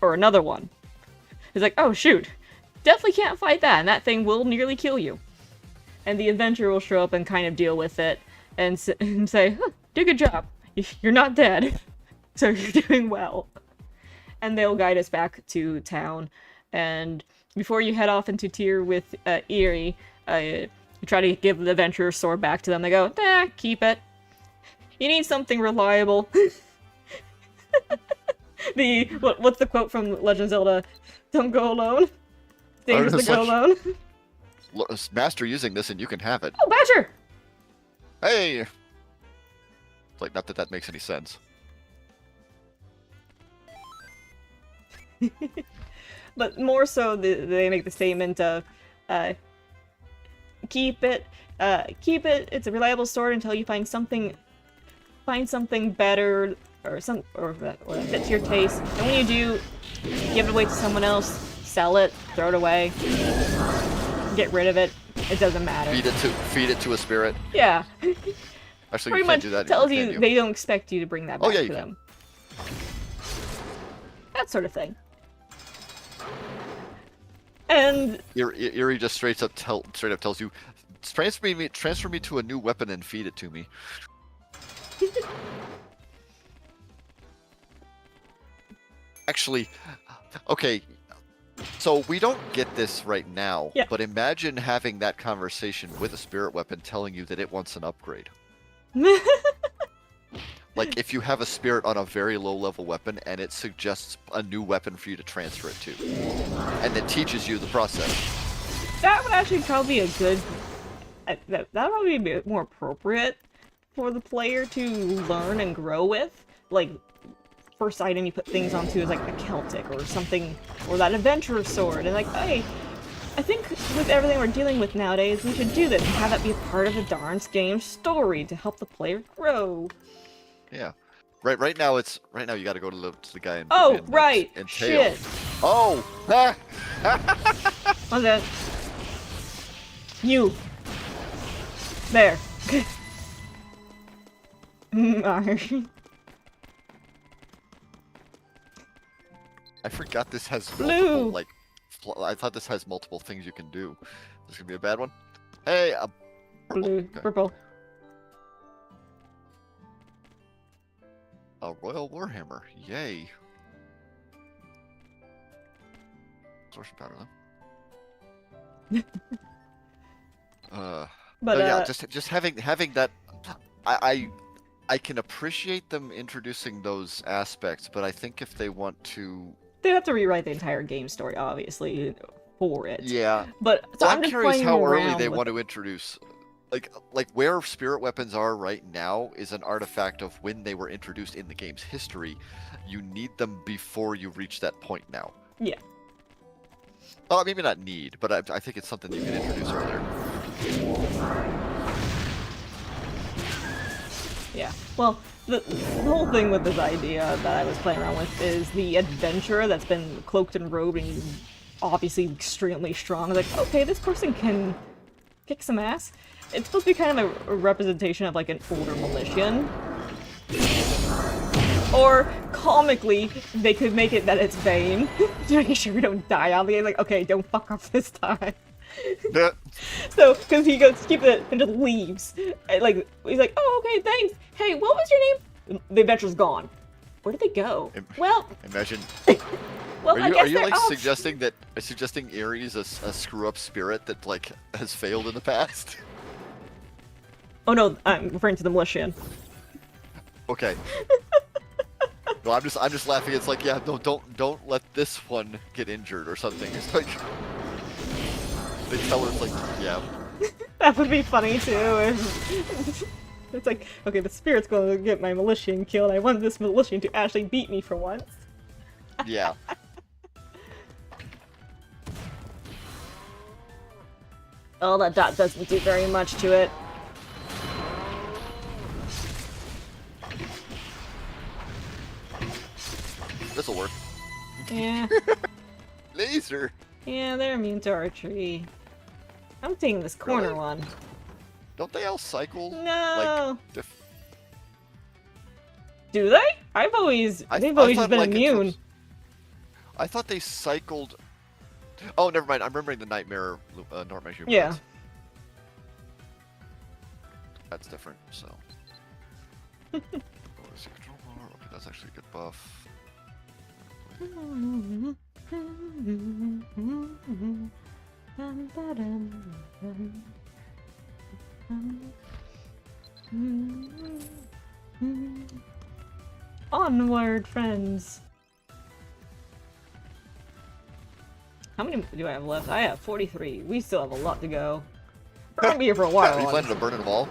Or another one. He's like, oh shoot, definitely can't fight that, and that thing will nearly kill you. And the adventurer will show up and kind of deal with it, and say, huh, do a good job, you're not dead, so you're doing well. And they'll guide us back to town, and before you head off into Tyr with Eerie, you try to give the adventurer's sword back to them. They go, nah, keep it. You need something reliable. What's the quote from Legend of Zelda? Don't go alone. Dangerous to go alone. Master using this and you can have it. Oh, Badger! Hey! Like, not that that makes any sense. But more so, they make the statement of, keep it. It's a reliable sword until you find something better, or that fits your taste. And when you do, give it away to someone else, sell it, throw it away, get rid of it. It doesn't matter. Feed it to a spirit. Yeah. Actually, Pretty you can't much do that tells anymore, you can they don't expect you to bring that back yeah, to you them. That sort of thing. And Eerie just straight up tells you, transfer me to a new weapon and feed it to me. Actually, okay, so we don't get this right now, yeah. But imagine having that conversation with a spirit weapon telling you that it wants an upgrade. Like, if you have a spirit on a very low-level weapon, and it suggests a new weapon for you to transfer it to. And it teaches you the process. That would actually probably be a good... that would probably be a bit more appropriate for the player to learn and grow with. Like, first item you put things onto is like a Celtic or something, or that adventurer sword. And like, hey, I think with everything we're dealing with nowadays, we should do this and have that be a part of the darn game's story to help the player grow. Yeah, right now you got to go to the guy in. Oh, right. In Shit. Oh. What's that? You. There. I forgot this has Blue. multiple, I thought this has multiple things you can do. This is gonna be a bad one. Hey, Blue. okay. Purple. A Royal Warhammer, yay. Sorcery powder, though. But yeah, just having that, I can appreciate them introducing those aspects, but I think if they want to, they have to rewrite the entire game story, obviously, for it. Yeah. But so I'm just curious playing how early around they with want to introduce. Like where spirit weapons are right now is an artifact of when they were introduced in the game's history. You need them before you reach that point now. Yeah. Well, maybe not need, but I think it's something you can introduce earlier. Yeah. Well, the whole thing with this idea that I was playing around with is the adventurer that's been cloaked and robed and obviously extremely strong. Like, okay, this person can kick some ass. It's supposed to be kind of a representation of like an older Militian. Or comically, they could make it that it's Vayne, to make sure we don't die on the end. Like, okay, don't fuck up this time. Yeah. So, because he goes to keep it and just leaves. And, like, he's like, oh, okay, thanks. Hey, what was your name? The adventure's gone. Where did they go? Well, Imagine. well, I guess Are you they're like off. suggesting Ares a screw up spirit that like has failed in the past? Oh no, I'm referring to the Militian. Okay. No, I'm just laughing. It's like, yeah, no, don't let this one get injured or something. It's like they tell her, it's like, yeah. That would be funny too. If... it's like, okay, the spirit's going to get my Militian killed. I want this Militian to actually beat me for once. Yeah. Oh, that dot doesn't do very much to it. This'll work. Yeah. Laser. Yeah, they're immune to archery. I'm taking this corner Really? one. Don't they all cycle? No. Like, Do they? They've always I just thought, been like, immune. I thought they cycled. Oh, never mind. I'm remembering the Nightmare Norma Human. Yeah. That's different. So. Oh, is it control bar? Okay, that's actually a good buff. Onward, friends. How many do I have left? I have 43. We still have a lot to go. We're gonna be here for a while. Are you planning to burn it all?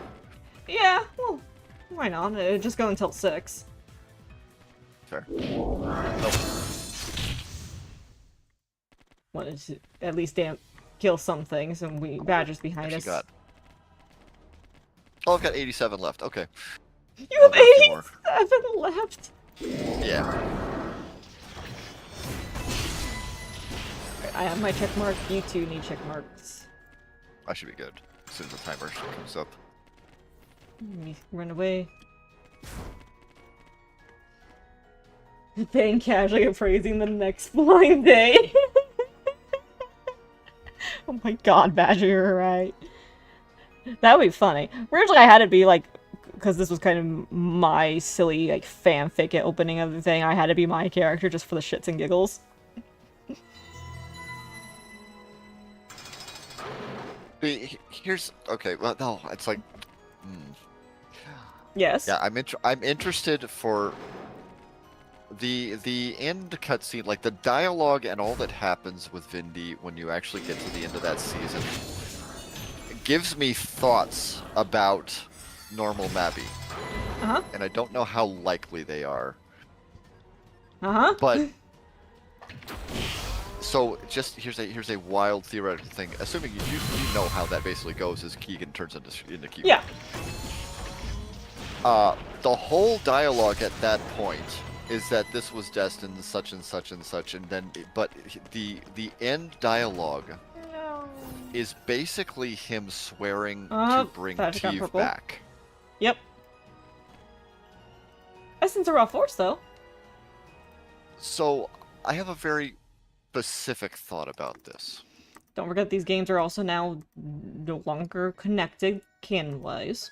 Yeah, well, why not? It'll just go until 6. Fair. Nope. Want to at least kill some things, and we Badger's behind us. Got. Oh, I've got 87 left. Okay. You have I've got a few more. 87 left. Yeah. I have my check mark. You two need check marks. I should be good as soon as the timer comes up. Let me run away. Paying casually appraising the next blind day. Oh my god, Badger, you're right. That would be funny. Originally I had it be like, because this was kind of my silly like fanfic opening of the thing, I had to be my character just for the shits and giggles. Here's okay. Well, no, it's like. Yes. Yeah, I'm interested for the end cutscene, like the dialogue and all that happens with Vindy when you actually get to the end of that season. It gives me thoughts about normal Mabby. Uh-huh. And I don't know how likely they are. Uh-huh. But so just here's a wild theoretical thing. Assuming you know how that basically goes, is Keegan turns into Keegan. Yeah. The whole dialogue at that point is that this was destined such and such and such, and then but the end dialogue No. is basically him swearing Oh, to bring Badger got Teve purple. back. Yep. Essence of Raw Force, though. So I have a very specific thought about this. Don't forget these games are also now no longer connected canon-wise.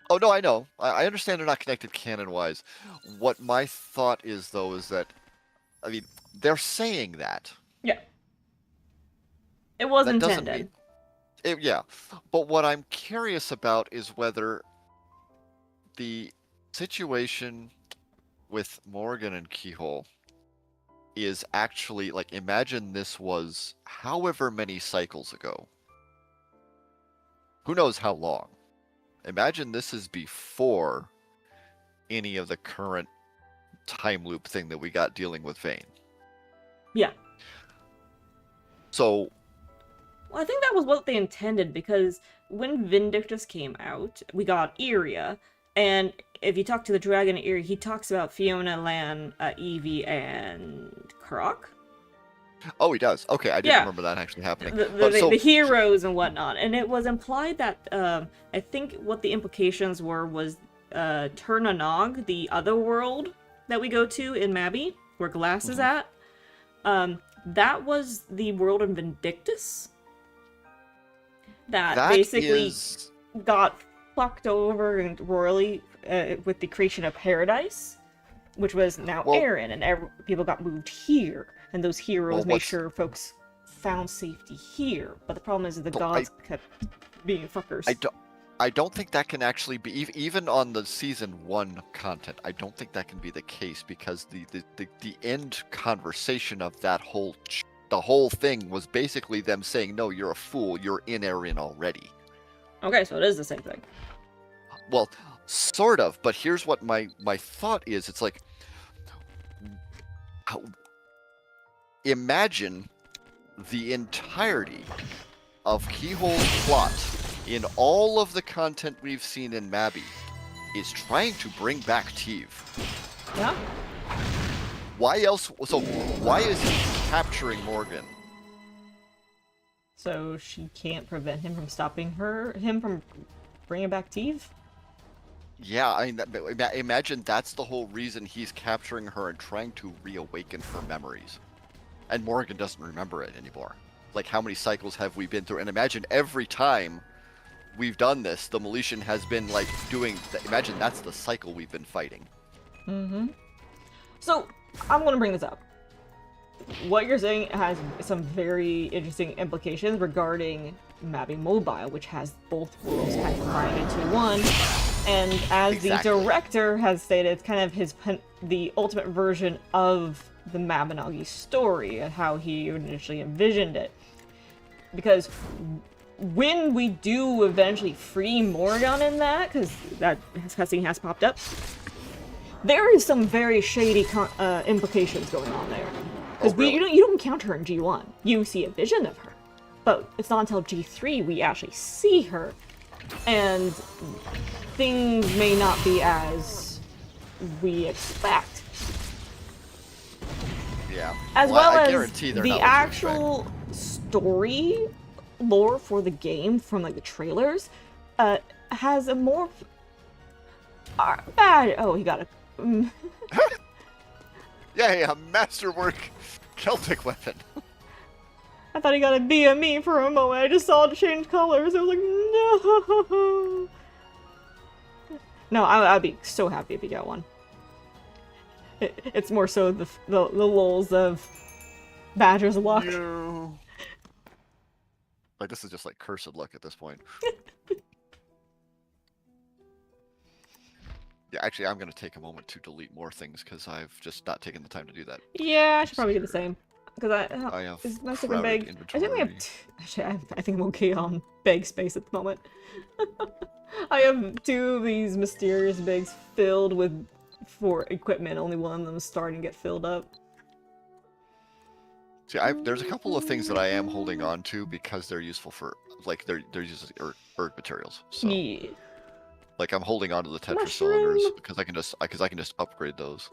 Oh no, I know. I understand they're not connected canon-wise. What my thought is, though, is that, I mean, they're saying that. Yeah. It was That doesn't intended. mean, yeah, but what I'm curious about is whether the situation with Morgan and Keyhole is actually, like, imagine this was however many cycles ago. Who knows how long? Imagine this is before any of the current time loop thing that we got dealing with Vayne. Yeah. So Well, I think that was what they intended, because when Vindictus came out, we got Iria, and if you talk to the dragon in Iria, he talks about Fiona, Lan, Evie, and Croc. Oh, he does. Okay, I didn't Yeah, remember that actually happening. the, But the, so, the heroes and whatnot, and it was implied that I think what the implications were was Turna Nog, the other world that we go to in Mabby, where Glass is at. That was the world in Vindictus that basically is got fucked over and royally with the creation of Paradise, which was now Well- Erin, and people got moved here, and those heroes Well, made what's- sure folks found safety here. But the problem is that the Well, I- gods kept being fuckers. I don't think that can actually be even on the season 1 content. I don't think that can be the case because the end conversation of that the whole thing was basically them saying, "No, you're a fool. You're in Erin already." Okay, so it is the same thing. Well, sort of, but here's what my thought is. It's like, imagine the entirety of Keyhole's plot in all of the content we've seen in Mabby is trying to bring back Teve. Yeah. Why else? So why is he capturing Morgan? So she can't prevent him from stopping him from bringing back Teve? Yeah, I mean, imagine that's the whole reason he's capturing her and trying to reawaken her memories. And Morgan doesn't remember it anymore. Like, how many cycles have we been through? And imagine every time we've done this, the Militian has been, like, doing... Imagine that's the cycle we've been fighting. Mm-hmm. So, I'm gonna bring this up. What you're saying has some very interesting implications regarding Mabby Mobile, which has both worlds kind of combined into one. And as Exactly. the director has stated, it's kind of the ultimate version of the Mabinogi story and how he initially envisioned it. Because when we do eventually free Morgan in that, because that cutscene has popped up, there is some very shady implications going on there. Because really? you don't encounter her in G1. You see a vision of her. But it's not until G3 we actually see her. And things may not be as we expect. Yeah. As Well, well I as guarantee they're the not what you actual story lore for the game from like the trailers has a more bad. Oh, he got a. Yeah, masterwork Celtic weapon. I thought he got a BME for a moment. I just saw it change colors. I was like, no. No, I'd be so happy if he got one. It's more so the lulz of Badger's luck. You... Like, this is just like cursed luck at this point. Yeah, actually, I'm going to take a moment to delete more things because I've just not taken the time to do that. Yeah, I should probably do the same. Because I have is my super crowded big. I think we have. Actually, I think I'm okay on bag space at the moment. I have 2 of these mysterious bags filled with for equipment. Only one of them is starting to get filled up. See, there's a couple of things that I am holding on to because they're useful for, like, they're used as erg materials. So, Yeah. like, I'm holding on to the Tetra Mushroom. cylinders because I can just upgrade those.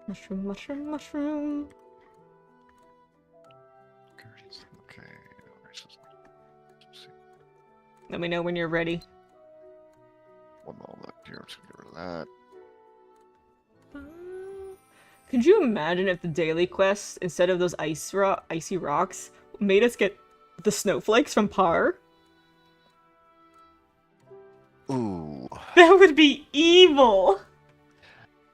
Mushroom, mushroom, mushroom. Okay. Let's see. Let me know when you're ready. One moment here. Let's get rid of that. Could you imagine if the daily quests, instead of those icy rocks, made us get the snowflakes from Par? Ooh. That would be evil!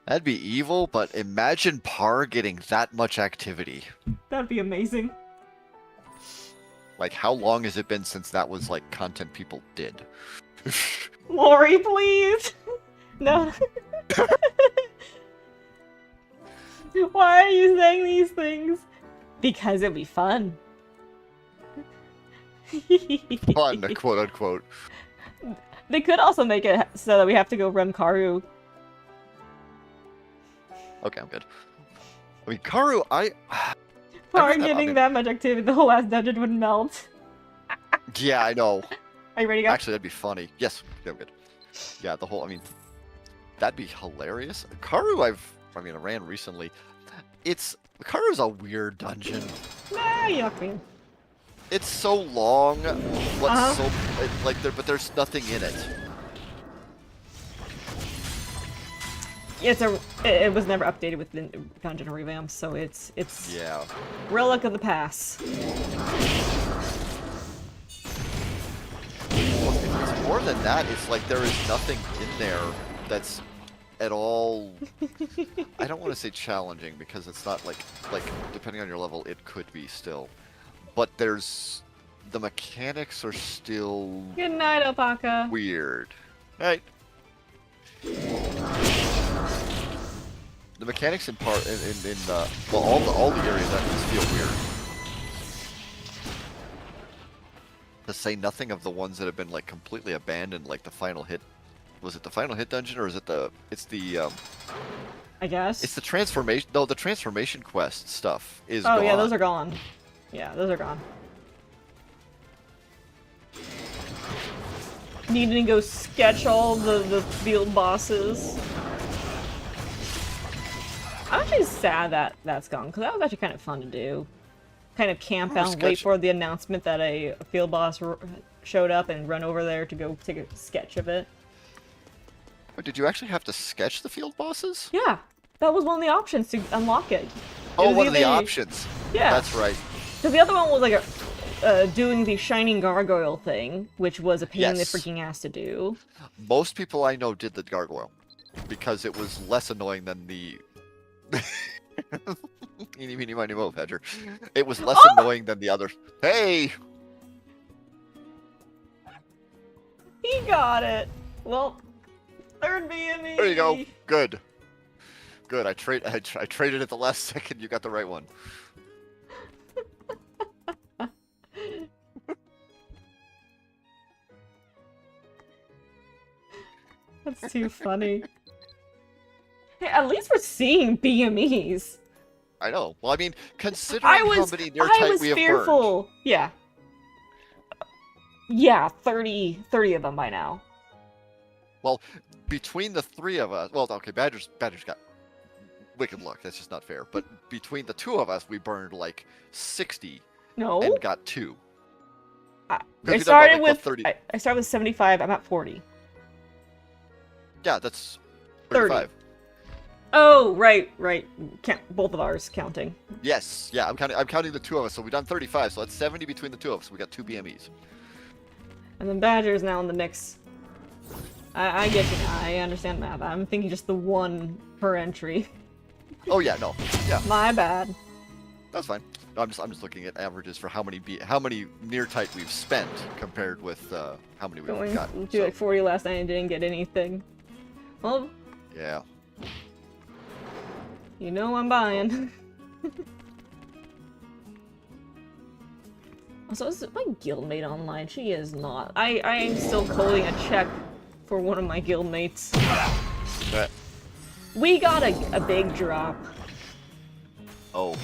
That'd be evil, but imagine Par getting that much activity. That'd be amazing. Like, how long has it been since that was, like, content people did? Lori, please! No. Why are you saying these things? Because it'd be fun. Fun, quote unquote. They could also make it so that we have to go run Karu. Okay, I'm good. I mean, Karu, Par that- I getting mean- that much activity, the whole last dungeon would melt. Yeah, I know. Are you ready to go? Actually, that'd be funny. Yes, yeah, good. Yeah, the whole. I mean, that'd be hilarious. Karu, I ran recently. Karu's a weird dungeon. Nah, yuck me. It's so long. Uh-huh. But there's nothing in it. It was never updated with the dungeon revamp, so it's Yeah. relic of the past. Well, it's more than that. It's like there is nothing in there that's at all. I don't want to say challenging because it's not like depending on your level, it could be still. But the mechanics are still Good night, alpaca. weird. Right. The mechanics in all the areas actually feel weird. To say nothing of the ones that have been like completely abandoned, like the final hit. Was it the final hit dungeon or is it I guess. it's the transformation? No, the transformation quest stuff is Oh gone. yeah, those are gone. Yeah, those are gone. Needing to go sketch all the field bosses. I'm actually sad that that's gone, because that was actually kind of fun to do. Kind of camp out and wait for the announcement that a field boss showed up and run over there to go take a sketch of it. But did you actually have to sketch the field bosses? Yeah, that was one of the options to unlock it. Oh, was one of the either- options. Yeah. That's right. Because the other one was like doing the shining gargoyle thing, which was a pain in the Yes. freaking ass to do. Most people I know did the gargoyle because it was less annoying than the. Eeny, meeny, miny, moe, Badger. It was less annoying than the other. Hey! He got it. Well, third BME. There you go. Good. Good. I traded at the last second. You got the right one. That's too funny. Hey, at least we're seeing BMEs. I know. Well, I mean, considering I how was many Neartite we have burned. fearful. Yeah. Yeah, 30 of them by now. Well, between the three of us, well, okay, Badger's got wicked luck. That's just not fair. But between the two of us, we burned like 60 No. and got 2. I we done started about, like, with the 30. I started with 75. I'm at 40. Yeah, that's 30. 35. Oh, right. Can't both of ours counting. Yes, yeah, I'm counting the two of us, so we've done 35, so that's 70 between the two of us. We got 2 BMEs. And then Badger's now in the mix. I get you now. I understand that. I'm thinking just the one per entry. Oh yeah, no, yeah, My bad. that's fine. No, I'm just looking at averages for how many Neartite we've spent compared with how many we've Going gotten. to like 40 last night and didn't get anything. Well, Yeah. you know I'm buying. So is my guildmate online? She is not. I am still coding a check for one of my guildmates. But, We got a big drop oh,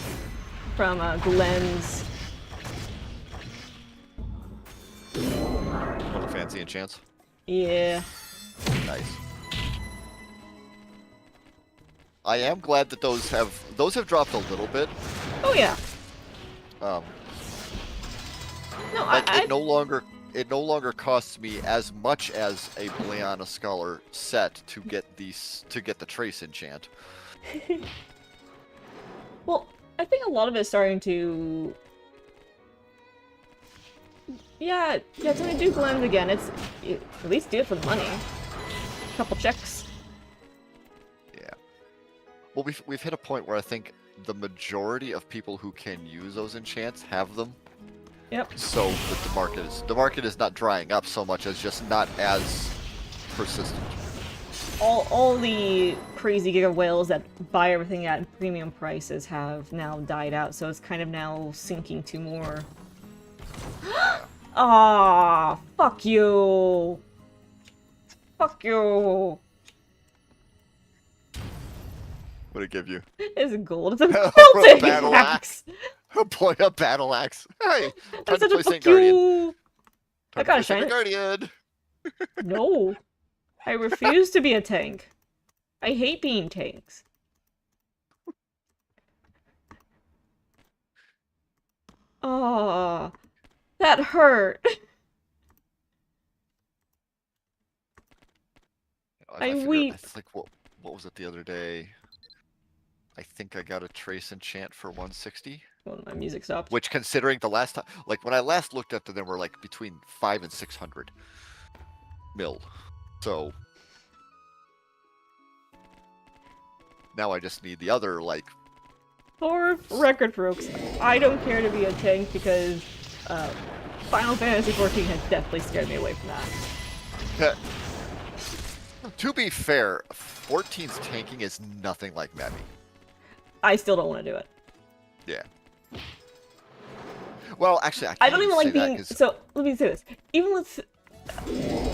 from Glenn's. what a fancy enchants. Yeah. Nice. I am glad that those have dropped a little bit. Oh yeah. Um, No, like I it no longer costs me as much as a Bleana Scholar set to get the Trace enchant. well, I think a lot of it's starting to. Yeah, it's when you do Glenn's again. At least do it for the money. Couple checks. Yeah. Well, we've hit a point where I think the majority of people who can use those enchants have them. Yep. So the market is not drying up so much as just not as persistent. All the crazy giga whales that buy everything at premium prices have now died out, so it's kind of now sinking to more. Ah, fuck you. Fuck you. What did it give you? It's gold. It's a A melting battle axe. Oh boy, a battle axe. Hey, time That's to such a play Saint fuck Guardian. you. I got a Secret shiny. Guardian! No. I refuse to be a tank. I hate being tanks. Oh, that hurt. I figure, weep. it's like, what was it the other day? I think I got a Trace Enchant for 160. Well, my music stopped. Which, considering the last time, like when I last looked at them, they were like between 5 and 600 mil. So now I just need the other, like. For record, folks, I don't care to be a tank because Final Fantasy XIV has definitely scared me away from that. To be fair, 14's tanking is nothing like Mabby. I still don't want to do it. Yeah. Well, actually, I don't even like being. Cause... So let me say this. Even with,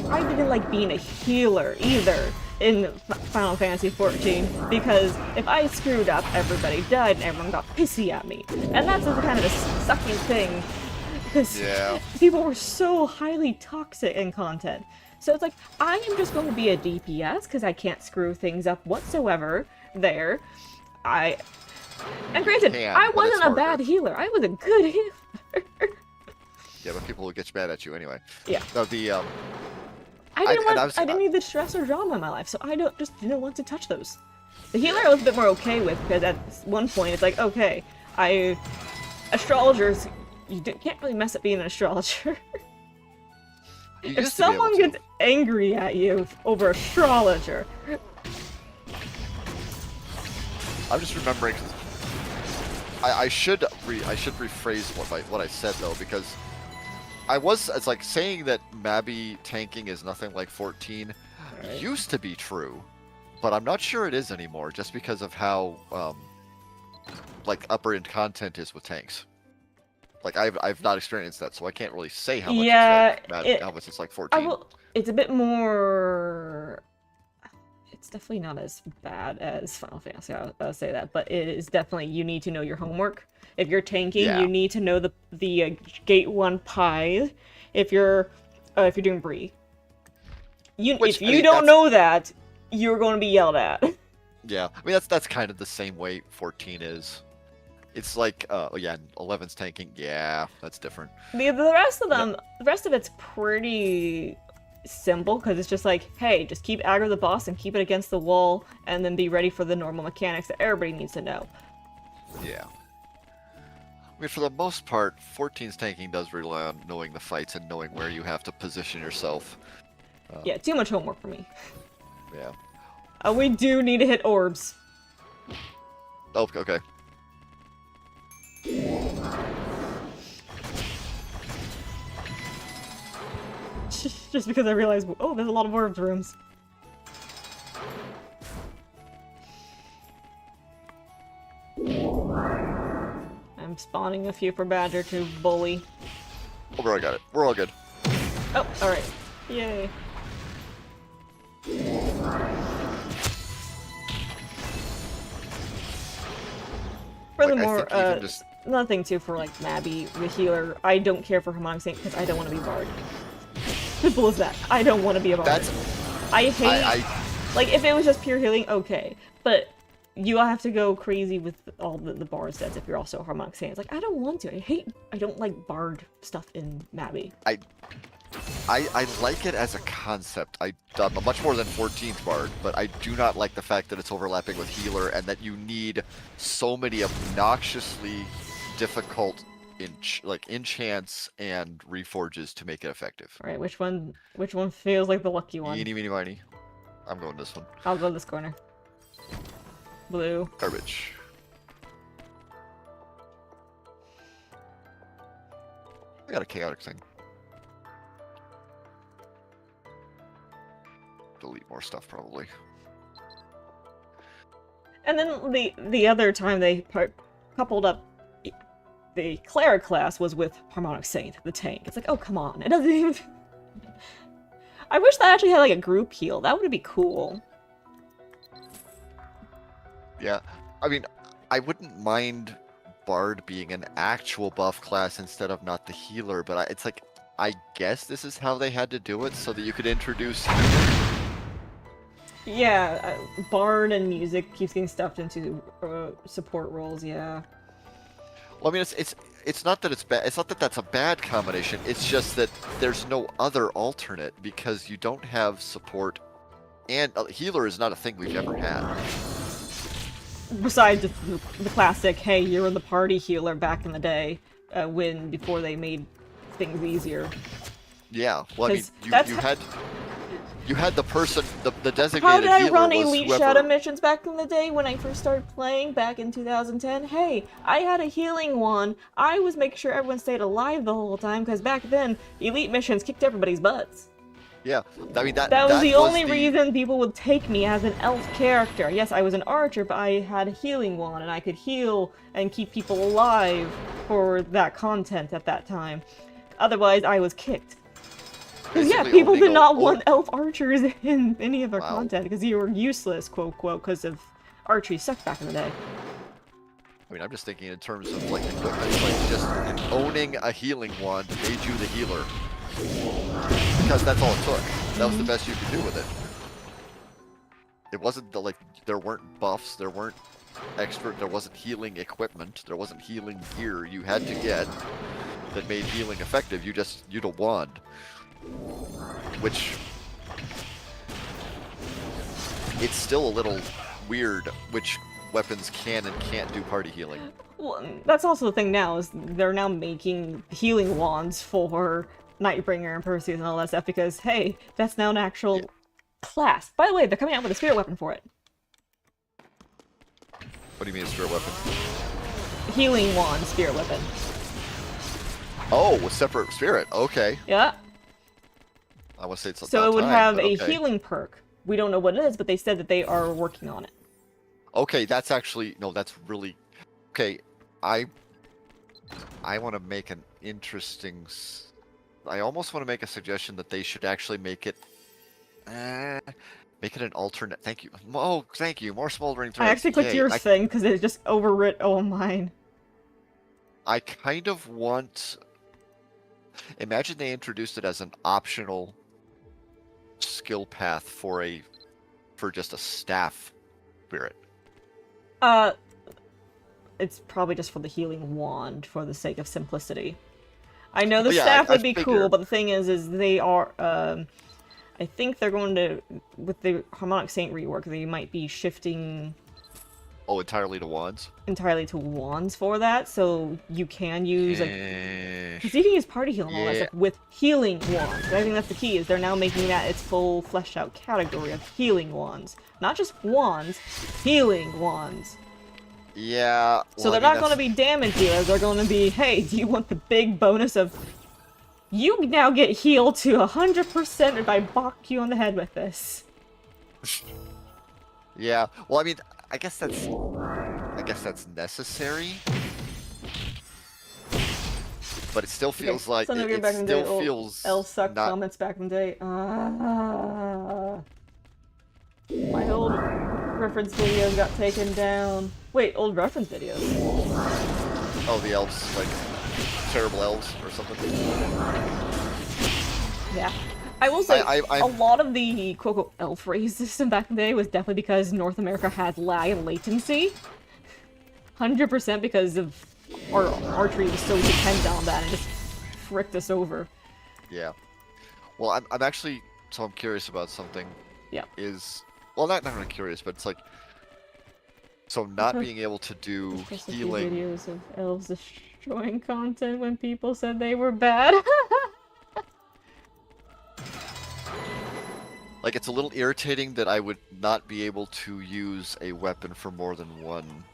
I didn't like being a healer either in Final Fantasy XIV because if I screwed up, everybody died and everyone got pissy at me, and that's the kind of a sucking thing because people were so highly toxic in content. So it's like I am just going to be a DPS because I can't screw things up whatsoever. There, and granted, I wasn't a bad healer. I was a good healer. Yeah, but people will get mad at you anyway. Yeah. No, the I didn't need the stress or drama in my life, so I didn't want to touch those. The healer I was a bit more okay with because at one point it's like, okay, astrologers, you can't really mess up being an astrologer. If someone gets angry at you over astrologer. I'm just remembering. I should rephrase what I said though, because it's like saying that Mabby tanking is nothing like 14 used to be true, but I'm not sure it is anymore, just because of how like upper end content is with tanks. Like I've not experienced that, so I can't really say how much how much it's like 14. It's a bit more. It's definitely not as bad as Final Fantasy. I'll say that, but it is definitely, you need to know your homework. If you're tanking, you need to know the Gate 1 pies. If you're doing Bree, if you don't know that, you're going to be yelled at. Yeah, I mean that's kind of the same way 14 is. It's like, yeah, 11's tanking. Yeah, that's different. The rest of them, the rest of it's pretty simple because it's just like, hey, just keep aggro the boss and keep it against the wall, and then be ready for the normal mechanics that everybody needs to know. Yeah. I mean, for the most part, 14's tanking does rely on knowing the fights and knowing where you have to position yourself. Yeah, too much homework for me. Yeah. We do need to hit orbs. Oh, okay. Just because I realized, oh, there's a lot of orbs rooms. I'm spawning a few for Badger to bully. Oh, bro, I got it. We're all good. Oh, alright. Yay. Furthermore, nothing too for like Mabby, the healer. I don't care for Harmonic Saint because I don't want to be Bard. Simple as that. I don't want to be a Bard. I hate. Like, if it was just pure healing, okay. But you have to go crazy with all the Bard sets if you're also Harmonic Saint. It's like, I don't want to. I don't like Bard stuff in Mabby. I like it as a concept. I'm much more than 14's Bard, but I do not like the fact that it's overlapping with healer and that you need so many obnoxiously difficult enchants and reforges to make it effective. All right, which one feels like the lucky one? Eeny, meeny, miny. I'm going this one. I'll go this corner. Blue. Garbage. I got a chaotic thing. Delete more stuff probably. And then the other time they coupled up the Cleric class was with Harmonic Saint, the tank. It's like, oh come on, it doesn't even. I wish that actually had like a group heal. That would be cool. Yeah, I mean, I wouldn't mind Bard being an actual buff class instead of not the healer, but it's like I guess this is how they had to do it so that you could introduce. Yeah, Bard and music keeps getting stuffed into support roles. Yeah. Well, I mean, it's not that it's bad. It's not that that's a bad combination. It's just that there's no other alternate because you don't have support, and healer is not a thing we've ever had. Besides the classic, hey, you're the party healer back in the day, before they made things easier. Yeah, well, I mean, 'Cause you had the person, the designated how did I healer run was Elite whoever. Shadow missions back in the day when I first started playing back in 2010? Hey, I had a healing one. I was making sure everyone stayed alive the whole time because back then Elite missions kicked everybody's butts. Yeah, I mean that was the only reason people would take me as an elf character. Yes, I was an archer, but I had a healing wand and I could heal and keep people alive for that content at that time. Otherwise, I was kicked. Because yeah, people did not want elf archers in any of their content because you were useless, quote quote, because of archery sucked back in the day. I mean, I'm just thinking in terms of like equipment, like just owning a healing wand made you the healer. Because that's all it took. That was the best you could do with it. It wasn't there weren't buffs, there weren't there wasn't healing equipment, there wasn't healing gear you had to get that made healing effective. You'd a wand. Which it's still a little weird which weapons can and can't do party healing. Well, that's also the thing now, is they're now making healing wands for Nightbringer and Perseus and all that stuff because, hey, that's now an actual class. By the way, they're coming out with a spirit weapon for it. What do you mean a spirit weapon? Healing wand spirit weapon. Oh, a separate spirit. Okay. Yeah. I want to say it's so it would have a healing perk. We don't know what it is, but they said that they are working on it. Okay, that's actually that's really okay. I want to make an interesting. I almost want to make a suggestion that they should actually make it an alternate. Thank you. Oh, thank you. More smoldering threads. I actually clicked your thing because it just overwrit all mine. I kind of want. Imagine they introduced it as an optional skill path for just a staff spirit. It's probably just for the healing wand for the sake of simplicity. I know the staff would be cool, but the thing is they are, I think they're going to, with the Harmonic Saint rework, they might be shifting... Oh, entirely to wands? Entirely to wands for that, so you can use, like... Because you can use party heal and all that stuff with healing wands. I think that's the key, is they're now making that its full fleshed out category of healing wands. Not just wands, healing wands. Yeah. Well, so they're not going to be damage dealers. They're going to be, hey, do you want the big bonus of you now get healed to 100% if I bonk you on the head with this? Yeah. Well, I mean, I guess that's necessary. But it still feels like it still feels Elf suck comments back in the day. My old reference videos got taken down. Wait, old reference videos? Oh, the elves, like terrible elves or something. Yeah. I will say, a lot of the quote-unquote elf race system back in the day was definitely because North America had lag and latency. 100% because of our archery was so dependent on that and just fricked us over. Yeah. Well, I'm actually, so I'm curious about something. Yeah. Well, not really curious, but it's like, so not being able to do healing. Videos of elves destroying content when people said they were bad. Like, it's a little irritating that I would not be able to use a weapon for more than one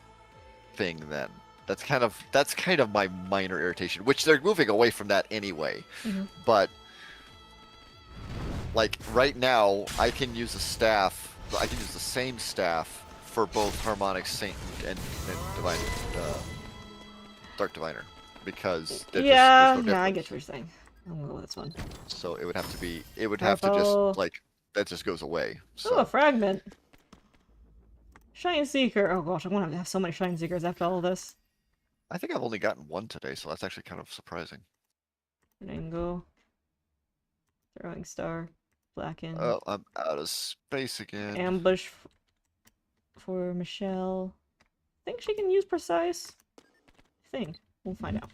thing then. That's kind of my minor irritation, which they're moving away from that anyway. Mm-hmm. But like right now, I can use a staff. I can use the same staff for both Harmonic Saint and Divine, Dark Diviner, because yeah, no, I get what you're saying. I'm gonna go with this one. So it would have to be. It would have to just like that just goes away. So. Oh, a fragment. Shine Seeker. Oh gosh, I'm gonna have so many Shine Seekers after all this. I think I've only gotten one today, so that's actually kind of surprising. Ringo. Throwing star. Blacken. Oh, I'm out of space again. Ambush for Michelle. Think she can use precise? I think. We'll find out.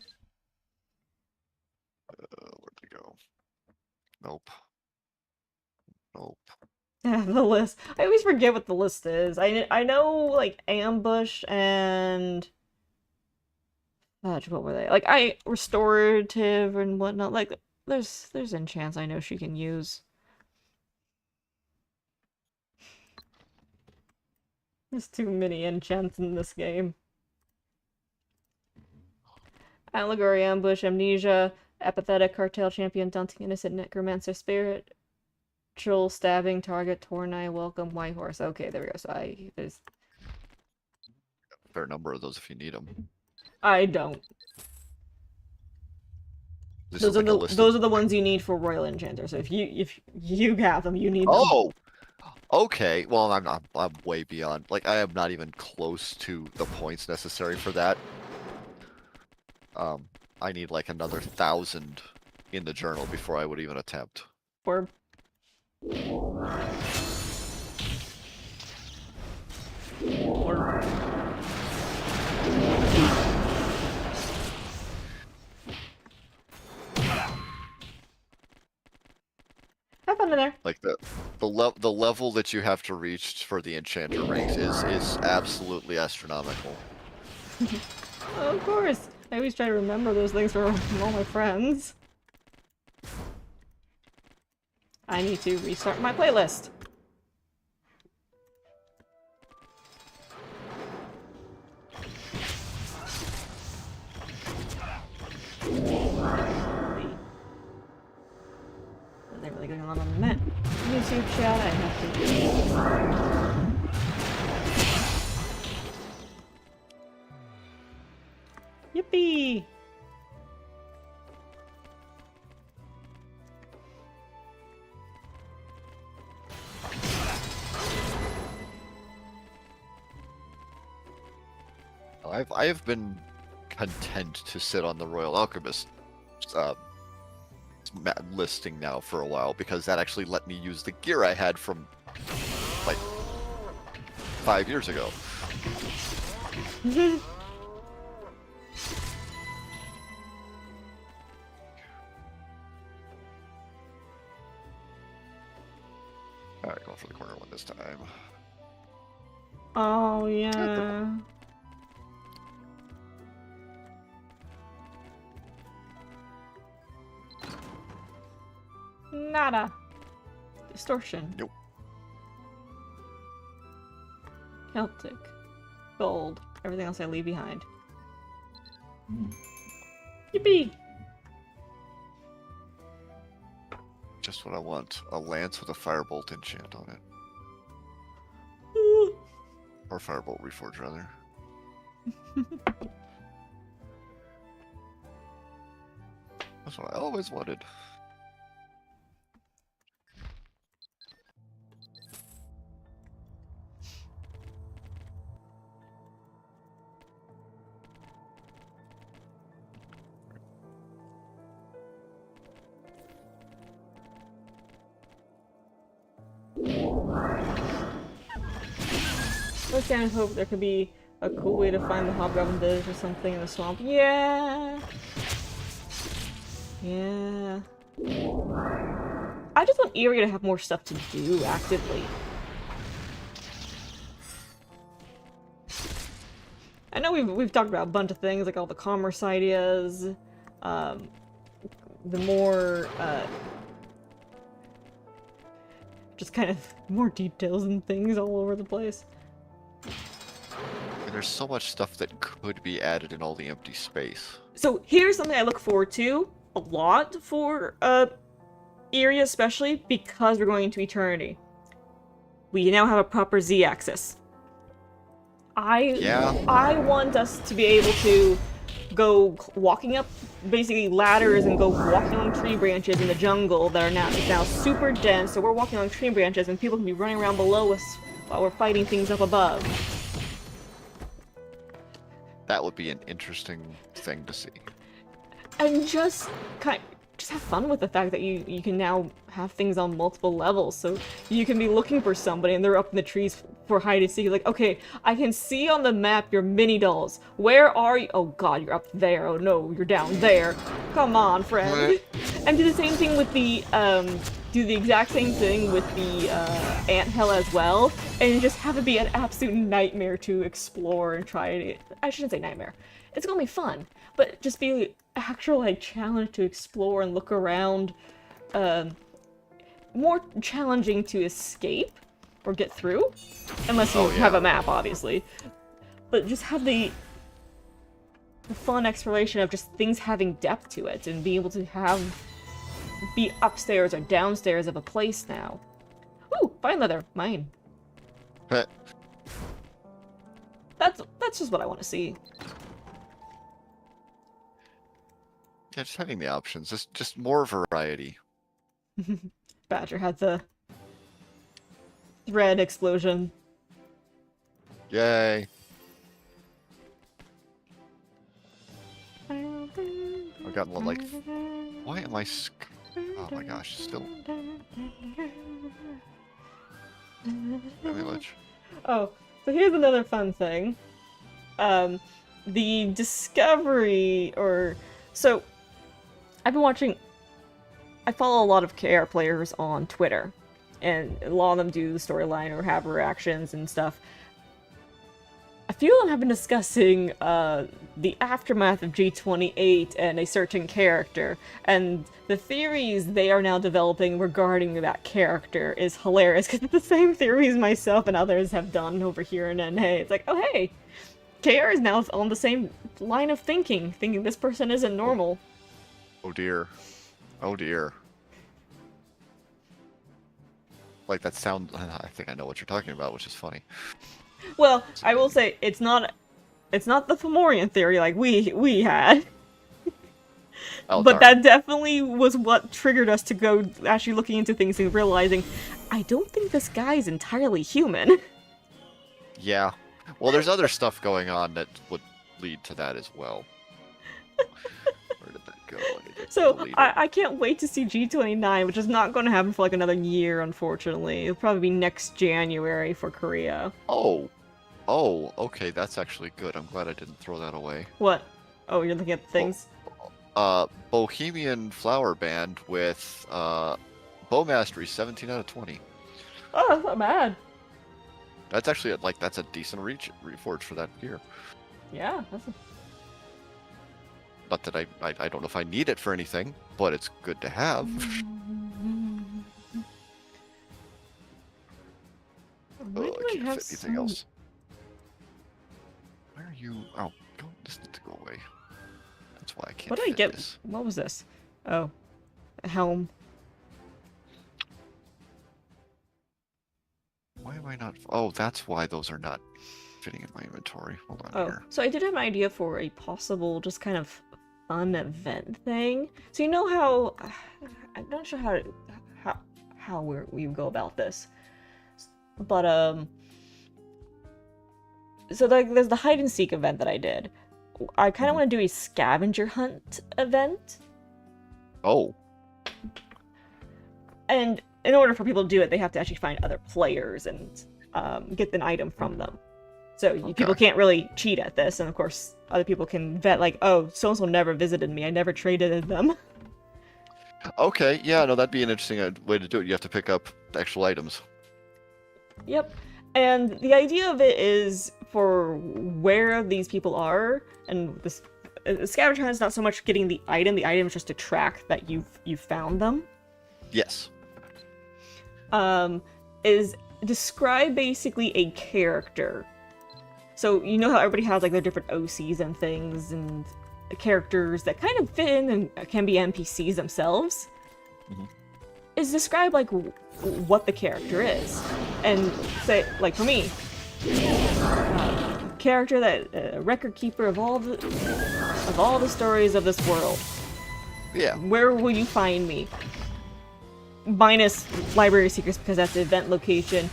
Where'd they go? Nope. Nope. The list. I always forget what the list is. I know like ambush and what were they? Like restorative and whatnot. Like there's enchants I know she can use. There's too many enchants in this game. Allegory, ambush, amnesia, apathetic, cartel champion, daunting innocent, necromancer, spirit, troll, stabbing, target, Tornai, welcome, white horse. Okay, there we go. So there's A fair number of those if you need them. I don't. Those are the ones you need for Royal Enchanter. So if you have them, you need them. Oh, okay. Well, I'm way beyond. Like I am not even close to the points necessary for that. I need like another 1,000 in the journal before I would even attempt. Or have fun in there. Like the level that you have to reach for the enchanter ranks is absolutely astronomical. Of course. I always try to remember those things for all my friends. I need to restart my playlist. Nothing really going on the net. YouTube chat, I have to. Yippee! I have been content to sit on the Royal Alchemist listing now for a while because that actually let me use the gear I had from like 5 years ago. Alright, going for the corner one this time. Oh, yeah. Nada. Distortion. Nope. Celtic. Gold. Everything else I leave behind. Yippee! Just what I want. A lance with a firebolt enchant on it. Ooh. Or firebolt reforge, rather. That's what I always wanted. I was kind of hope there could be a cool way to find the Hobgoblin village or something in the swamp. Yeah! Yeah. I just want Erie to have more stuff to do actively. I know we've talked about a bunch of things, like all the commerce ideas, the more, just kind of more details and things all over the place. And there's so much stuff that could be added in all the empty space. So here's something I look forward to a lot for Erie, especially because we're going into Eternity. We now have a proper Z-axis. I want us to be able to go walking up basically ladders and go walking on tree branches in the jungle that are now super dense, so we're walking on tree branches and people can be running around below us while we're fighting things up above. That would be an interesting thing to see. And just just have fun with the fact that you can now have things on multiple levels. So you can be looking for somebody and they're up in the trees for hide and seek. Like, okay, I can see on the map your mini dolls. Where are you? Oh god, you're up there. Oh no, you're down there. Come on, friend. And do the same thing with the do the exact same thing with the anthill as well, and just have it be an absolute nightmare to explore and try it. I shouldn't say nightmare. It's gonna be fun, but just be actual like challenge to explore and look around. More challenging to escape or get through, unless you have a map, obviously. But just have the fun exploration of just things having depth to it and being able to be upstairs or downstairs of a place now. Ooh, fine leather, mine. That's just what I want to see. Yeah, just having the options, just more variety. Badger had the thread explosion. Yay! I got like, why am I? Oh my gosh, still. Village. Oh, so here's another fun thing. The discovery, so I've been watching. I follow a lot of KR players on Twitter, and a lot of them do the storyline or have reactions and stuff. A few of them have been discussing the aftermath of G28 and a certain character, and the theories they are now developing regarding that character is hilarious, because it's the same theories myself and others have done over here in NA. It's like, oh hey, KR is now on the same line of thinking this person isn't normal. Oh dear. Oh dear. Like that sound, I think I know what you're talking about, which is funny. Well, I will say it's not the Fomorian theory like we had. Oh, but darn. that definitely was what triggered us to go actually looking into things and realizing I don't think this guy is entirely human. Yeah. Well, there's other stuff going on that would lead to that as well. Where did that go? So I can't wait to see G29, which is not going to happen for like another year, unfortunately. It'll probably be next January for Korea. Oh. Oh, okay, that's actually good. I'm glad I didn't throw that away. What? Oh, you're looking at things? Bohemian Flower Band with Bow Mastery 17 out of 20. Oh, that's not bad. That's actually that's a decent reforge for that gear. Yeah, that's Not that I don't know if I need it for anything, but it's good to have. Oh, I can't fit anything else. Why are you? Oh, this needs to go away. That's why I can't. What did I get? This. What was this? Oh, a helm. Why am I not? Oh, that's why those are not fitting in my inventory. Hold on here. So I did have an idea for a possible, just kind of fun event thing. So you know how I'm not sure how we go about this, but so like there's the hide and seek event that I did. I kind of want to do a scavenger hunt event. Oh. And in order for people to do it, they have to actually find other players and get an item from them. So people can't really cheat at this, and of course, other people can vet like, oh, so-and-so never visited me, I never traded them. Okay, yeah, no, that'd be an interesting way to do it. You have to pick up actual items. Yep. And the idea of it is for where these people are, and this scavenger hunt is not so much getting the item is just to track that you've found them. Yes. Is describe basically a character. So you know how everybody has like their different OCs and things and characters that kind of fit in and can be NPCs themselves. Mm-hmm. Is describe like what the character is, and say like for me, character that record keeper of all the stories of this world. Yeah. Where will you find me? Minus library secrets because that's the event location.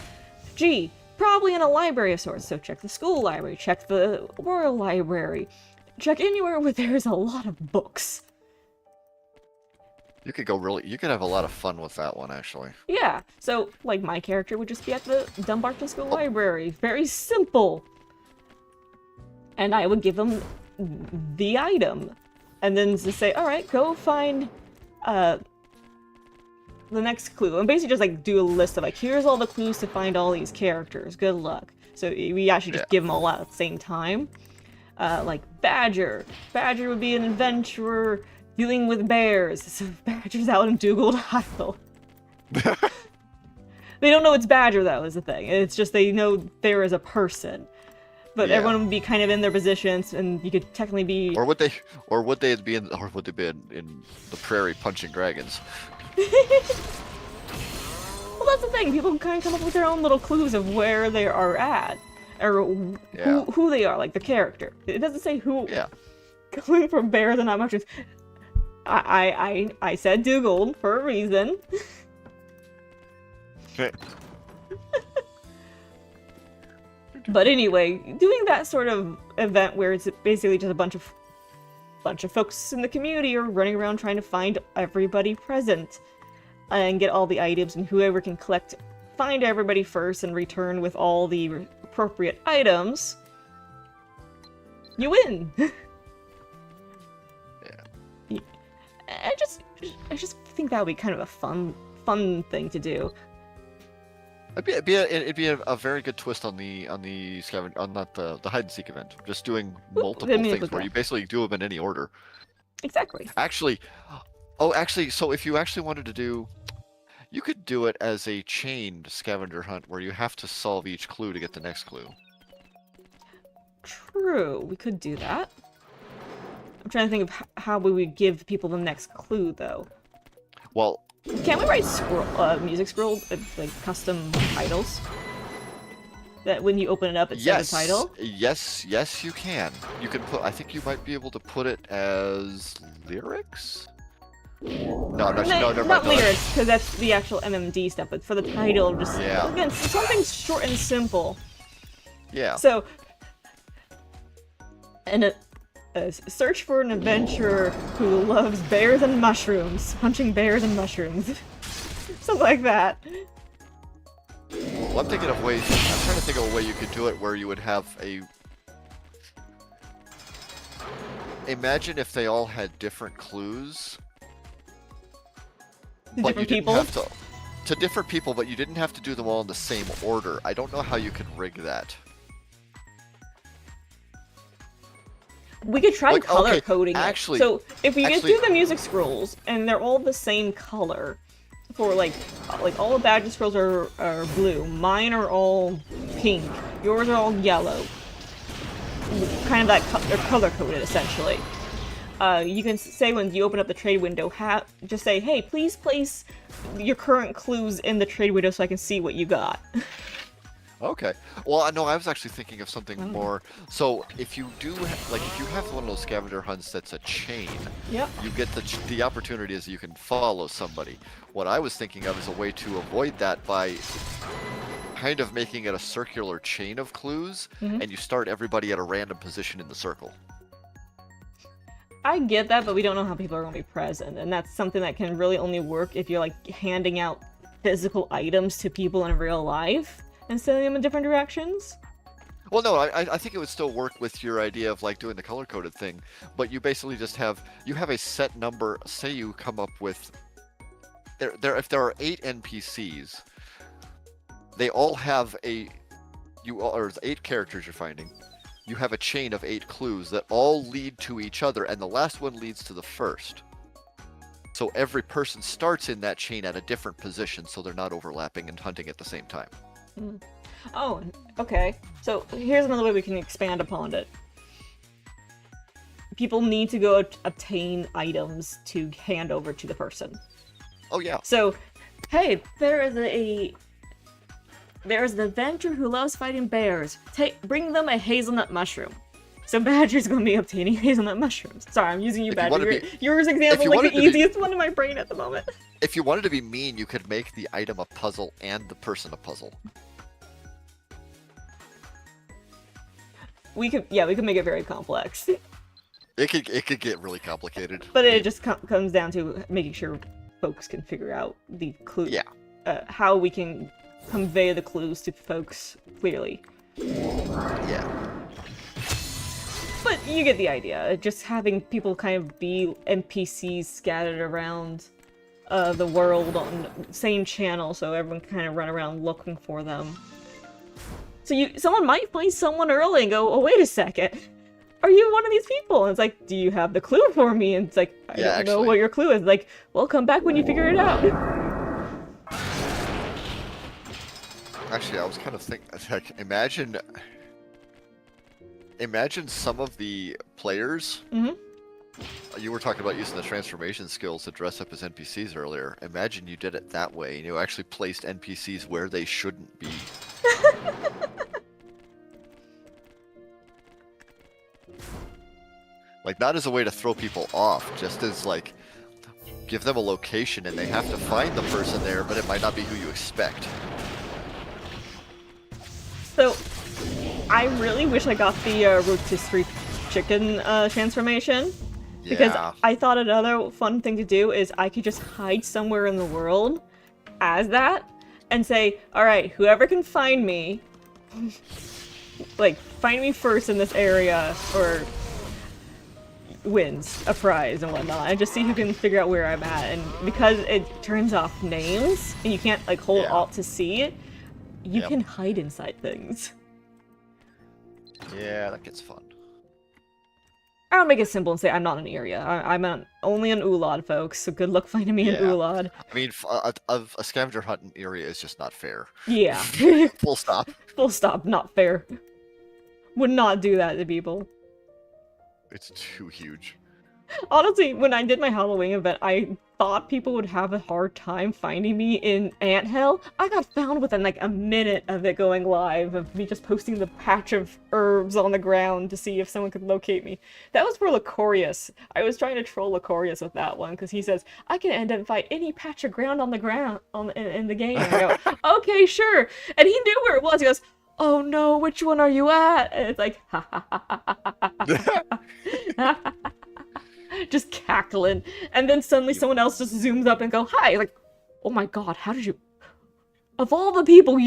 Gee, probably in a library of sorts. So check the school library, check the royal library, check anywhere where there's a lot of books. You could have a lot of fun with that one, actually. Yeah, so, like, my character would just be at the Dumbarton School Oh. Library. Very simple. And I would give them the item. And then just say, alright, go find, the next clue. And basically just, like, do a list of, like, here's all the clues to find all these characters. Good luck. So we actually just give them all out at the same time. Like, Badger. Badger would be an adventurer dealing with bears. So Badger's out in Dugald Isle. They don't know it's Badger, though, is the thing. It's just they know there is a person. But Yeah. everyone would be kind of in their positions, and you could technically be... Or would they be in the prairie punching dragons? Well, that's the thing. People can kind of come up with their own little clues of where they are at. Or who they are, like the character. It doesn't say who... Yeah. Going for bears and not mushrooms. I said Dugald for a reason. But anyway, doing that sort of event where it's basically just a bunch of folks in the community are running around trying to find everybody present and get all the items, and whoever can find everybody first and return with all the appropriate items, you win. Yeah. I just think that would be kind of a fun thing to do. It'd be a very good twist on the scavenger, on not the hide and seek event. Just doing multiple things where you basically do them in any order. Exactly. Actually, so if you actually wanted to do, you could do it as a chained scavenger hunt where you have to solve each clue to get the next clue. True, we could do that. I'm trying to think of how we would give people the next clue, though. Well, Can't we write music scroll, like custom titles? That when you open it up, it says the title? Yes, you can. You can put, I think you might be able to put it as lyrics? No, never Not mind. lyrics, because that's the actual MMD stuff, but for the title, just, Yeah. again, something short and simple. Yeah. So, search for an adventurer who loves bears and mushrooms. Hunting bears and mushrooms. Something like that. Well, I'm trying to think of a way you could do it where you would have a... Imagine if they all had different clues. But you didn't have to different people, but you didn't have to do them all in the same order. I don't know how you could rig that. We could try color coding actually- it. So if we just do the music scrolls and they're all the same color, for like all the badge scrolls are blue. Mine are all pink. Yours are all yellow. Kind of that they're color coded essentially. You can say when you open up the trade window, just say, "Hey, please place your current clues in the trade window so I can see what you got." Okay. Well, no, I was actually thinking of something more. So if you do, if you have one of those scavenger hunts that's a chain, Yep. you get the opportunity is you can follow somebody. What I was thinking of is a way to avoid that by kind of making it a circular chain of clues, and you start everybody at a random position in the circle. I get that, but we don't know how people are going to be present, and that's something that can really only work if you're like handing out physical items to people in real life and sending them in different directions. Well, no, I think it would still work with your idea of like doing the color-coded thing, but you basically just have a set number. Say you come up with if there are 8 NPCs, they all have or 8 characters you're finding. You have a chain of 8 clues that all lead to each other, and the last one leads to the first. So every person starts in that chain at a different position, so they're not overlapping and hunting at the same time. Oh, okay. So here's another way we can expand upon it. People need to go obtain items to hand over to the person. Oh yeah. So, hey, there's an adventurer who loves fighting bears. Bring them a hazelnut mushroom. So Badger's gonna be obtaining hazelnut mushrooms. Sorry, I'm using you, Badger. Yours example like the easiest one in my brain at the moment. If you wanted to be mean, you could make the item a puzzle and the person a puzzle. We could make it very complex. It could get really complicated. But it just comes down to making sure folks can figure out the clue. Yeah. How we can convey the clues to folks clearly. Yeah. But you get the idea. Just having people kind of be NPCs scattered around the world on the same channel, so everyone kind of run around looking for them. So someone might find someone early and go, "Oh, wait a second. Are you one of these people?" And it's like, "Do you have the clue for me?" And it's like, "I don't know what your clue is." Like, "Well, come back when you figure it out." Actually, I was kind of thinking, like, imagine some of the players. Mm-hmm. You were talking about using the transformation skills to dress up as NPCs earlier. Imagine you did it that way, and you actually placed NPCs where they shouldn't be. Like, not as a way to throw people off, just as, like, give them a location and they have to find the person there, but it might not be who you expect. So, I really wish I got the rotisserie chicken transformation. Because I thought another fun thing to do is I could just hide somewhere in the world as that and say, "Alright, whoever can find me, like, find me first in this area, or wins a prize and whatnot," and just see who can figure out where I'm at. And because it turns off names, and you can't, like, hold Alt to see it, you can hide inside things. Yeah, that gets fun. I'll make it simple and say I'm not in the area. I'm only an Ulad, folks, so good luck finding me in Ulad. I mean, a scavenger hunt in area is just not fair. Yeah. Full stop. Full stop, not fair. Would not do that to people. It's too huge. Honestly, when I did my Halloween event, I thought people would have a hard time finding me in Anthell. I got found within like a minute of it going live, of me just posting the patch of herbs on the ground to see if someone could locate me. That was for Licorius. I was trying to troll Licorius with that one, because he says, "I can identify any patch of ground on the ground in the game." And I go, "Okay, sure." And he knew where it was. He goes, "Oh no, which one are you at?" And it's like, ha ha ha ha ha ha ha. Just cackling, and then suddenly someone else just zooms up and go, "Hi!" Like, "Oh my god, how did you? Of all the people,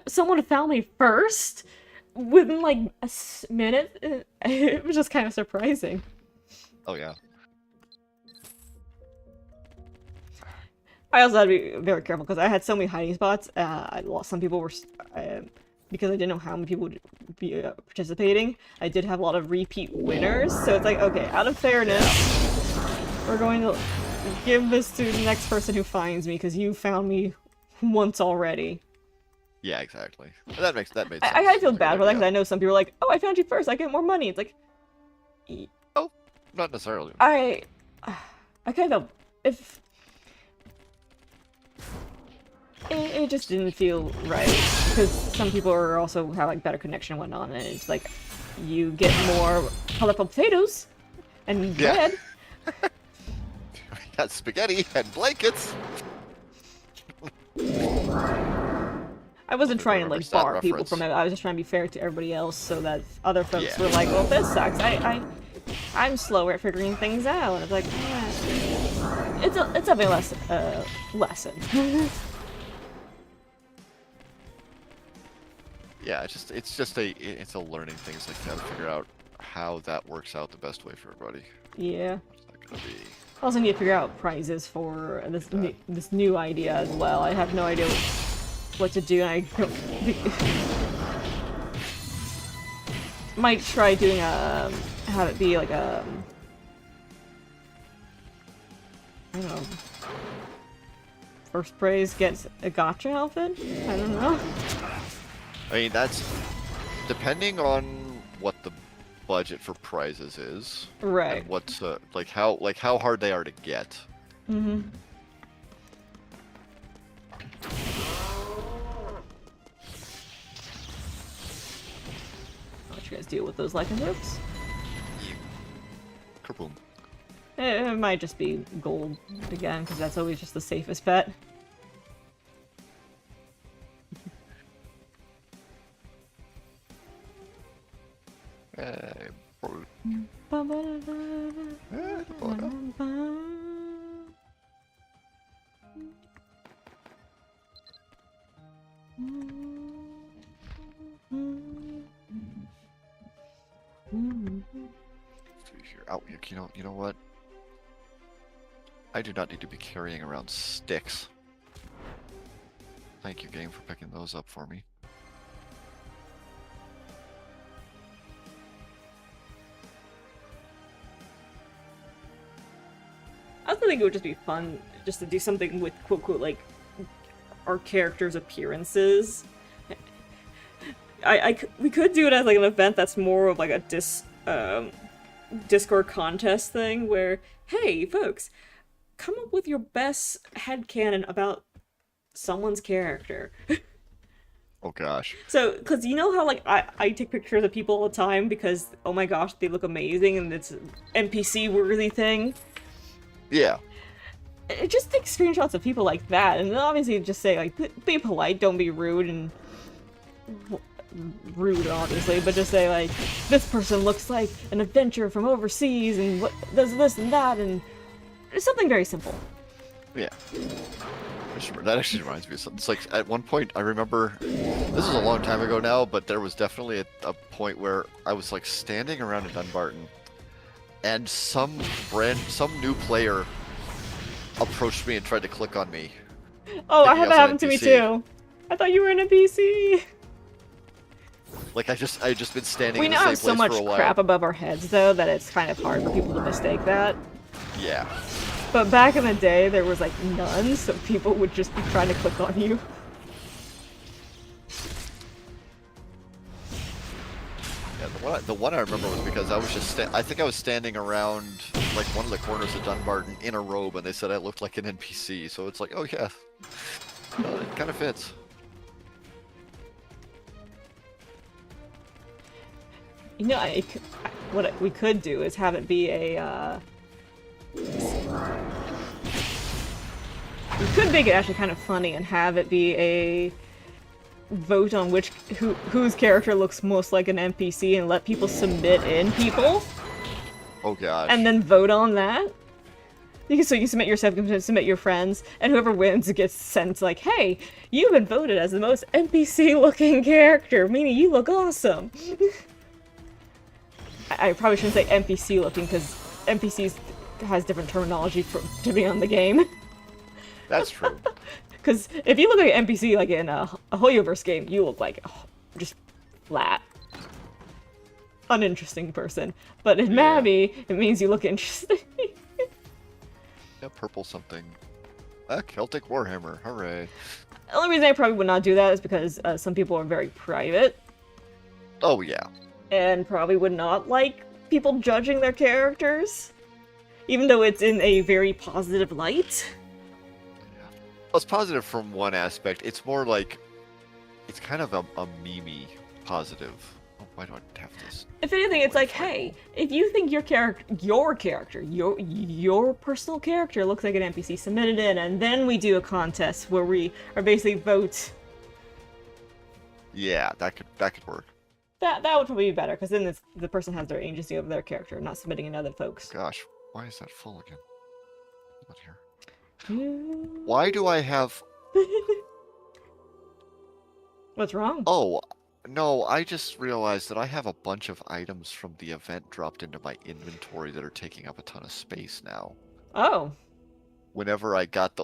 someone found me first within like a minute." It was just kind of surprising. Oh yeah. I also had to be very careful because I had so many hiding spots. I lost some people were because I didn't know how many people would be participating. I did have a lot of repeat winners, so it's like, okay, out of fairness, we're going to give this to the next person who finds me, because you found me once already. Yeah, exactly. That makes sense. I kind of feel bad for that, because I know some people are like, "Oh, I found you first, I get more money." It's like, oh, not necessarily. I kind of, if it just didn't feel right, because some people are also have like better connection and whatnot, and it's like you get more colorful potatoes and bread. We got spaghetti and blankets. I wasn't trying to like bar people from it. I was just trying to be fair to everybody else, so that other folks were like, "Well, this sucks. I'm slower at figuring things out." And it's like, it's a lesson. Yeah, it's a learning thing. It's like, gotta figure out how that works out the best way for everybody. Yeah. What's that gonna be? I also need to figure out prizes for this new idea as well. I have no idea what to do, and I don't might try doing have it be like a I don't know, first praise gets a gotcha outfit? I don't know. I mean, that's depending on what the budget for prizes is, right? And what's like how hard they are to get. Mm-hmm. I'll let you guys deal with those lycanthropes. Kaboom. It might just be gold again, because that's always just the safest bet. Brute. Oh, you know what? I do not need to be carrying around sticks. Thank you, game, for picking those up for me. I also think it would just be fun just to do something with quote quote like our characters' appearances. We could do it as like an event that's more of like a Discord contest thing where, hey folks, come up with your best headcanon about someone's character. Oh gosh. So, because you know how like I take pictures of people all the time because oh my gosh they look amazing and it's an NPC worthy thing. Yeah. Just take screenshots of people like that, and then obviously just say like, be polite, don't be rude and rude, obviously, but just say like, this person looks like an adventurer from overseas and what does this and that, and it's something very simple. Yeah. That actually reminds me of something. It's like at one point I remember, this is a long time ago now, but there was definitely a point where I was like standing around in Dunbarton, and some new player approached me and tried to click on me. Oh, I had that happen to me too. I thought you were an NPC. Like I just been standing We in the now same have so place much for a while. crap above our heads though that it's kind of hard for people to mistake that. Yeah. But back in the day there was like none, so people would just be trying to click on you. Yeah, the one I remember was because I was just I think I was standing around like one of the corners of Dunbarton in a robe, and they said I looked like an NPC. So it's like, oh yeah, it kind of fits. You know, what we could do is have it be a, we could make it actually kind of funny and have it be a vote on whose character looks most like an NPC and let people submit in people. Oh gosh. And then vote on that. So you submit yourself, you can submit your friends, and whoever wins gets sent like, hey, you've been voted as the most NPC-looking character, meaning you look awesome. I probably shouldn't say NPC-looking, because NPCs has different terminology depending on the game. That's true. Because if you look like an NPC like in a Hoyoverse game, you look like just flat. Uninteresting person. But in Mabby, it means you look interesting. Yeah, purple something. Ah, Celtic Warhammer, hooray. The only reason I probably would not do that is because some people are very private. Oh yeah. And probably would not like people judging their characters. Even though it's in a very positive light. Well, it's positive from one aspect. It's more like, it's kind of a meme-y positive. Oh, why do I have this? If anything, it's like, hey, if you think your personal character looks like an NPC, submit it in, and then we do a contest where we are basically vote. Yeah, that could work. That would probably be better, because then the person has their agency over their character, not submitting in other folks. Gosh, why is that full again? Not here. Why do I have... What's wrong? Oh, no, I just realized that I have a bunch of items from the event dropped into my inventory that are taking up a ton of space now. Oh. Whenever I got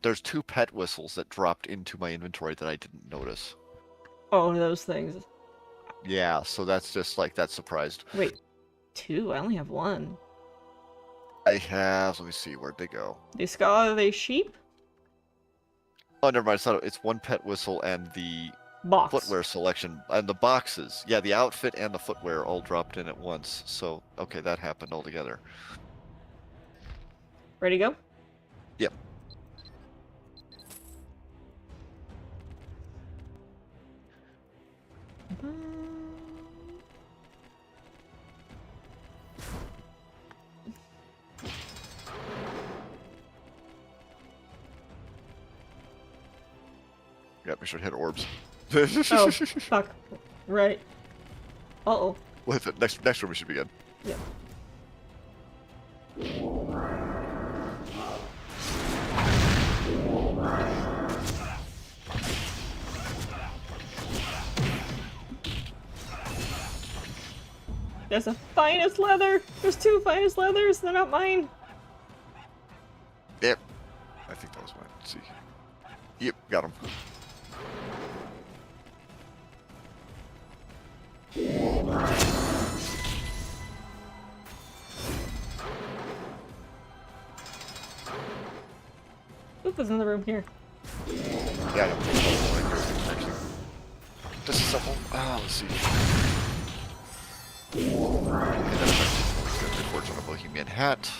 there's 2 pet whistles that dropped into my inventory that I didn't notice. Oh, those things. Yeah, so that's just like, that surprised. Wait, 2? I only have 1. I have, let me see, where'd they go? Are they sheep? Oh, never mind, it's 1 pet whistle and the Box. footwear selection, and the boxes. Yeah, the outfit and the footwear all dropped in at once. So, okay, that happened all together. Ready to go? Yep. Yeah, we should hit orbs. Oh, fuck. Right. Uh-oh. With it. Next room we should begin. Yep. There's a finest leather! There's 2 finest leathers, they're not mine! Yep. I think that was mine. Let's see. Yep, got him. Oop, there's another room here. Yeah, I know. Actually, disassemble. Let's see. Good fortune on a Bohemian hat.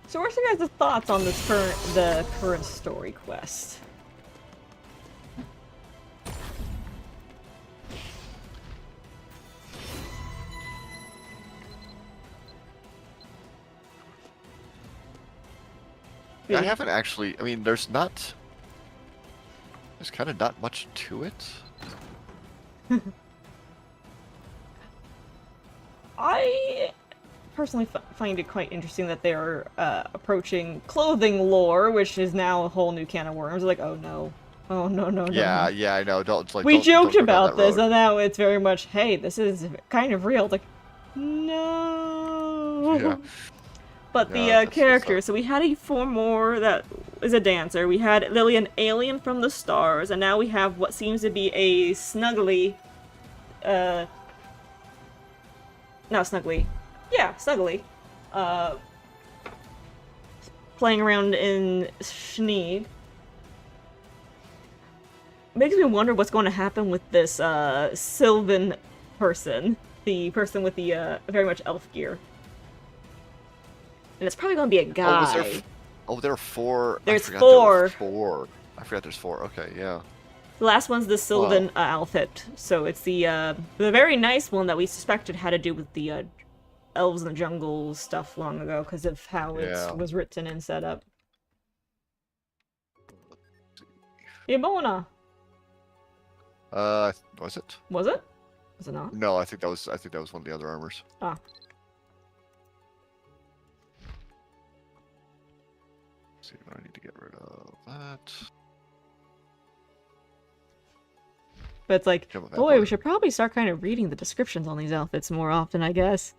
So what's your guys' thoughts on the current story quest? Yeah, I haven't actually. I mean, there's kind of not much to it. I personally find it quite interesting that they're approaching clothing lore, which is now a whole new can of worms. Like, oh no. Oh no, no, no. Yeah, no. yeah, I know. We joked don't go down about that this, road. and now it's very much, hey, this is kind of real. It's like, no. Yeah. But Yeah, the that's character, so we had a 4 more that is a dancer. We had Lily, an alien from the stars, and now we have what seems to be a Snuggly, not Snuggly, yeah, Snuggly, playing around in Schneed. Makes me wonder what's going to happen with this Sylvan person, the person with the very much elf gear. And it's probably going to be a guy. There are 4. There's I forgot 4. There were 4. I forgot there's 4. Okay, yeah. The last one's the Sylvan outfit, so it's the very nice one that we suspected had to do with the elves in the jungle stuff long ago because of how it was written and set up. Ibona. Was it? Was it? Was it not? No, I think that was one of the other armors. Ah. Let's see what I need to get rid of that. But it's like, Jump with that boy, one. we should probably start kind of reading the descriptions on these outfits more often, I guess.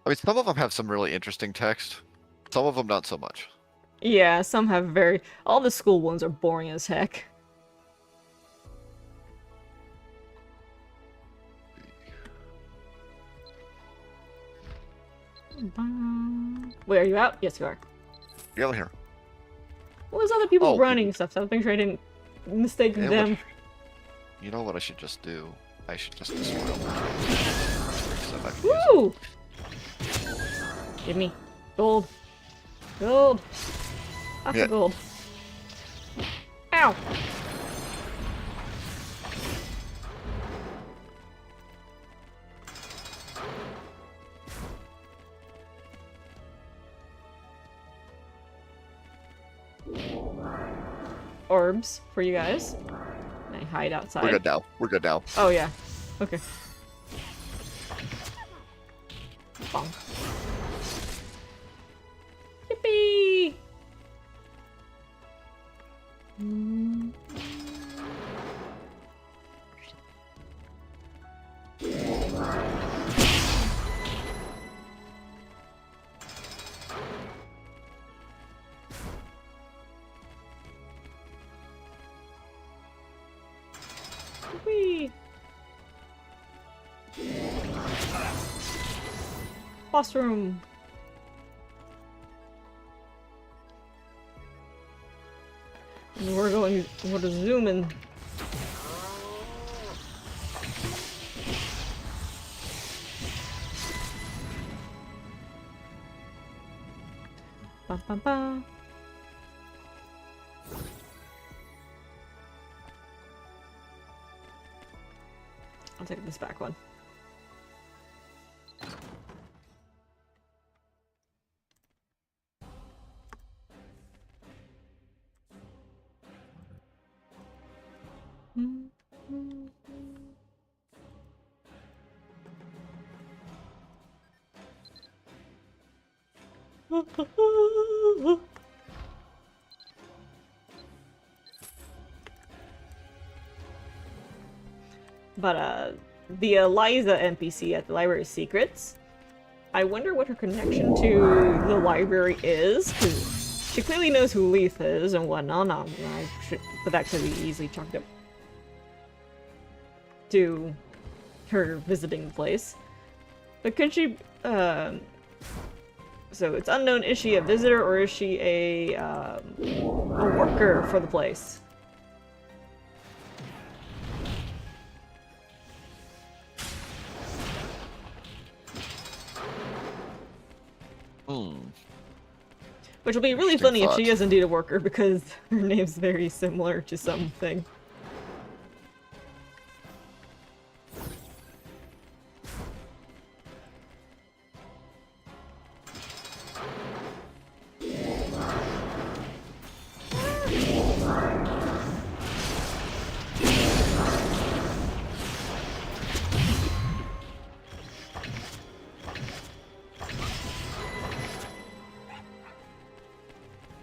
I mean, some of them have some really interesting text. Some of them not so much. Yeah, some have very... All the school ones are boring as heck. Wait, are you out? Yes, you are. Get over here. Well, there's other people Oh, running stuff, so I was making sure I didn't mistake Yeah, them. You know what I should just do? I should just destroy them. Woo! Give me. Gold. Gold. Lots Yeah. of gold. Ow! Orbs for you guys. And I hide outside. We're good now. We're good now. Oh, yeah. Okay. Bonk. Yippee! Whee! Boss room. And we're to zoom in. Ba ba ba. I'll take this back one. But the Eliza NPC at the Library of Secrets, I wonder what her connection to the library is, because she clearly knows who Leith is and whatnot. But that could be easily chalked up to her visiting the place. But could she, so it's unknown, is she a visitor or is she a worker for the place? Which will be really funny if she is indeed a worker, because her name's very similar to something.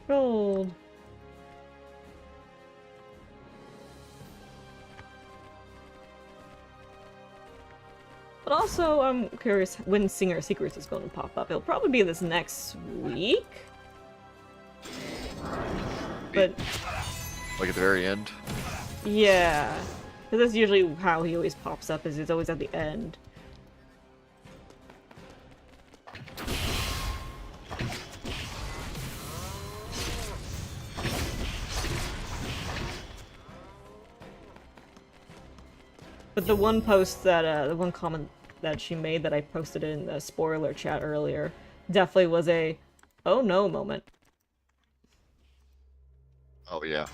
Gold. But also, I'm curious when Singer Secrets is going to pop up. It'll probably be this next week. But like at the very end? Yeah. Because that's usually how he always pops up, is it's always at the end. But the one post that, the one comment that she made that I posted in the spoiler chat earlier definitely was a, oh no moment. Oh yeah.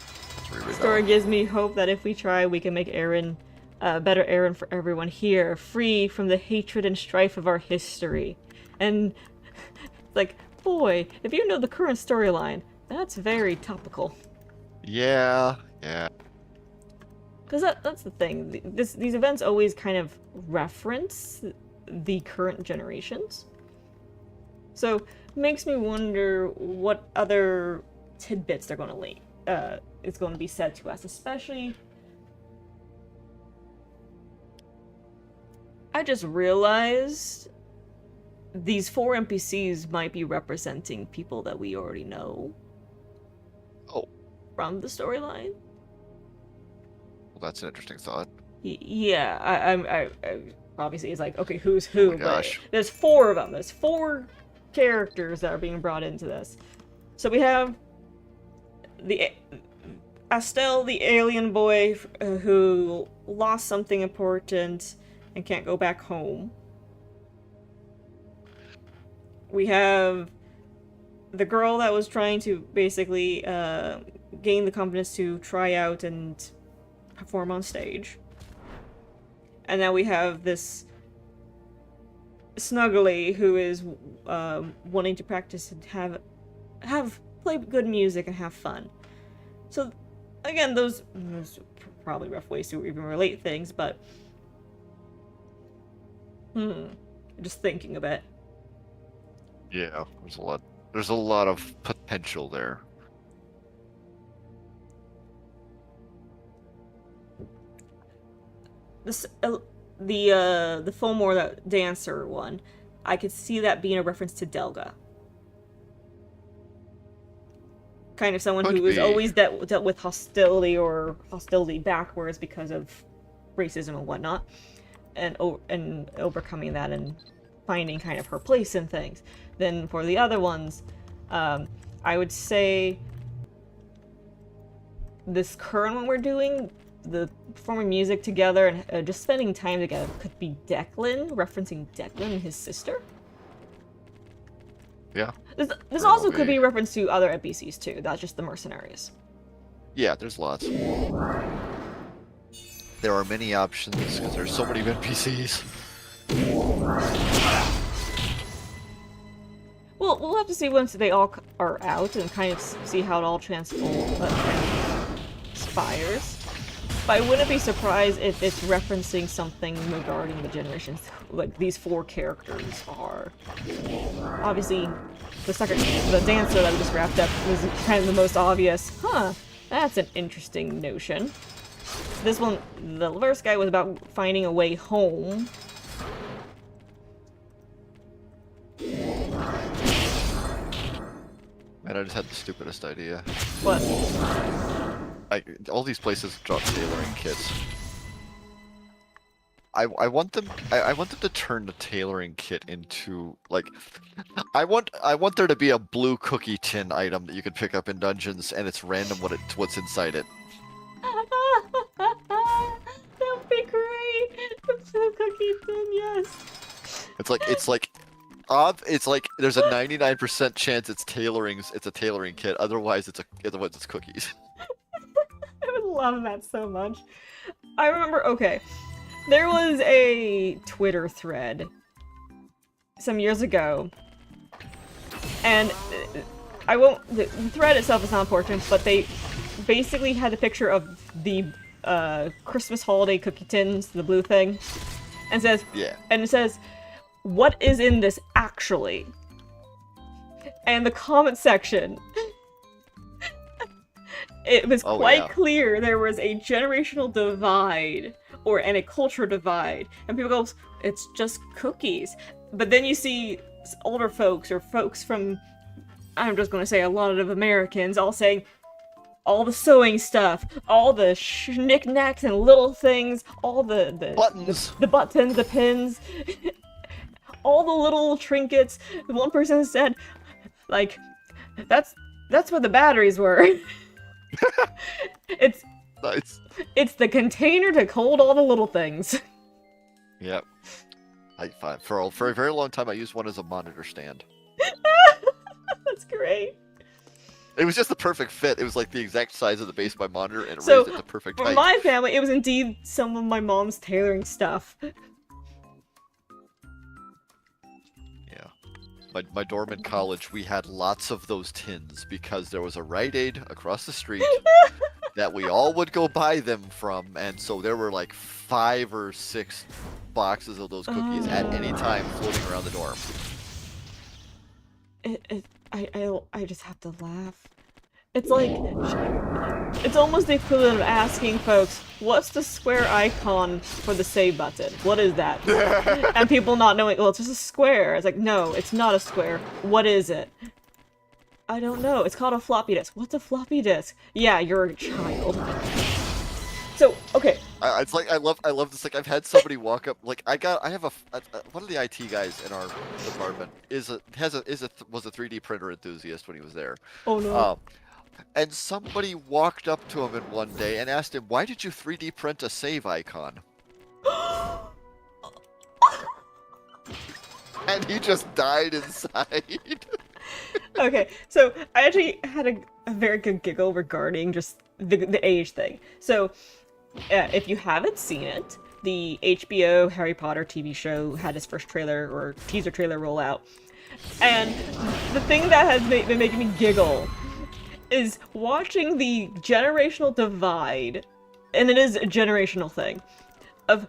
Story gives me hope that if we try, we can make Aaron, better Aaron for everyone here, free from the hatred and strife of our history. And, like, boy, if you know the current storyline, that's very topical. Yeah, yeah. Because that's the thing. These events always kind of reference the current generations. So, it makes me wonder what other tidbits they're going to link. It's going to be said to us, especially... I just realized these 4 NPCs might be representing people that we already know. Oh. From the storyline. Well, that's an interesting thought. Yeah, I obviously it's like, okay, who's who? Oh my gosh. But there's 4 of them. There's 4 characters that are being brought into this. So we have the Astel, the alien boy who lost something important and can't go back home. We have the girl that was trying to basically gain the confidence to try out and perform on stage. And now we have this Snuggly who is wanting to practice and play good music and have fun. So again, those probably rough ways to even relate things, but just thinking of it. Yeah, there's a lot of potential there. This the Fomor, that dancer one, I could see that being a reference to Delga. Kind of someone who has always dealt with hostility or hostility backwards because of racism and whatnot, and overcoming that and finding kind of her place in things. Then for the other ones, I would say this current one we're doing, the performing music together and just spending time together, could be Declan, referencing Declan and his sister. Yeah. This also could be a reference to other NPCs too, not just the mercenaries. Yeah, there's lots. There are many options because there's so many NPCs. Well, we'll have to see once they all are out and kind of see how it all transpires. But I wouldn't be surprised if it's referencing something regarding the generations, like these 4 characters are. Obviously, the dancer that we just wrapped up was kind of the most obvious. Huh, that's an interesting notion. This one, the first guy was about finding a way home. And I just had the stupidest idea. What? All these places drop tailoring kits. I want them to turn the tailoring kit into like I want there to be a blue cookie tin item that you can pick up in dungeons and it's random what's inside it. That would be great. The blue cookie tin, yes. It's like there's a 99% chance it's a tailoring kit. Otherwise it's cookies. I would love that so much. I remember, okay, there was a Twitter thread some years ago, and the thread itself is not important, but they basically had a picture of the Christmas holiday cookie tins, the blue thing, and it says, "What is in this actually?" And the comment section, it was quite clear there was a generational divide and a culture divide, and people go, "It's just cookies." But then you see older folks or folks from, I'm just going to say a lot of Americans, all saying all the sewing stuff, all the knickknacks and little things, all the buttons, the buttons, the pins, all the little trinkets. One person said, like, that's where the batteries were. It's nice. It's the container to hold all the little things. Yep. For a very long time I used one as a monitor stand. That's great. It was just the perfect fit. It was like the exact size of the base of my monitor and it So, raised it to perfect for height. my family, it was indeed some of my mom's tailoring stuff. Yeah. My dorm in college, we had lots of those tins because there was a Rite Aid across the street that we all would go buy them from, and so there were like 5 or 6 boxes of those cookies at any time floating around the dorm. I just have to laugh. It's like, it's almost the equivalent of asking folks, what's the square icon for the save button? What is that? And people not knowing, well, it's just a square. It's like, no, it's not a square. What is it? I don't know. It's called a floppy disk. What's a floppy disk? Yeah, you're a child. So, okay. It's like I love this. Like I've had somebody walk up. Like I have one of the IT guys in our department was a 3D printer enthusiast when he was there. Oh no. And somebody walked up to him in one day and asked him, "Why did you 3D print a save icon?" And he just died inside. Okay, so I actually had a very good giggle regarding just the age thing. So, if you haven't seen it, the HBO Harry Potter TV show had its first trailer or teaser trailer roll out. And the thing that has been making me giggle is watching the generational divide, and it is a generational thing, of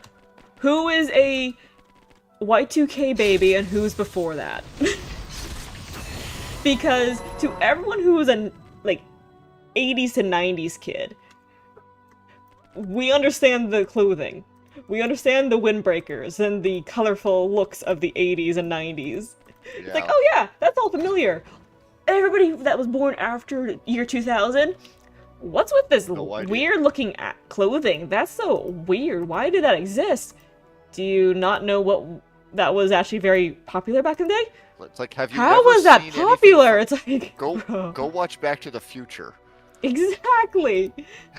who is a Y2K baby and who's before that. Because to everyone who was a, like, 80s to 90s kid, we understand the clothing. We understand the windbreakers and the colorful looks of the 80s and 90s. Yeah. It's like, oh yeah, that's all familiar. Everybody that was born after year 2000, what's with this weird looking clothing? That's so weird. Why did that exist? Do you not know what that was actually very popular back in the day? It's like, have you How never was that seen popular? It's like, go watch Back to the Future. Exactly.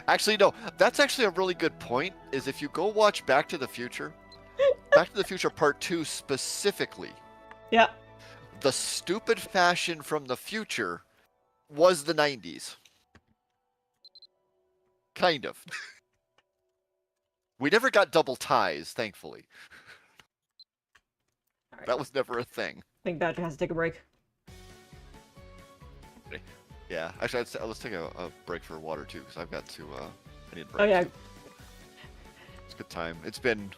Actually, no, that's actually a really good point. Is if you go watch Back to the Future Part 2 specifically. Yeah. The stupid fashion from the future was the 90s. Kind of. We never got double ties, thankfully. Right. That was never a thing. I think Badger has to take a break. Yeah, actually, let's take a break for water too, because I've got to. I need a break. Oh yeah. It's a good time. We've been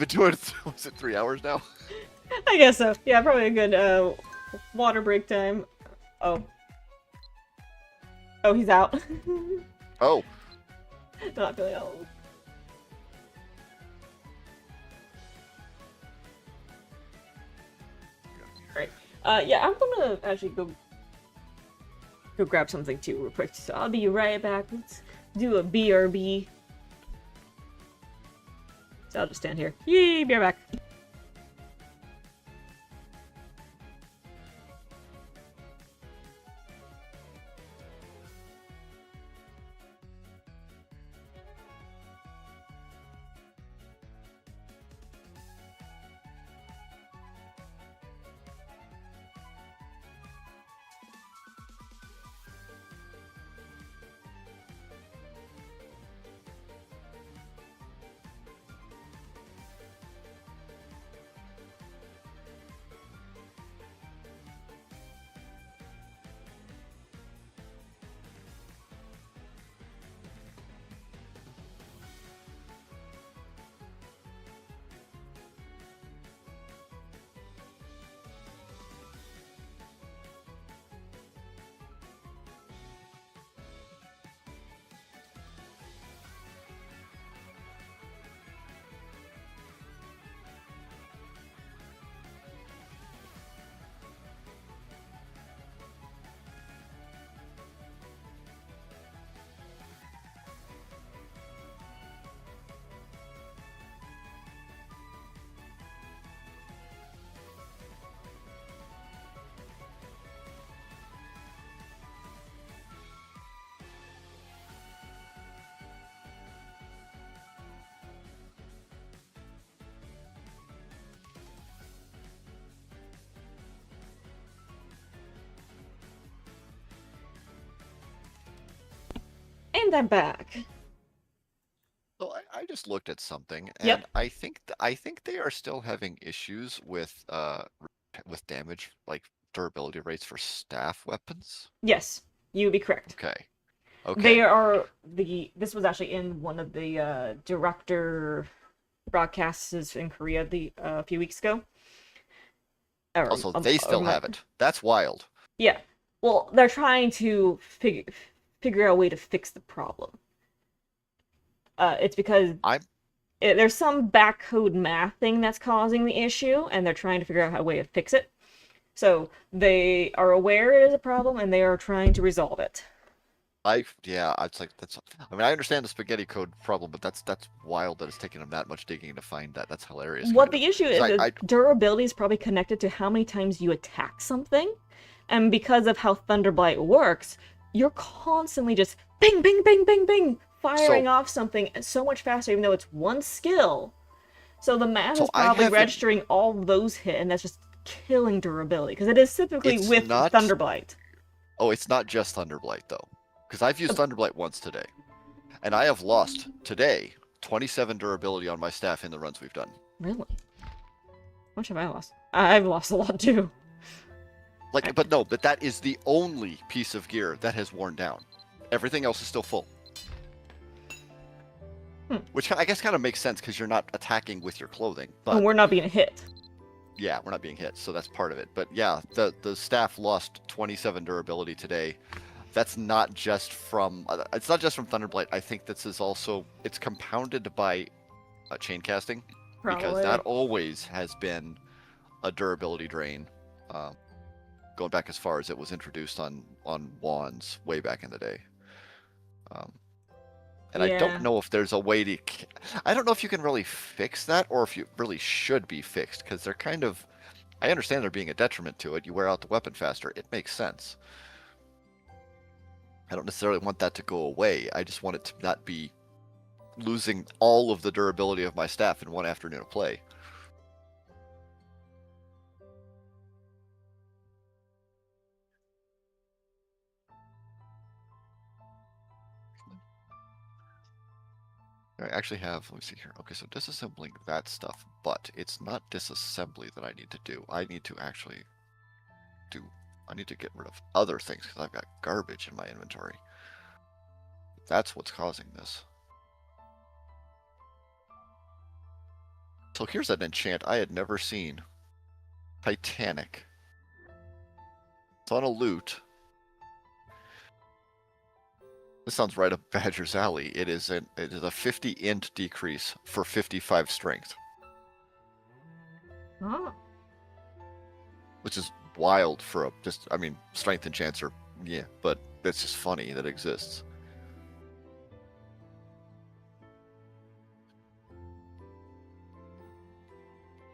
doing it. Was it 3 hours now? I guess so. Yeah, probably a good water break time. Oh. Oh, he's out. Oh, Not feeling old. Right. Yeah, I'm gonna actually go grab something too real quick. So I'll be right back. Let's do a BRB. So I'll just stand here. Yee, be right back. And I'm back. so I just looked at something, and Yep. I think they are still having issues with damage, like durability rates for staff weapons. Yes, you would be correct. Okay. They Okay. are this was actually in one of the director broadcasts in Korea a few weeks ago. Also, they Or still have it. That's wild. yeah. Well, they're trying to figure out a way to fix the problem. It's because I'm there's some backcode math thing that's causing the issue, and they're trying to figure out a way to fix it. So they are aware it is a problem, and they are trying to resolve it. yeah, it's like that's. I mean, I understand the spaghetti code problem, but that's wild that it's taking them that much digging to find that. That's hilarious. What Kind the of. issue 'Cause is durability is probably connected to how many times you attack something. And because of how Thunderblight works, you're constantly just bing, bing, bing, bing, bing, firing So off something so much faster, even though it's one skill. So the math so is I probably haven't. registering all those hit, and that's just killing durability. Because it is typically It's with not. Thunderblight. Oh, it's not just Thunderblight though, because I've used Thunderblight once today, and I have lost today 27 durability on my staff in the runs we've done. Really? How much have I lost? I've lost a lot too. Like, but no, but that is the only piece of gear that has worn down. Everything else is still full. Which I guess kind of makes sense because you're not attacking with your clothing. But And we're not being hit. yeah, we're not being hit, so that's part of it. But yeah, the staff lost 27 durability today. That's not just from it's not just from Thunderblight. I think this is also it's compounded by chain casting because Probably. that always has been a durability drain. Going back as far as it was introduced on wands way back in the day. And I Yeah. don't know if there's a way to. I don't know if you can really fix that, or if you really should be fixed, because they're kind of. I understand there being a detriment to it. You wear out the weapon faster. It makes sense. I don't necessarily want that to go away. I just want it to not be losing all of the durability of my staff in one afternoon of play. I actually have, let me see here. Okay, so disassembling that stuff, but it's not disassembly that I need to do. I need to actually I need to get rid of other things because I've got garbage in my inventory. That's what's causing this. So here's an enchant I had never seen. Titanic. It's on a loot, This sounds right up Badger's alley. It is a 50 int decrease for 55 strength, Oh. which is wild for I mean, strength and chance are, yeah, but it's just funny that it exists.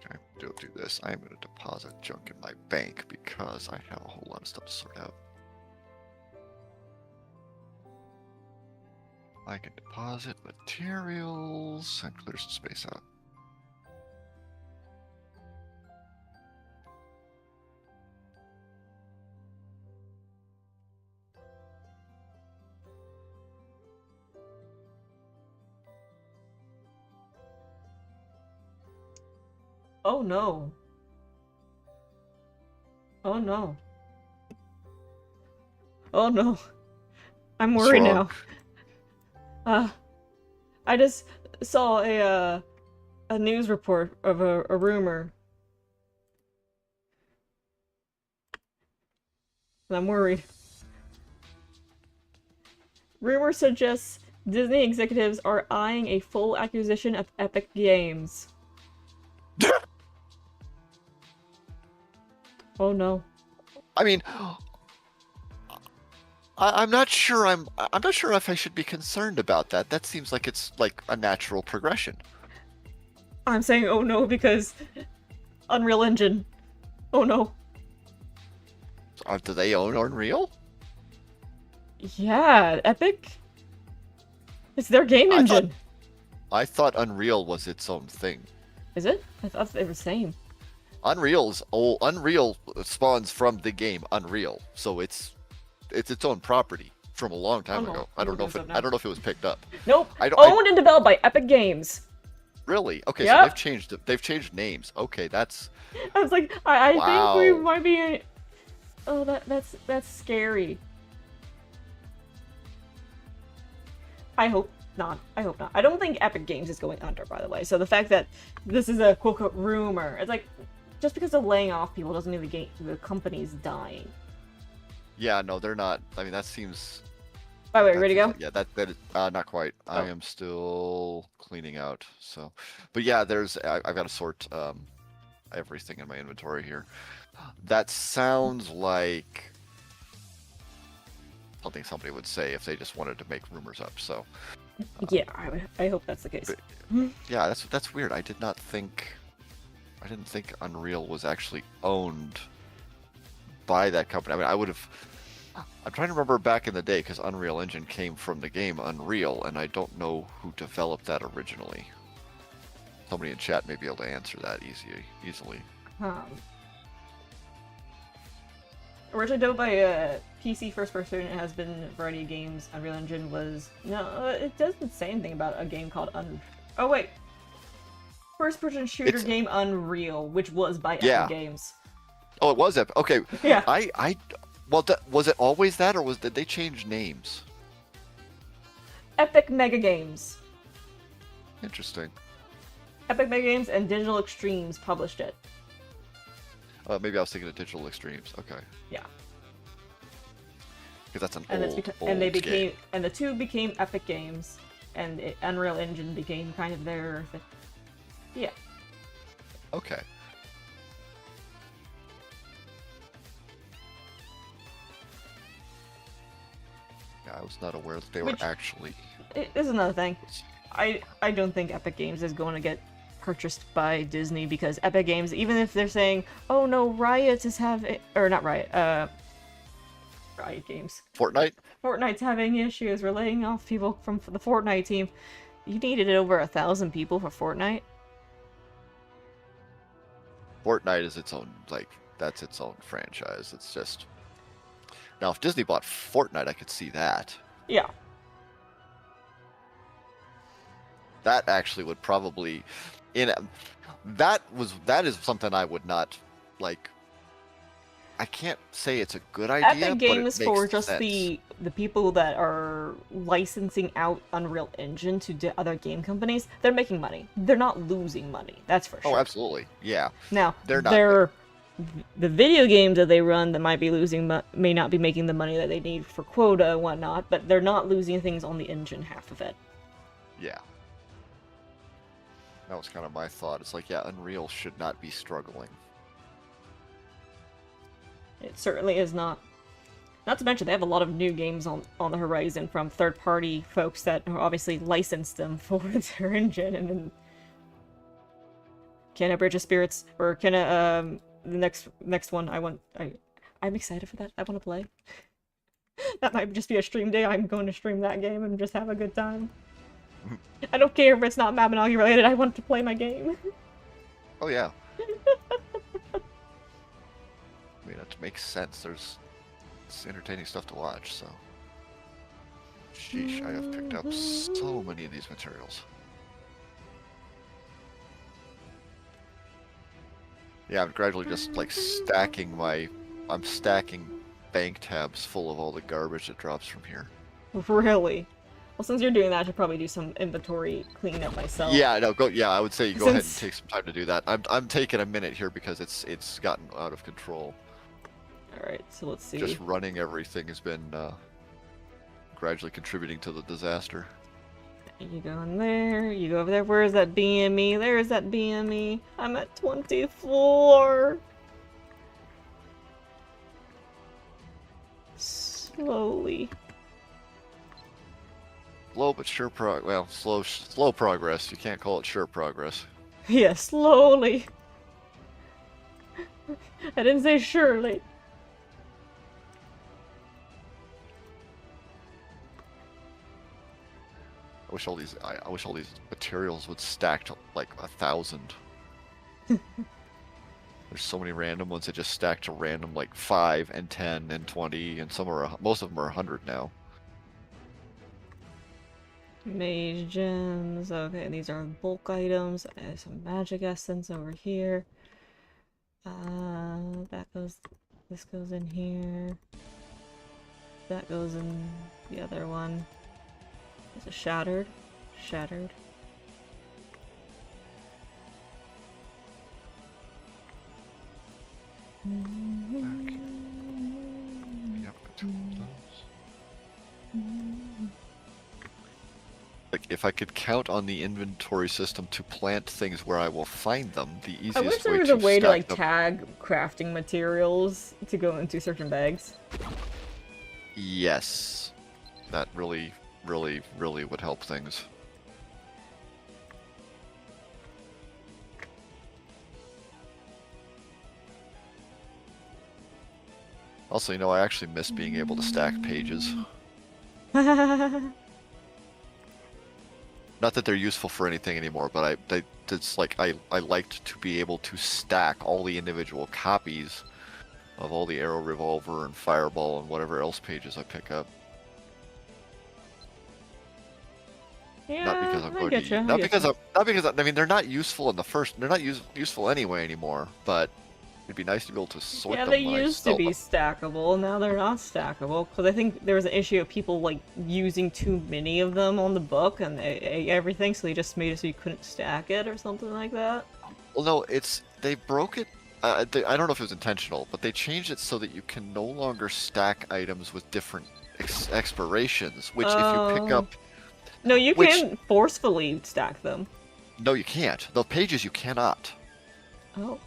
Okay, do this. I am going to deposit junk in my bank because I have a whole lot of stuff to sort out. I can deposit materials and clear some space out. Oh no. Oh no. Oh no. I'm What's worried wrong? now. I just saw a news report of a rumor. And I'm worried. Rumor suggests Disney executives are eyeing a full acquisition of Epic Games. Oh no. I mean, I'm not sure. I'm not sure if I should be concerned about that. That seems like it's like a natural progression. I'm saying oh no because Unreal Engine. Oh no. Do they own Unreal? Yeah, Epic? It's their game engine. I thought Unreal was its own thing. Is it? I thought they were the same. Unreal's old. Unreal spawns from the game Unreal, so it's its own property from a long time Oh, no. ago. I don't know if I don't know if it was picked up. Nope. I don't. Owned and developed by Epic Games. Really? Okay, Yep. so they've changed names. Okay, that's. I was like, I Wow. think we might be. Oh, that's scary. I hope not. I hope not. I don't think Epic Games is going under, by the way. So the fact that this is a quote-unquote rumor, it's like, just because they're laying off people doesn't mean the company's dying. Yeah, no, they're not. I mean, that seems. By the way, that ready to seems go? like- yeah, that is, not quite. I Oh. am still cleaning out. So, but yeah, I've got to sort everything in my inventory here. That sounds like something somebody would say if they just wanted to make rumors up. So, Yeah, I hope that's the case. yeah, that's weird. I didn't think Unreal was actually owned by that company. I mean, I would have. I'm trying to remember back in the day because Unreal Engine came from the game Unreal, and I don't know who developed that originally. Somebody in chat may be able to answer that easily. Originally developed by a PC first person, it has been a variety of games. Unreal Engine was it doesn't say anything about a game called Oh wait, first person shooter It's- game Unreal, which was by Yeah. Epic Games. Oh, it was Epic. Okay. Yeah. Well, was it always that, or did they change names? Epic Mega Games. Interesting. Epic Mega Games and Digital Extremes published it. Maybe I was thinking of Digital Extremes. Okay. Yeah. Because that's an And old, and they old became game. and the two became Epic Games, and Unreal Engine became kind of their yeah. Okay. Yeah, I was not aware that they were Which- actually. This is another thing. I don't think Epic Games is going to get purchased by Disney because Epic Games, even if they're saying, "Oh no, Riot is having," or not Riot, Riot Games, Fortnite? Fortnite's having issues. We're laying off people from the Fortnite team. You needed over 1,000 people for Fortnite. Fortnite is its own, that's its own franchise. It's just. Now, if Disney bought Fortnite, I could see that. Yeah. That actually would probably. That is something I would not like. I can't say it's a good idea. Epic but it Games for makes just sense. the people that are licensing out Unreal Engine to other game companies. They're making money. They're not losing money. That's for sure. Oh, absolutely. Yeah. Now They're not- they're the video games that they run that might be may not be making the money that they need for quota and whatnot, but they're not losing things on the engine half of it. Yeah. That was kind of my thought. It's like, yeah, Unreal should not be struggling. It certainly is not. Not to mention, they have a lot of new games on the horizon from third-party folks that obviously licensed them for their engine, and then Kenna Bridge of Spirits, or Kenna, the next one I'm excited for that. I want to play. That might just be a stream day. I'm going to stream that game and just have a good time. I don't care if it's not Mabinogi related. I want to play my game. Oh yeah. I mean, it makes sense. It's entertaining stuff to watch, so. Sheesh, I have picked up so many of these materials. Yeah, I'm gradually just like I'm stacking bank tabs full of all the garbage that drops from here. Really? Well, since you're doing that, I should probably do some inventory cleanup myself. Yeah, no, yeah, I would say you go ahead and take some time to do that. I'm taking a minute here because it's gotten out of control. Alright, so let's see. Just running everything has been gradually contributing to the disaster. You go in there, you go over there. Where is that BME? There's that BME. I'm at 24. Slowly. Slow but sure slow progress. You can't call it sure progress. Yeah, slowly. I didn't say surely. I wish all these materials would stack to like 1,000. There's so many random ones that just stack to random like 5 and 10 and 20, and most of them are 100 now. Mage gems. Okay, these are bulk items. There's some magic essence over here. This goes in here. That goes in the other one. Is it shattered? Shattered. Okay. Yep, two of those. Like, if I could count on the inventory system to plant things where I will find them, the easiest way to I wish there was a way to like them... tag crafting materials to go into certain bags. Yes. That really would help things. Also, you know, I actually miss being able to stack pages. Not that they're useful for anything anymore, but it's like I liked to be able to stack all the individual copies of all the Arrow Revolver and Fireball and whatever else pages I pick up. Yeah, Not because I'm going get to, you, not because I mean they're not useful in the first. They're not useful anyway anymore. But it'd be nice to be able to sort yeah, them. they when used I to be sell stackable. Now they're not stackable because I think there was an issue of people like using too many of them on the book and they ate everything, so they just made it so you couldn't stack it or something like that. Well, no, they broke it. I don't know if it was intentional, but they changed it so that you can no longer stack items with different expirations. Which, if you pick up, no, you can forcefully stack them. No, you can't. The pages you cannot. Oh.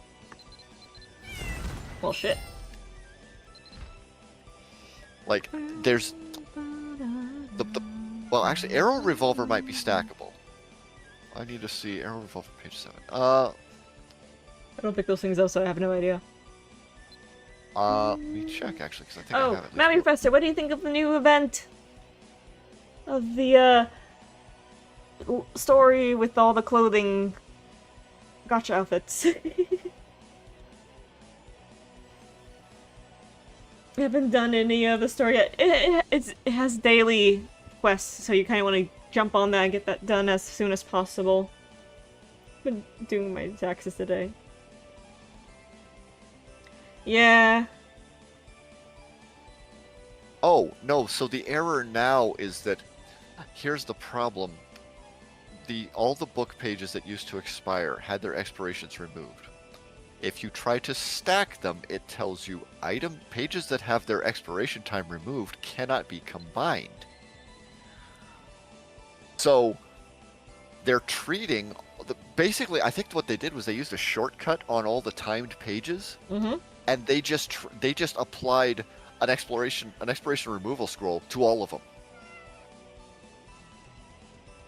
Well, shit. Like, there's well, actually, Arrow Revolver might be stackable. I need to see Arrow Revolver page 7. I don't pick those things up, so I have no idea. Let me check actually, because I think I have it. Oh, Mammy Professor, what do you think of the new event? Of the story with all the clothing gotcha outfits. I haven't done any of the story yet. It has daily quests, so you kind of want to jump on that and get that done as soon as possible. Been doing my taxes today. Yeah. Oh, no, so the error now is that, here's the problem. All the book pages that used to expire had their expirations removed. If you try to stack them, it tells you item pages that have their expiration time removed cannot be combined. So they're treating basically. I think what they did was they used a shortcut on all the timed pages, and they just applied an expiration removal scroll to all of them.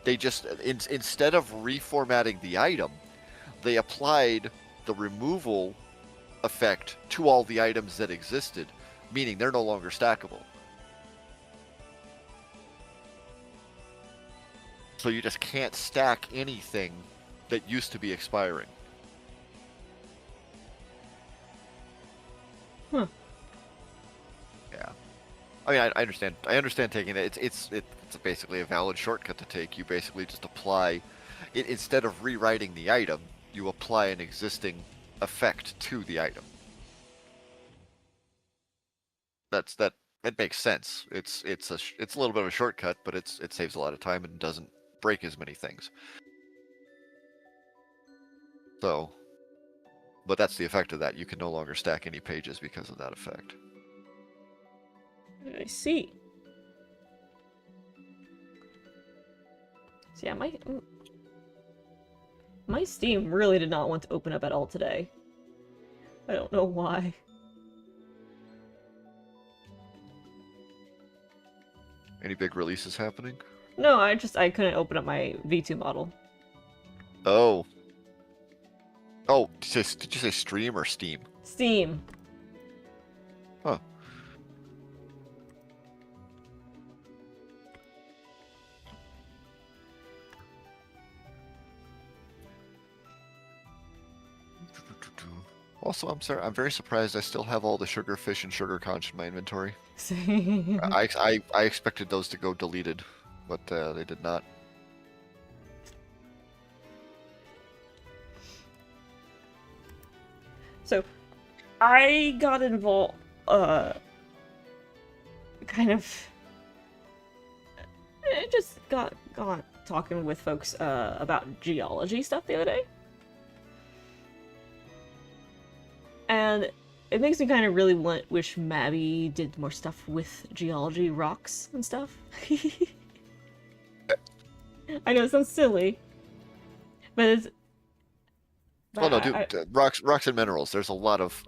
They just instead of reformatting the item, they applied the removal effect to all the items that existed, meaning they're no longer stackable. So you just can't stack anything that used to be expiring. Huh. Yeah. I mean, I understand. I understand taking it. It's basically a valid shortcut to take. You basically just apply it instead of rewriting the item. You apply an existing effect to the item. It makes sense. It's a little bit of a shortcut, but it saves a lot of time and doesn't break as many things. So, but that's the effect of that. You can no longer stack any pages because of that effect. I see. So yeah, my Steam really did not want to open up at all today. I don't know why. Any big releases happening? No, I couldn't open up my V2 model. Oh. Oh, did you say stream or Steam? Steam. Huh. Also, I'm very surprised I still have all the sugarfish and sugar conch in my inventory. I expected those to go deleted, but they did not. So, I got involved, kind of, I just got talking with folks, about geology stuff the other day. And it makes me kind of really wish Mabby did more stuff with geology rocks and stuff. I know it sounds silly, but it's. Oh no, dude! Rocks and minerals. There's a lot of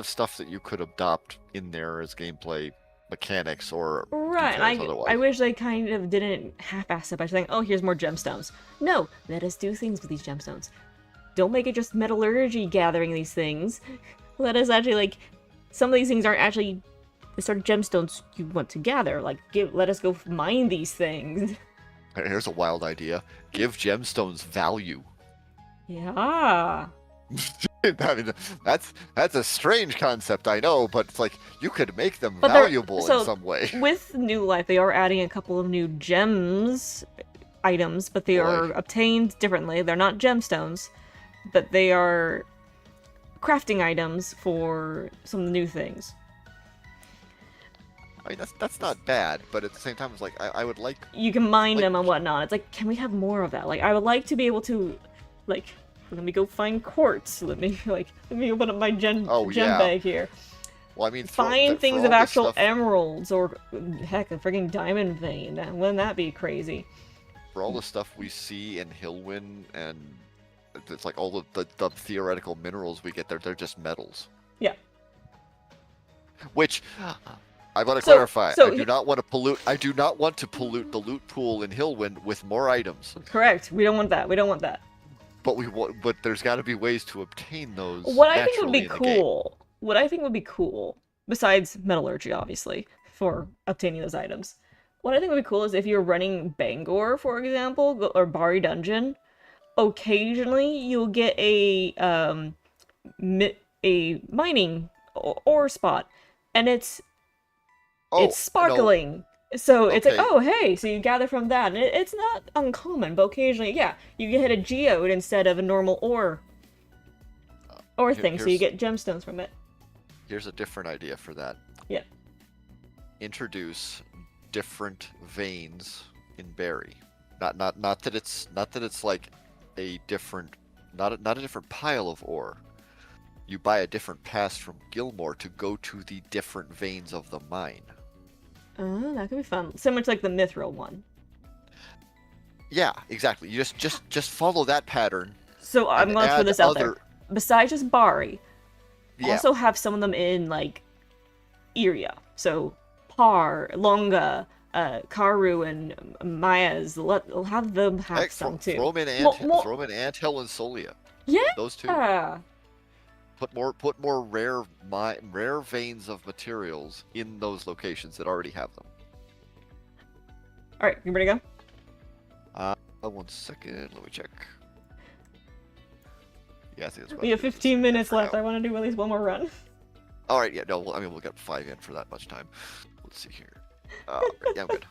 stuff that you could adopt in there as gameplay mechanics or right. otherwise. I wish they kind of didn't half-ass it by saying, "Oh, here's more gemstones." No, let us do things with these gemstones. Don't make it just metallurgy gathering these things. Let us actually, like, some of these things aren't actually the sort of gemstones you want to gather. Like, let us go mine these things. Here's a wild idea. Give gemstones value. Yeah. I mean, that's a strange concept, I know, but it's like you could make them But valuable in some way. With New Life, they are adding a couple of new gems items, but they are obtained differently. They're not gemstones, but they are crafting items for some of the new things. I mean, that's not bad, but at the same time, it's like I would like. You can mine them and whatnot. It's like, can we have more of that? Like, I would like to be able to, like, let me go find quartz. Let me open up my gem bag here. Well, I mean, find things of actual emeralds or heck, a frigging diamond vein. Wouldn't that be crazy? For all the stuff we see in Hillwind, and it's like all the theoretical minerals we get there, they're just metals. Yeah. Which I want to clarify. I do not want to pollute the loot pool in Hillwind with more items. Correct. We don't want that. We don't want that. But there's got to be ways to obtain those. What I think would be cool. What I think would be cool, besides metallurgy, obviously, for obtaining those items. What I think would be cool is if you're running Bangor, for example, or Bari Dungeon, occasionally you'll get a mining ore spot, and it's sparkling. So it's like, oh, hey, so you gather from that. And it's not uncommon, but occasionally, yeah, you hit a geode instead of a normal ore thing, so you get gemstones from it. Here's a different idea for that. Yeah. Introduce different veins in Barry. Not that it's like a different, not a different pile of ore, you buy a different pass from Gilmore to go to the different veins of the mine. Oh, that could be fun. So much like the Mithril one. Yeah, exactly. You just follow that pattern So I'm and gonna throw add this out other. there. Besides just Bari, Yeah, also have some of them in like Iria. So Par, Longa, Karu, and Maya's. Have them have heck, some too. throw them in Mo- Anthill and Solia. Yeah. Those two. Put more rare veins of materials in those locations that already have them. All right, you ready to go? 1 second, let me check. Yeah, I think that's We have 15 minutes left. I want to do at least one more run. All right, yeah, no, well, I mean we'll get 5 in for that much time. Let's see here. Yeah, I'm good.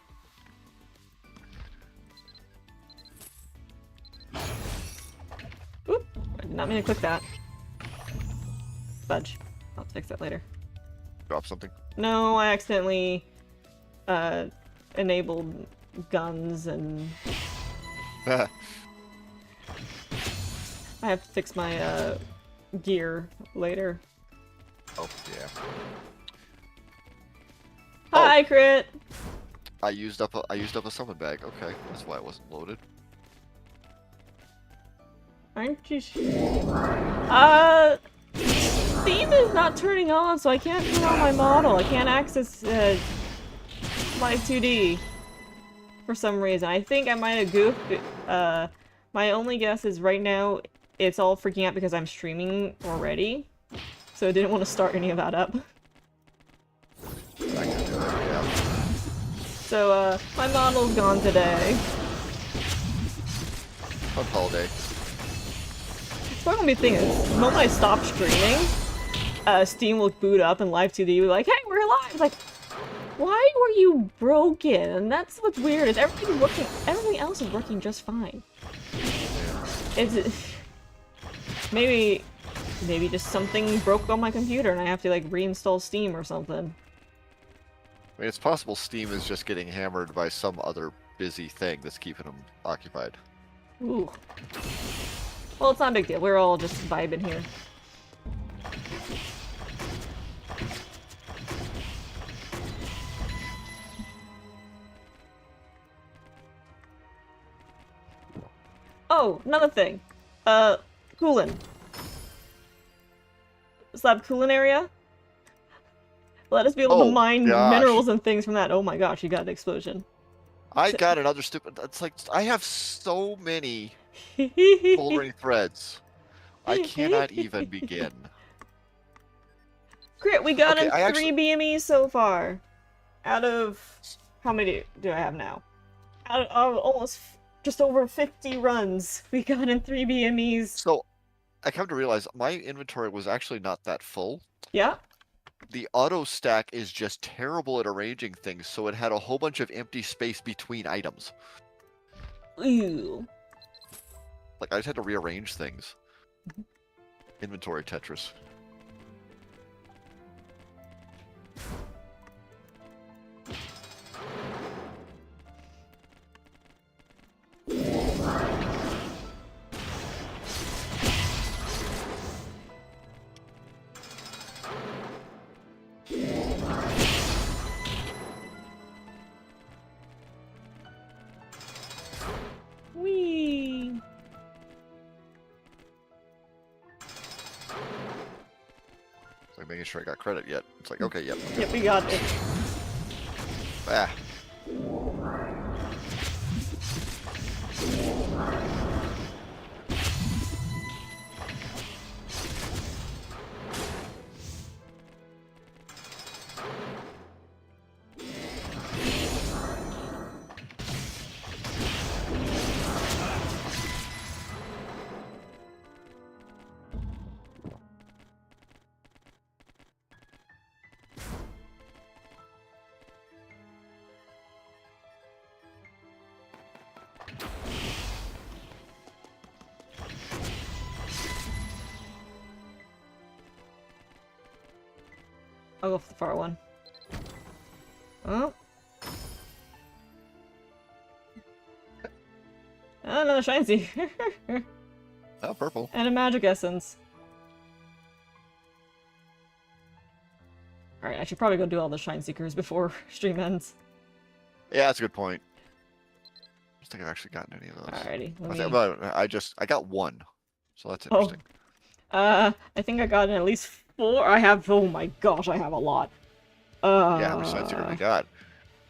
Oop! I did not mean to click that. Fudge. I'll fix that later. Drop something. No, I accidentally enabled guns and I have to fix my gear later. Oh yeah. Hi, crit. I used up a summon bag. Okay, that's why it wasn't loaded. Aren't you? Steam is not turning on, so I can't turn on my model. I can't access Live 2D for some reason. I think I might have goofed. My only guess is right now it's all freaking out because I'm streaming already, so I didn't want to start any of that up. I can do it. Yeah. So my model's gone today. Fun holiday. It's what the thing is, the moment I stop streaming, Steam will boot up and Live 2D will be like, hey, we're alive! It's like, why were you broken? And that's what's weird, is everything's working, everything else is working just fine. It's, maybe just something broke on my computer and I have to like reinstall Steam or something. I mean, it's possible Steam is just getting hammered by some other busy thing that's keeping them occupied. Ooh. Well, it's not a big deal. We're all just vibing here. Oh, another thing. Coolin. Slab Coolin area? Let us be able to mine minerals and things from that. Oh my gosh, you got an explosion. I got another stupid. It's like I have so many bouldering threads. I cannot even begin. Great, we got Okay, in 3 BMEs so far. Out of how many do I have now? Out of almost just over 50 runs, we got in 3 BMEs. So, I come to realize my inventory was actually not that full. Yeah. The auto stack is just terrible at arranging things, so it had a whole bunch of empty space between items. Ooh. Like I just had to rearrange things. Inventory Tetris. Whee! Like making sure I got credit yet. It's like, okay, yep. Yep, we got it. Ah. I'll go for the far one. Oh. Oh, another Shine Sea. Oh, purple. And a magic essence. Alright, I should probably go do all the Shine Seekers before stream ends. Yeah, that's a good point. I don't think I've actually gotten any of those. Alrighty, I got one, so that's Oh. interesting. I think I got at least 4. I have, oh my gosh, I have a lot. Yeah, how many Shine Seekers we got?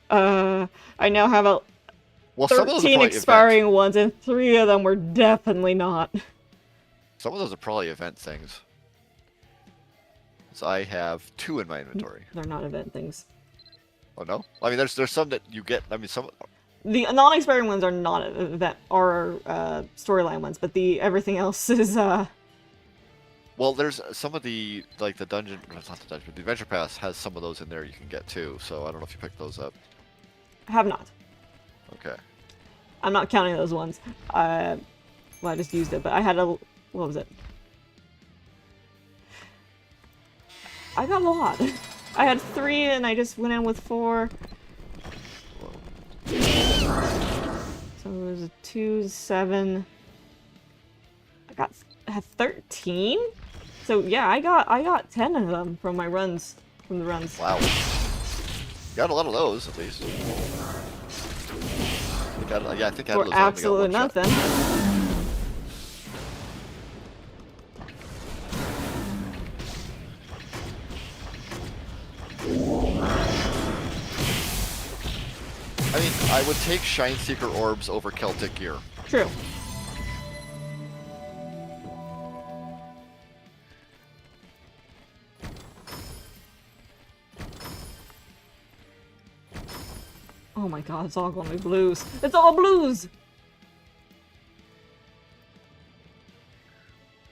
I now have Well, some of those are 13 probably expiring ones, and 3 of them were definitely not. Some of those are probably event things. So I have 2 in my inventory. They're not event things. Oh no? I mean, there's some that you get. I mean, some. The non-expiring ones are not event or storyline ones, but everything else is Well, there's some of the like the dungeon. No, it's not the dungeon. The adventure pass has some of those in there you can get too. So I don't know if you picked those up. have not. Okay. I'm not counting those ones. Well, I just used it, but I had a, what was it? I got a lot. I had 3 and I just went in with 4. So it was a 2, 7. I have 13. So yeah, I got 10 of them from my runs, from the runs. Wow. Got a lot of those at least. Yeah, I think I had For those. absolutely nothing. I mean, I would take Shine Seeker orbs over Celtic gear. True. Oh my god, it's all gonna be blues. It's all blues!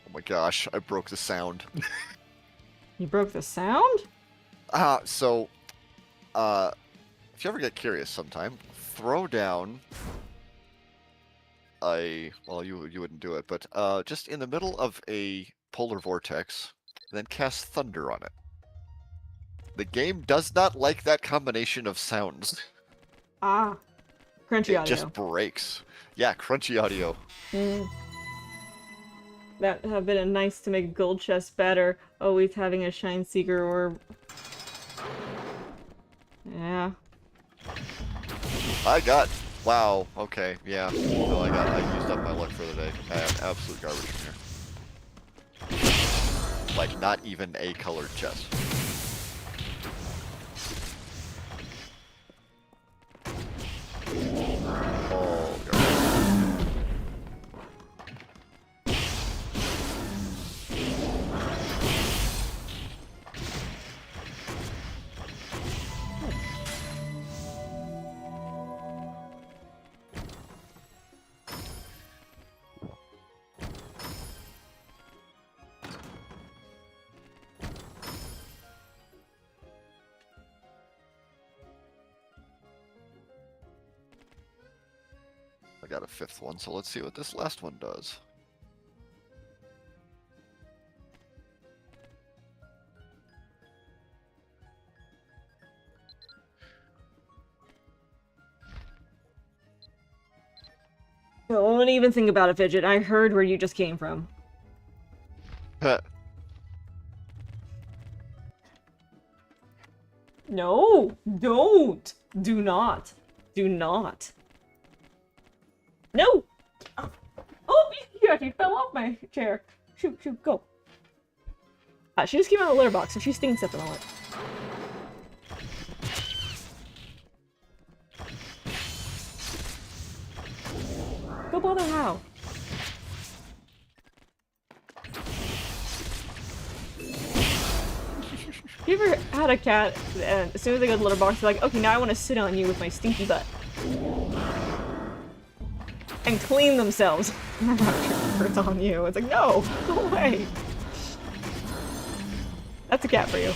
Oh my gosh, I broke the sound. You broke the sound? So, if you ever get curious sometime, throw down well, you wouldn't do it, but just in the middle of a polar vortex, and then cast thunder on it. The game does not like that combination of sounds. Ah. Crunchy It audio. just breaks. Yeah, crunchy audio. That have been nice to make gold chest better. Always having a Shine Seeker orb. Yeah. Wow, okay, yeah. No, I used up my luck for the day. I have absolute garbage from here. Like, not even a colored chest. Oh, garbage. I got a 5th one, so let's see what this last one does. Don't even think about it, Fidget. I heard where you just came from. No! Don't! Do not. Do not. No! Oh, you actually fell off my chair. Shoot, shoot, go. She just came out of the litter box, so she stinks at the moment. Go bother how? You ever had a cat, and as soon as they go to the litter box, they're like, okay, now I want to sit on you with my stinky butt. And clean themselves. And they're not sure it's on you. It's like, no, go away. That's a cat for you.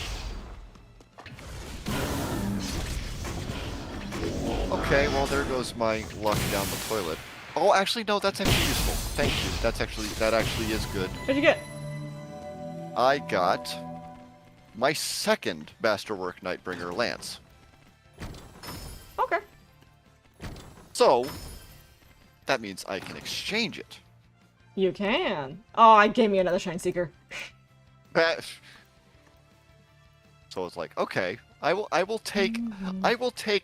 Okay, well there goes my luck down the toilet. Oh, actually no, that's actually useful. Thank you. That actually is good. What'd you get? I got my 2nd Masterwork Nightbringer Lance. Okay. So that means I can exchange it. You can. Oh, I gave me another Shine Seeker. So So it's like, okay, I will take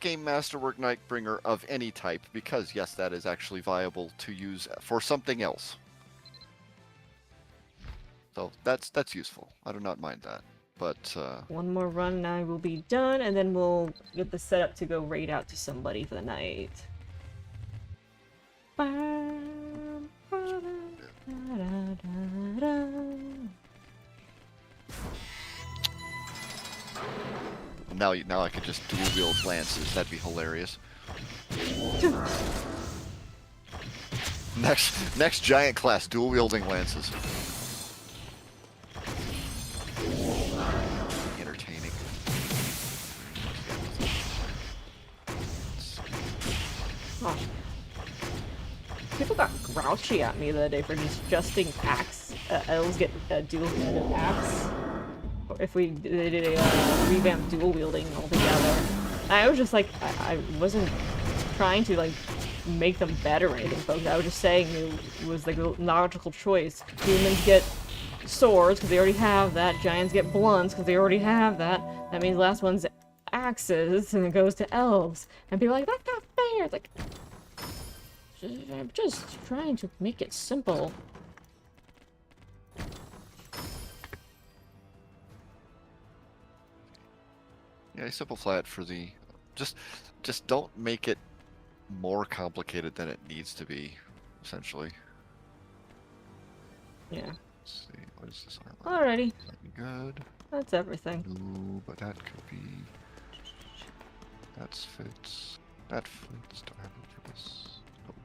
a Masterwork Nightbringer of any type because yes, that is actually viable to use for something else. So that's useful. I do not mind that. But One more run and I will be done, and then we'll get the setup to go raid out to somebody for the night. now I could just dual wield lances. That'd be hilarious. Next giant class, dual wielding lances. Entertaining. Oh. People got grouchy at me the other day for just adjusting axe. Elves get dual wielded axe. If they did a revamped dual wielding altogether. I was just like, I wasn't trying to like make them better or anything, folks. I was just saying it was like a logical choice. Humans get swords because they already have that. Giants get blunts because they already have that. That means the last one's axes, and it goes to elves. And people are like, that's not fair. It's like, I'm just trying to make it simple. Yeah, simplify it for the just don't make it more complicated than it needs to be, essentially. Yeah. Let's see, what is this armor? Alrighty. Good. That's everything. Ooh, but that could be. That fits. That fits. Don't have room for this. Nope.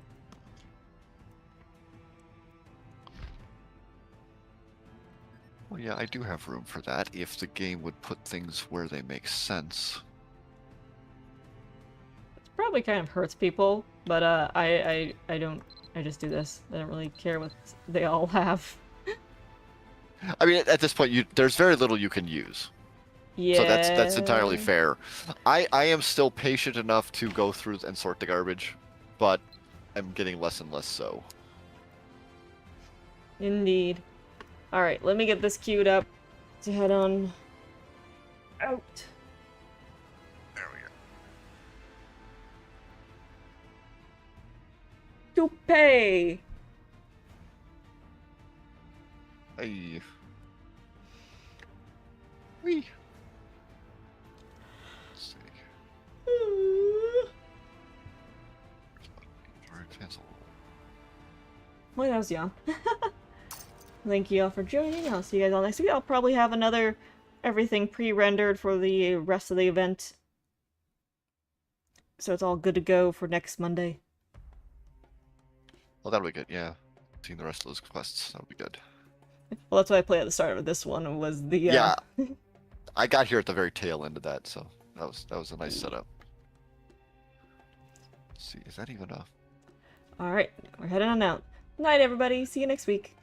Well, yeah, I do have room for that if the game would put things where they make sense. It probably kind of hurts people, but I don't. I just do this. I don't really care what they all have. I mean, at this point, there's very little you can use. Yeah. So that's entirely fair. I am still patient enough to go through and sort the garbage, but I'm getting less and less so. Indeed. Alright, let me get this queued up to head on out. There we go. To pay! Hey. Wee. Let's see. Cancel. Well, that was young. Thank you all for joining. I'll see you guys all next week. I'll probably have everything pre-rendered for the rest of the event. So it's all good to go for next Monday. Well, that'll be good, yeah. Seeing the rest of those quests, that'll be good. Well, that's what I played at the start of this one, was the... Yeah. I got here at the very tail end of that, so that was a nice setup. Let's see, is that even enough? Alright, we're heading on out. Night, everybody. See you next week.